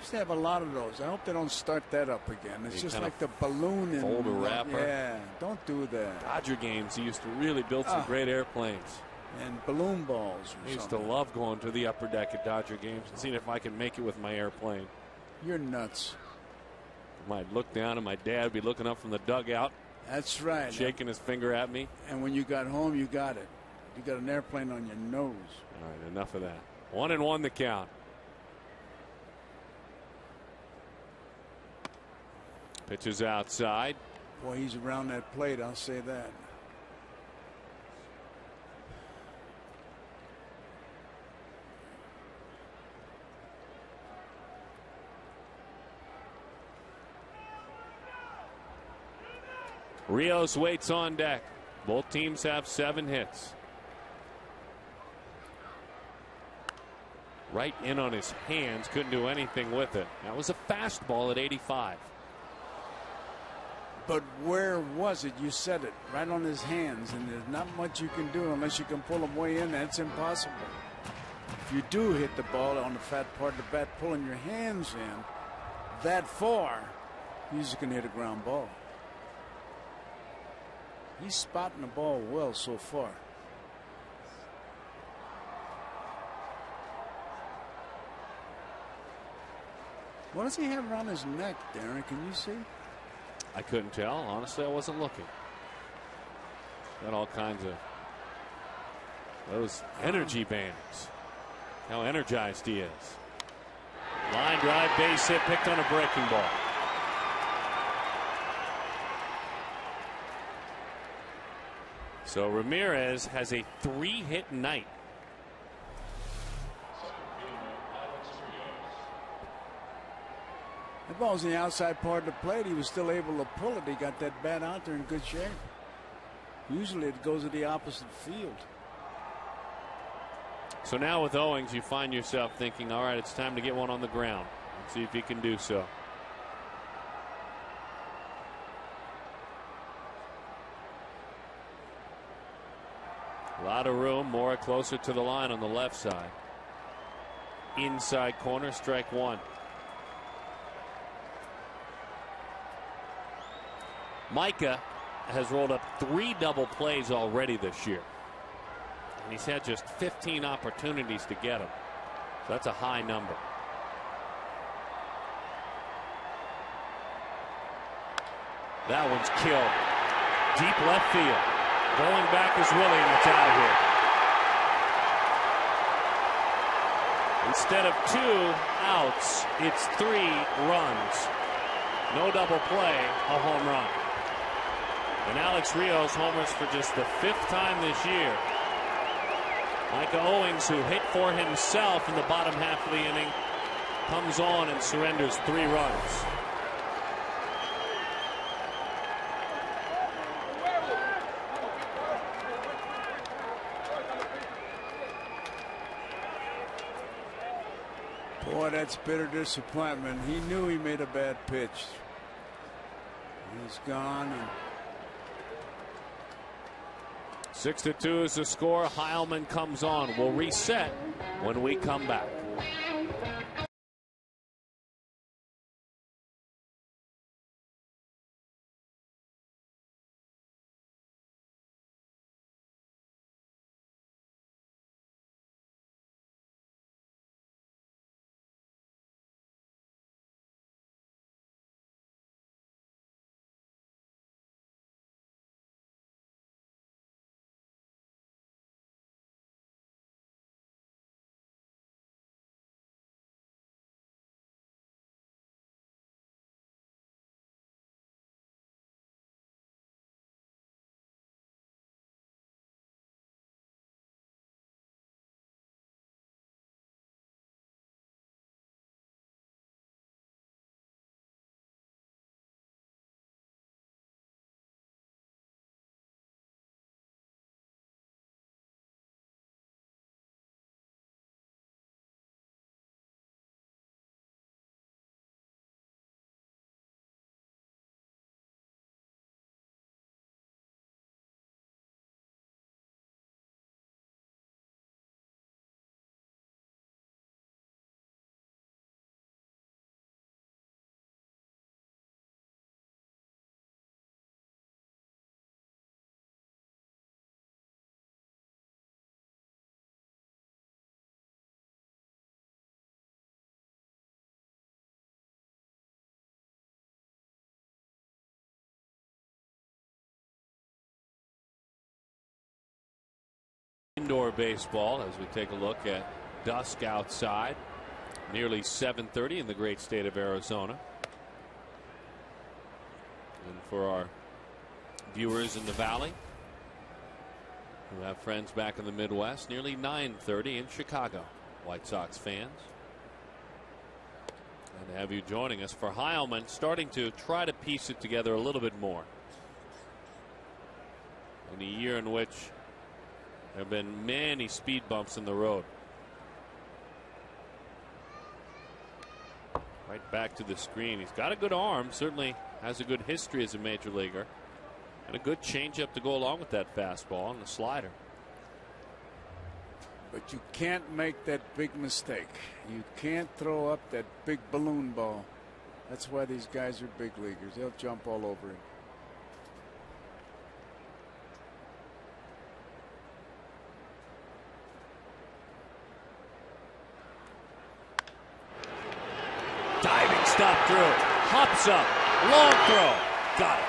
Used to have a lot of those. I hope they don't start that up again. It's just like the balloon. Fold a wrapper. Yeah, don't do that. Dodger games, he used to really build some great airplanes. and balloon balls. I used to love going to the upper deck at Dodger games and seeing if I can make it with my airplane. You're nuts. I'd look down and my dad would be looking up from the dugout. That's right. Shaking his finger at me. And when you got home, you got it. You got an airplane on your nose. All right, enough of that. 1-1 the count. Pitches outside. Boy, he's around that plate, I'll say that. Rios waits on deck. Both teams have 7 hits. Right in on his hands. Couldn't do anything with it. That was a fastball at 85. But where was it? You said it. Right on his hands. And there's not much you can do unless you can pull him way in. That's impossible. If you do hit the ball on the fat part of the bat, pulling your hands in that far, you're just going to hit a ground ball. He's spotting the ball well so far. What does he have around his neck, Darren? Can you see? I couldn't tell. Honestly, I wasn't looking. Got all kinds of those energy bands. How energized he is. Line drive, base hit, picked on a breaking ball. So Ramirez has a 3-hit night. That ball's in the outside part of the plate. He was still able to pull it. He got that bat out there in good shape. Usually it goes to the opposite field. So now with Owings, you find yourself thinking, all right, it's time to get one on the ground. Let's see if he can do so. A lot of room. Mora closer to the line on the left side. Inside corner, strike one. Micah has rolled up 3 double plays already this year. And he's had just 15 opportunities to get them. So that's a high number. That one's killed. Deep left field. Going back is Willie, and it's out of here. Instead of 2 outs, it's 3 runs. No double play, a home run. And Alex Rios homers for just the 5th time this year. Micah Owings, who hit for himself in the bottom half of the inning, comes on and surrenders 3 runs. Boy, that's bitter disappointment. He knew he made a bad pitch. He's gone. 6-2 is the score. Heilman comes on. We'll reset when we come back. of baseball as we take a look at dusk outside. Nearly 7:30 in the great state of Arizona. And for our viewers in the Valley who have friends back in the Midwest, nearly 9:30 in Chicago. White Sox fans. And to have you joining us for Heilman starting to try to piece it together a little bit more. In a year in which there have been many speed bumps in the road. Right back to the screen. He's got a good arm, certainly has a good history as a major leaguer. And a good changeup to go along with that fastball and the slider. But you can't make that big mistake. You can't throw up that big balloon ball. That's why these guys are big leaguers. They'll jump all over it. Diving stop through. Hops up. Long throw. Got it.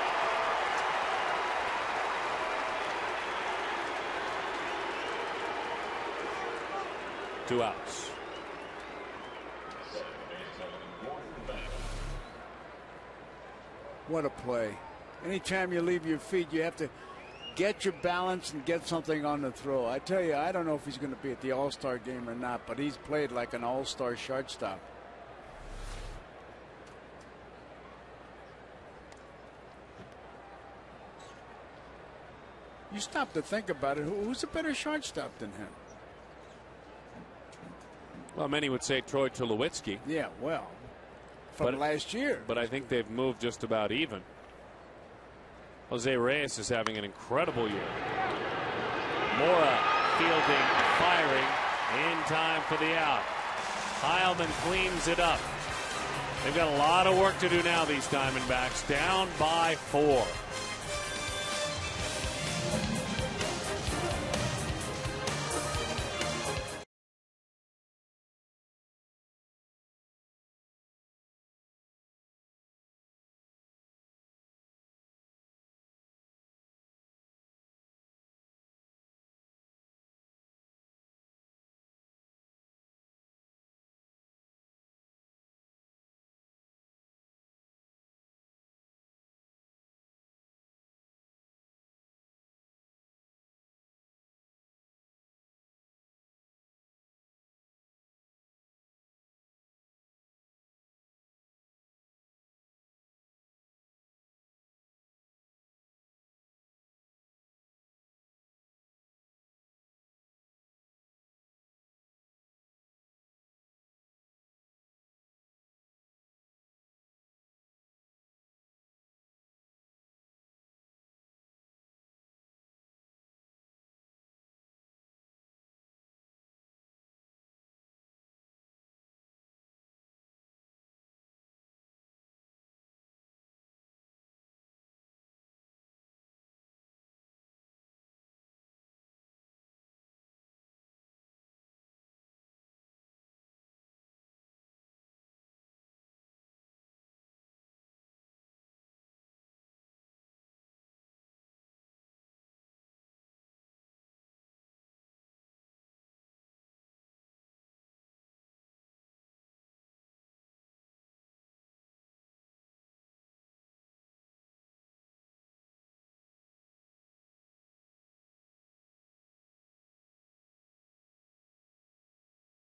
Two outs. What a play. Anytime you leave your feet, you have to get your balance and get something on the throw. I tell you, I don't know if he's going to be at the All-Star game or not, but he's played like an All-Star shortstop. You stop to think about it. Who's a better shortstop than him? Well, many would say Troy Tulowitzki. Yeah, well, from last year. But I think they've moved just about even. Jose Reyes is having an incredible year. Mora fielding, firing, in time for the out. Heilman cleans it up. They've got a lot of work to do now, these Diamondbacks. Down by 4.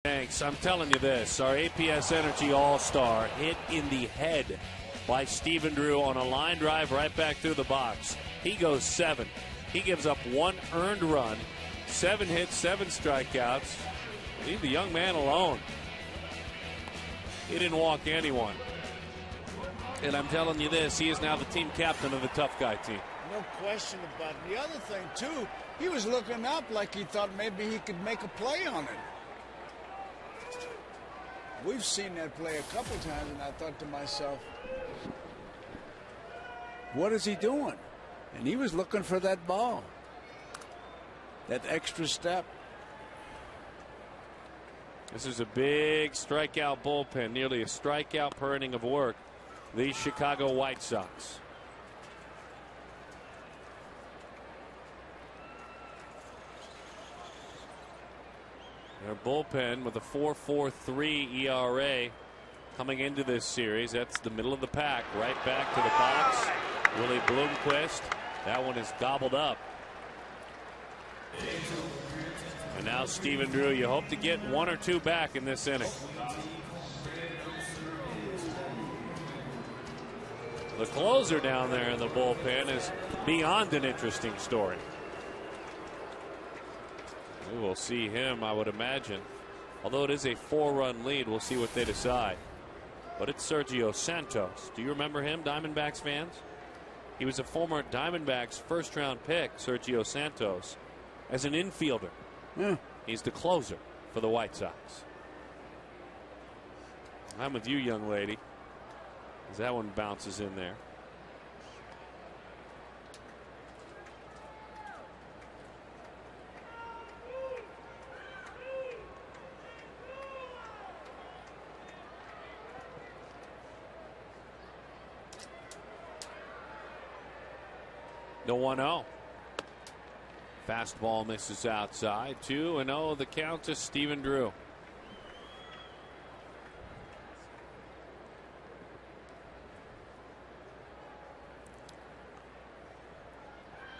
Thanks. I'm telling you this, our APS Energy All-Star hit in the head by Stephen Drew on a line drive right back through the box. He goes 7. He gives up 1 earned run, 7 hits, 7 strikeouts. Leave the young man alone. He didn't walk anyone. And I'm telling you this, he is now the team captain of the tough guy team. No question about it. The other thing, too, he was looking up like he thought maybe he could make a play on it. We've seen that play a couple times, and I thought to myself, what is he doing? And he was looking for that ball, that extra step. This is a big strikeout bullpen, nearly a strikeout per inning of work. The Chicago White Sox. Their bullpen with a 4.43 ERA coming into this series. That's the middle of the pack. Right back to the box. Willie Bloomquist. That one is gobbled up. And now Stephen Drew. You hope to get 1 or 2 back in this inning. The closer down there in the bullpen is beyond an interesting story. We will see him, I would imagine. Although it is a 4-run lead, we'll see what they decide. But it's Sergio Santos. Do you remember him, Diamondbacks fans? He was a former Diamondbacks first-round pick, Sergio Santos, as an infielder. Yeah. He's the closer for the White Sox. I'm with you, young lady, as that one bounces in there. The 1-0. Fastball misses outside. 2-0 the count to Stephen Drew.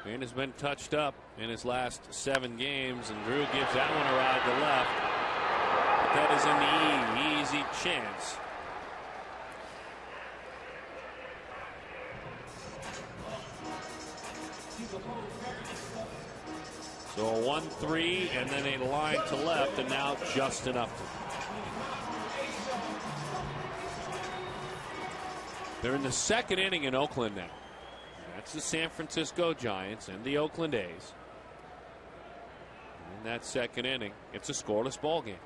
And has been touched up in his last 7 games, and Drew gives that one a ride to left. But that is an easy chance. So a 1-3 and then a line to left, and now Justin Upton. They're in the 2nd inning in Oakland now. That's the San Francisco Giants and the Oakland A's. In that 2nd inning, it's a scoreless ball game.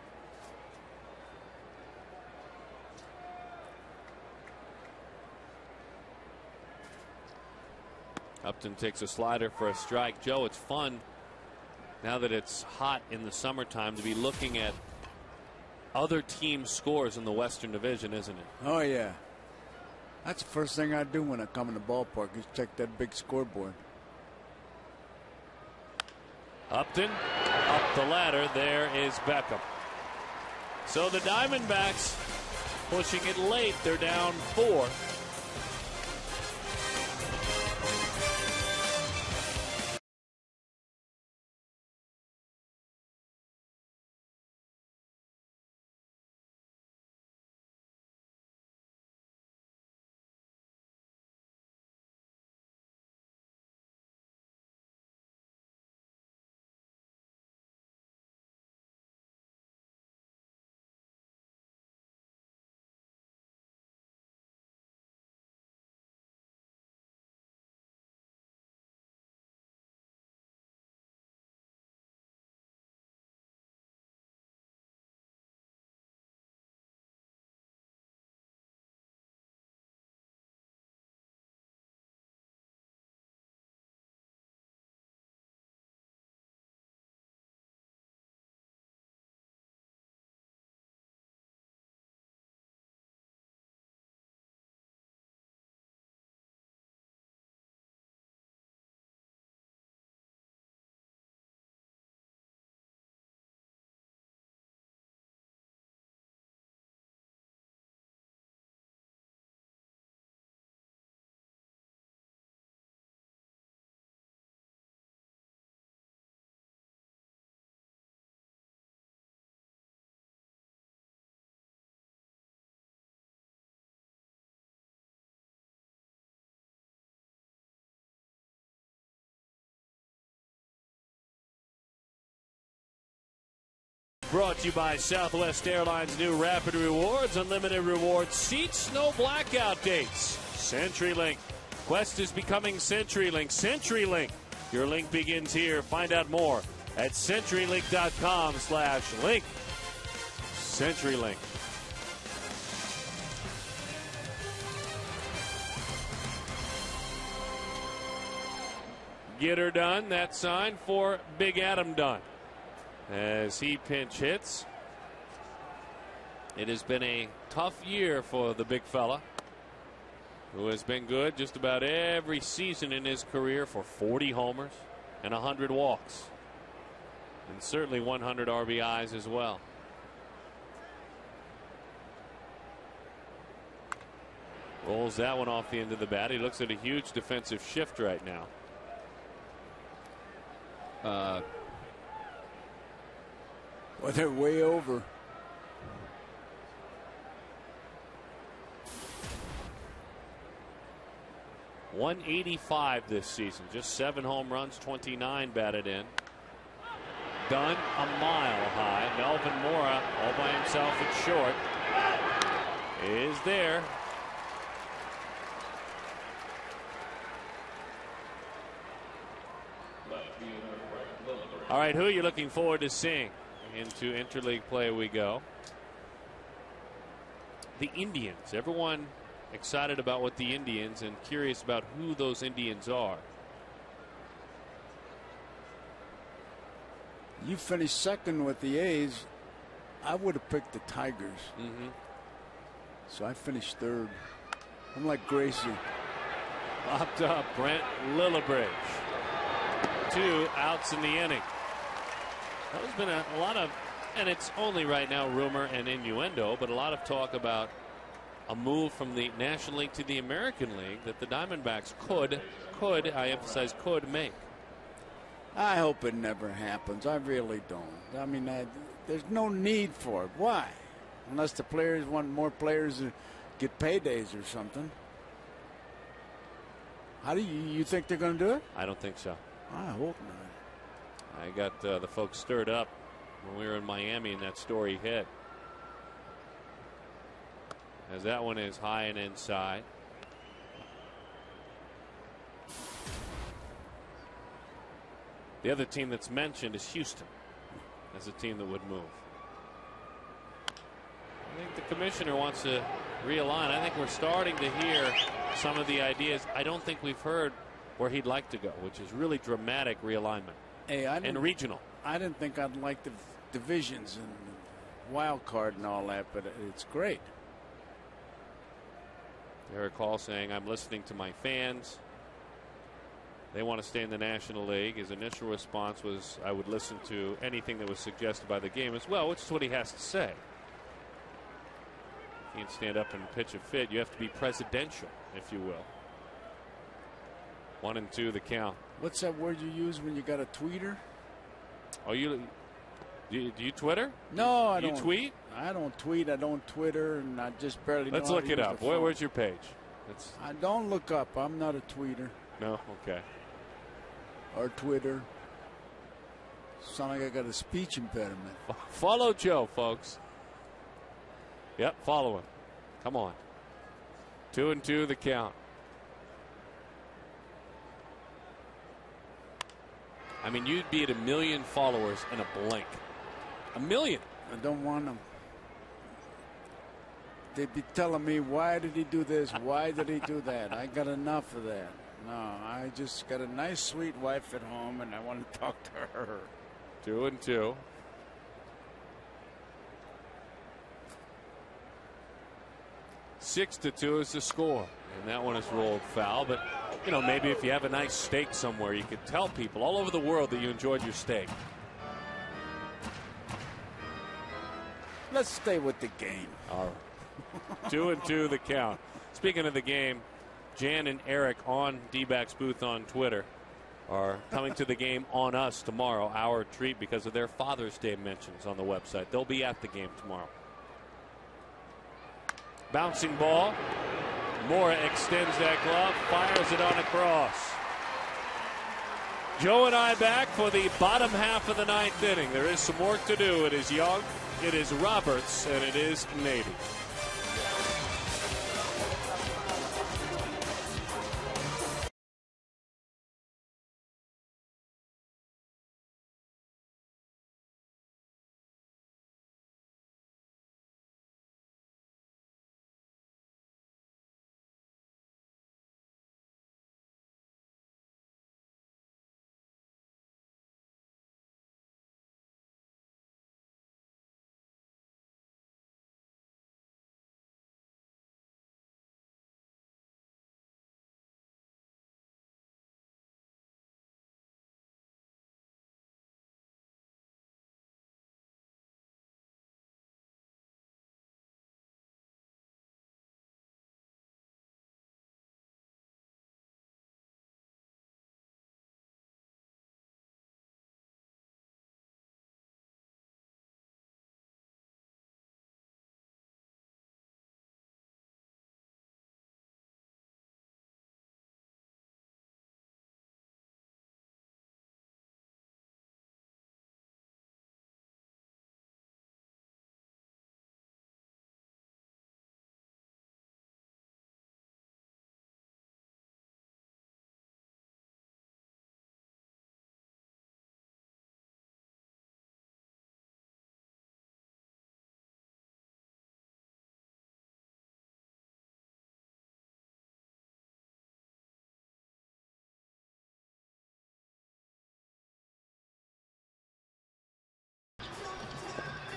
Upton takes a slider for a strike. Joe, it's fun now that it's hot in the summertime to be looking at other teams' scores in the Western Division, isn't it? Oh, yeah. That's the first thing I do when I come in the ballpark is check that big scoreboard. Upton up the ladder. There is Beckham. So the Diamondbacks pushing it late. They're down 4. Brought to you by Southwest Airlines' new Rapid Rewards. Unlimited rewards seats, no blackout dates. CenturyLink. Quest is becoming CenturyLink. CenturyLink. Your link begins here. Find out more at CenturyLink.com/link. CenturyLink. Get her done. That sign for Big Adam Dunn. As he pinch hits. It has been a tough year for the big fella, who has been good just about every season in his career for 40 homers and 100 walks. And certainly 100 RBIs as well. Rolls that one off the end of the bat. He looks at a huge defensive shift right now. Well, they're way over. .185 this season. Just 7 home runs, 29 batted in. Done a mile high. Melvin Mora all by himself at short is there. All right, who are you looking forward to seeing? Into interleague play we go. The Indians. Everyone excited about what the Indians and curious about who those Indians are. You finished second with the A's. I would have picked the Tigers. So I finished third. I'm like Gracie. Popped up Brent Lillibridge. 2 outs in the inning. There's been a lot of, and it's only right now rumor and innuendo, but a lot of talk about a move from the National League to the American League that the Diamondbacks could, I emphasize could make. I hope it never happens. I really don't. I mean, there's no need for it. Why? Unless the players want more players to get paydays or something. How do you think they're going to do it? I don't think so. I hope not. I got the folks stirred up when we were in Miami and that story hit. As that one is high and inside. The other team that's mentioned is Houston as a team that would move. I think the commissioner wants to realign. I think we're starting to hear some of the ideas. I don't think we've heard where he'd like to go, which is really dramatic realignment. Hey, and regional. I didn't think I'd like the divisions and wild card and all that, but it's great. Eric Hall saying, I'm listening to my fans. They want to stay in the National League. His initial response was, I would listen to anything that was suggested by the game as well, which is what he has to say. You can't stand up and pitch a fit. You have to be presidential, if you will. 1-2 the count. What's that word you use when you got a tweeter? Oh, do you Twitter? No, I don't. You tweet? I don't tweet. I don't Twitter, and I just barely. Let's know look it up. Where's your page? I don't look up. I'm not a tweeter. No, okay. Or Twitter. Sound like I got a speech impediment. Follow Joe, folks. Yep, follow him. Come on. 2-2 the count. I mean, you'd be at 1 million followers in a blink. 1 million. I don't want them. They'd be telling me, why did he do this? Why did he do that? I got enough of that. No, I just got a nice, sweet wife at home, and I want to talk to her. 2-2. Six to 2 is the score, and that one is rolled foul. But you know, maybe if you have a nice steak somewhere, you could tell people all over the world that you enjoyed your steak. Let's stay with the game. All right. 2-2 the count. Speaking of the game, Jan and Eric on D-Backs Booth on Twitter are coming to the game on us tomorrow. Our treat because of their Father's Day mentions on the website. They'll be at the game tomorrow. Bouncing ball. Mora extends that glove, fires it on across. Joe and I back for the bottom half of the 9th inning. There is some work to do. It is Young, it is Roberts, and it is Nady.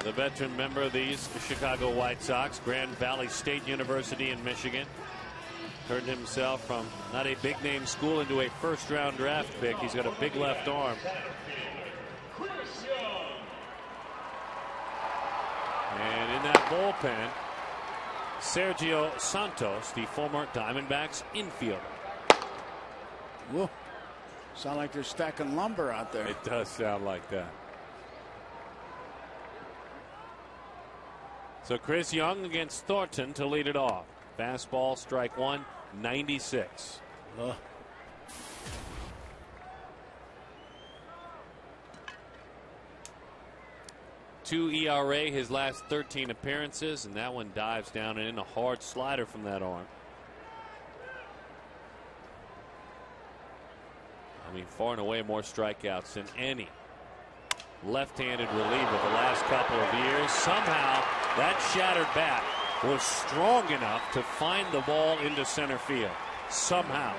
the veteran member of the Chicago White Sox, Grand Valley State University in Michigan. Turned himself from not a big name school into a first-round draft pick. He's got a big left arm. And in that bullpen, Sergio Santos, the former Diamondbacks infielder. Whoa. Sound like they're stacking lumber out there. It does sound like that. So Chris Young against Thornton to lead it off. Fastball, strike one, 96. Ugh. .2 ERA his last 13 appearances, and that one dives down and in a hard slider from that arm. I mean, far and away more strikeouts than any left-handed reliever the last couple of years. Somehow that shattered bat was strong enough to find the ball into center field. Somehow.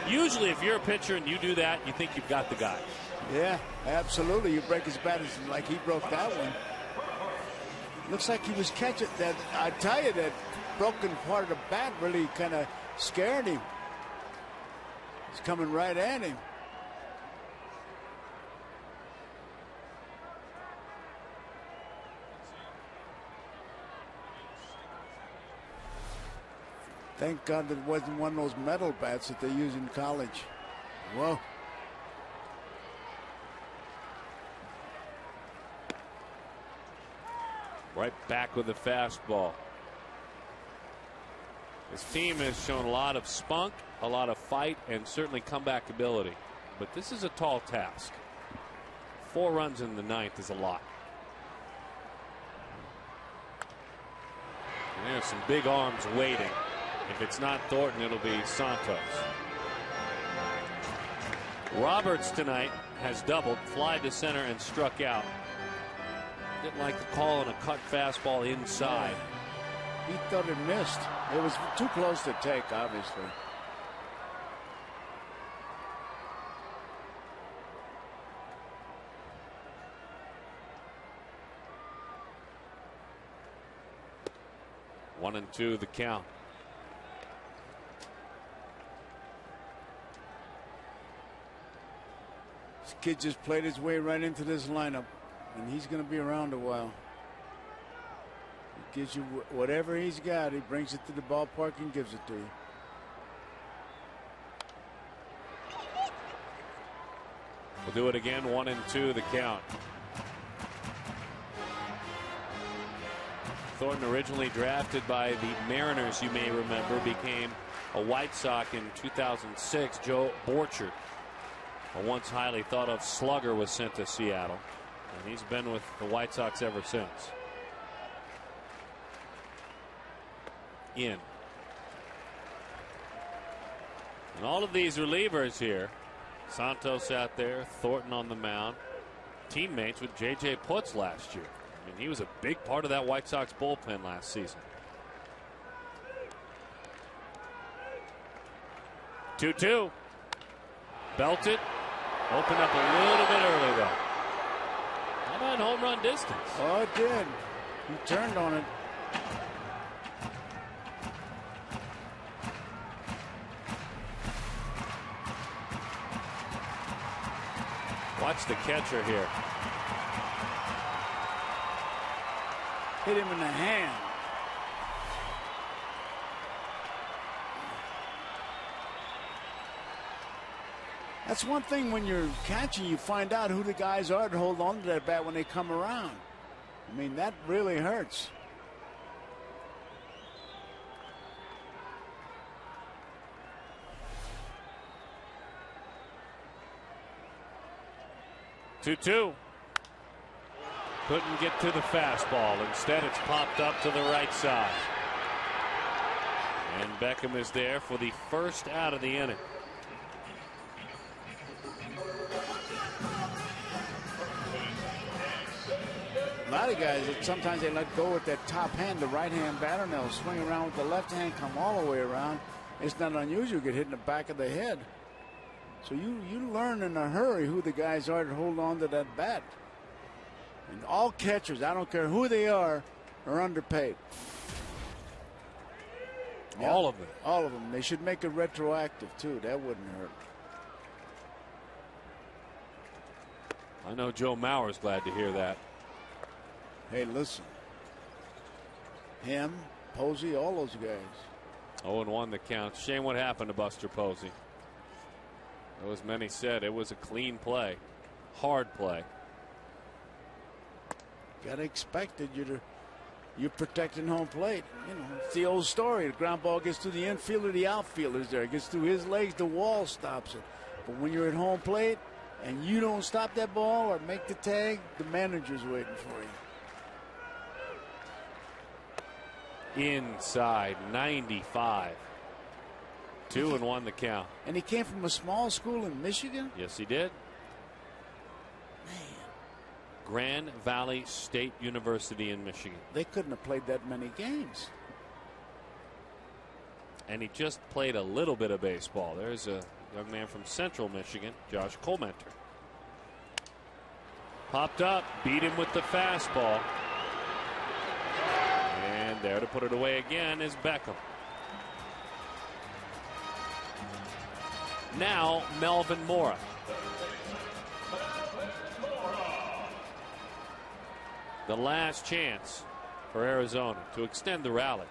Usually if you're a pitcher and you do that, you think you've got the guy. Yeah, absolutely. You break his bat like he broke that one. Looks like he was catching that. I tell you, that broken part of the bat really kind of scared him. It's coming right at him. Thank God that it wasn't one of those metal bats that they use in college. Whoa. Right back with the fastball. His team has shown a lot of spunk, a lot of fight, and certainly comeback ability. But this is a tall task. 4 runs in the 9th is a lot. And there's some big arms waiting. If it's not Thornton, it'll be Santos. Roberts tonight has doubled, fly to center, and struck out. Didn't like the call on a cut fastball inside. He thought it missed. It was too close to take, obviously. One and two the count. This kid just played his way right into this lineup, and he's going to be around a while. He gives you whatever he's got. He brings it to the ballpark and gives it to you. We'll do it again. 1 and 2 the count. Thornton, originally drafted by the Mariners, you may remember, became a White Sox in 2006. Joe Borchert, a once highly thought of slugger, was sent to Seattle, and he's been with the White Sox ever since. In. And all of these relievers here, Santos out there, Thornton on the mound, teammates with J.J. Putz last year. I mean, he was a big part of that White Sox bullpen last season. 2-2. Belted. Opened up a little bit early, though. How about home run distance? Oh, it did. He turned on it. Watch the catcher here. Hit him in the hand. That's one thing when you're catching, you find out who the guys are to hold on to that bat when they come around. I mean, that really hurts. Two. Couldn't get to the fastball. Instead, it's popped up to the right side. And Beckham is there for the first out of the inning. A lot of guys, sometimes they let go with that top hand, the right-hand batter, and they'll swing around with the left hand, come all the way around. It's not unusual to get hit in the back of the head. So you learn in a hurry who the guys are to hold on to that bat. And all catchers, I don't care who they are underpaid. All of them. All of them. They should make it retroactive, too. That wouldn't hurt. I know Joe Mauer's glad to hear that. Hey, listen. Him, Posey, all those guys. 0-1 the count. Shame what happened to Buster Posey. As many said, it was a clean play. Hard play. Gotta expect it. You're protecting home plate. You know, it's the old story. The ground ball gets to the infielder, the outfielder's there. It gets through his legs, the wall stops it. But when you're at home plate and you don't stop that ball or make the tag, the manager's waiting for you. Inside, 95. 2-1 the count. And he came from a small school in Michigan? Yes, he did. Grand Valley State University in Michigan. They couldn't have played that many games. And he just played a little bit of baseball. There's a young man from Central Michigan, Josh Colmenter. Popped up, beat him with the fastball. And there to put it away again is Beckham. Now Melvin Mora. The last chance for Arizona to extend the rally.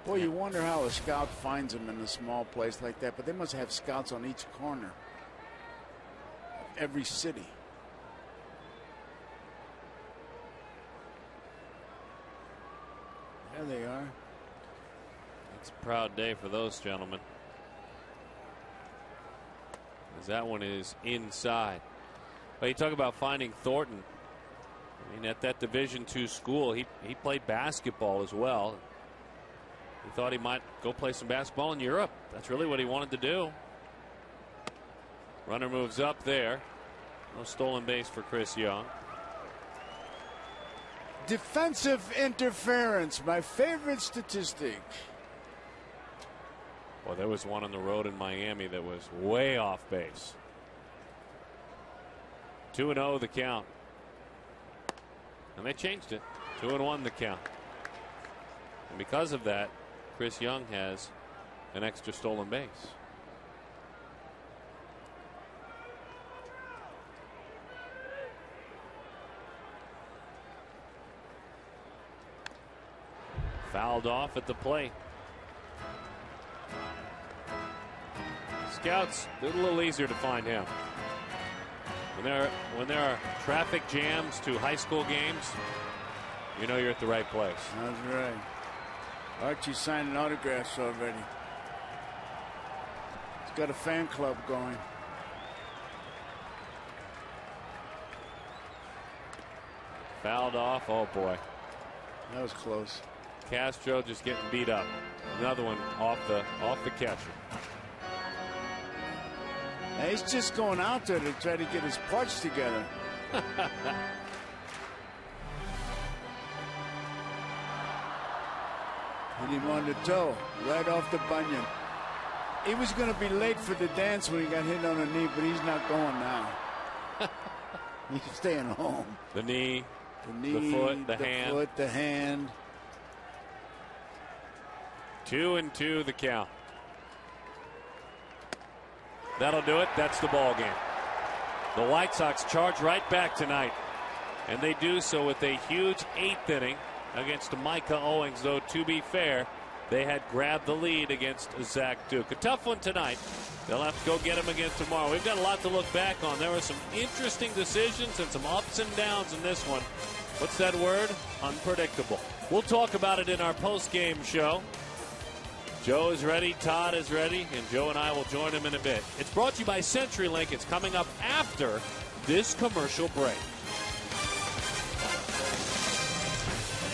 Boy, you wonder how a scout finds him in a small place like that, but they must have scouts on each corner of every city. There they are. It's a proud day for those gentlemen, as that one is inside. But you talk about finding Thornton. I mean, at that Division II school, he played basketball as well. He thought he might go play some basketball in Europe. That's really what he wanted to do. Runner moves up there. No stolen base for Chris Young. Defensive interference, my favorite statistic. Well, there was one on the road in Miami that was way off base. 2-0 the count. And they changed it. 2-1 the count. And because of that, Chris Young has an extra stolen base. Fouled off at the plate. Scouts, they're a little easier to find him. When there are traffic jams to high school games, you know you're at the right place. That's right. Archie's signing autographs already. He's got a fan club going. Fouled off. Oh boy, that was close. Castro just getting beat up. Another one off the catcher. Now he's just going out there to try to get his parts together. Hit him on the toe, right off the bunion. He was going to be late for the dance when he got hit on the knee, but he's not going now. He's staying home. The knee, the foot, the hand. Foot, the hand. 2-2 the count. That'll do it. That's the ball game. The White Sox charge right back tonight, and they do so with a huge 8th inning against Micah Owings, though to be fair, they had grabbed the lead against Zach Duke. A tough one tonight. They'll have to go get him again tomorrow. We've got a lot to look back on. There were some interesting decisions and some ups and downs in this one. What's that word? Unpredictable. We'll talk about it in our post-game show. Joe is ready, Todd is ready, and Joe and I will join him in a bit. It's brought to you by CenturyLink. It's coming up after this commercial break.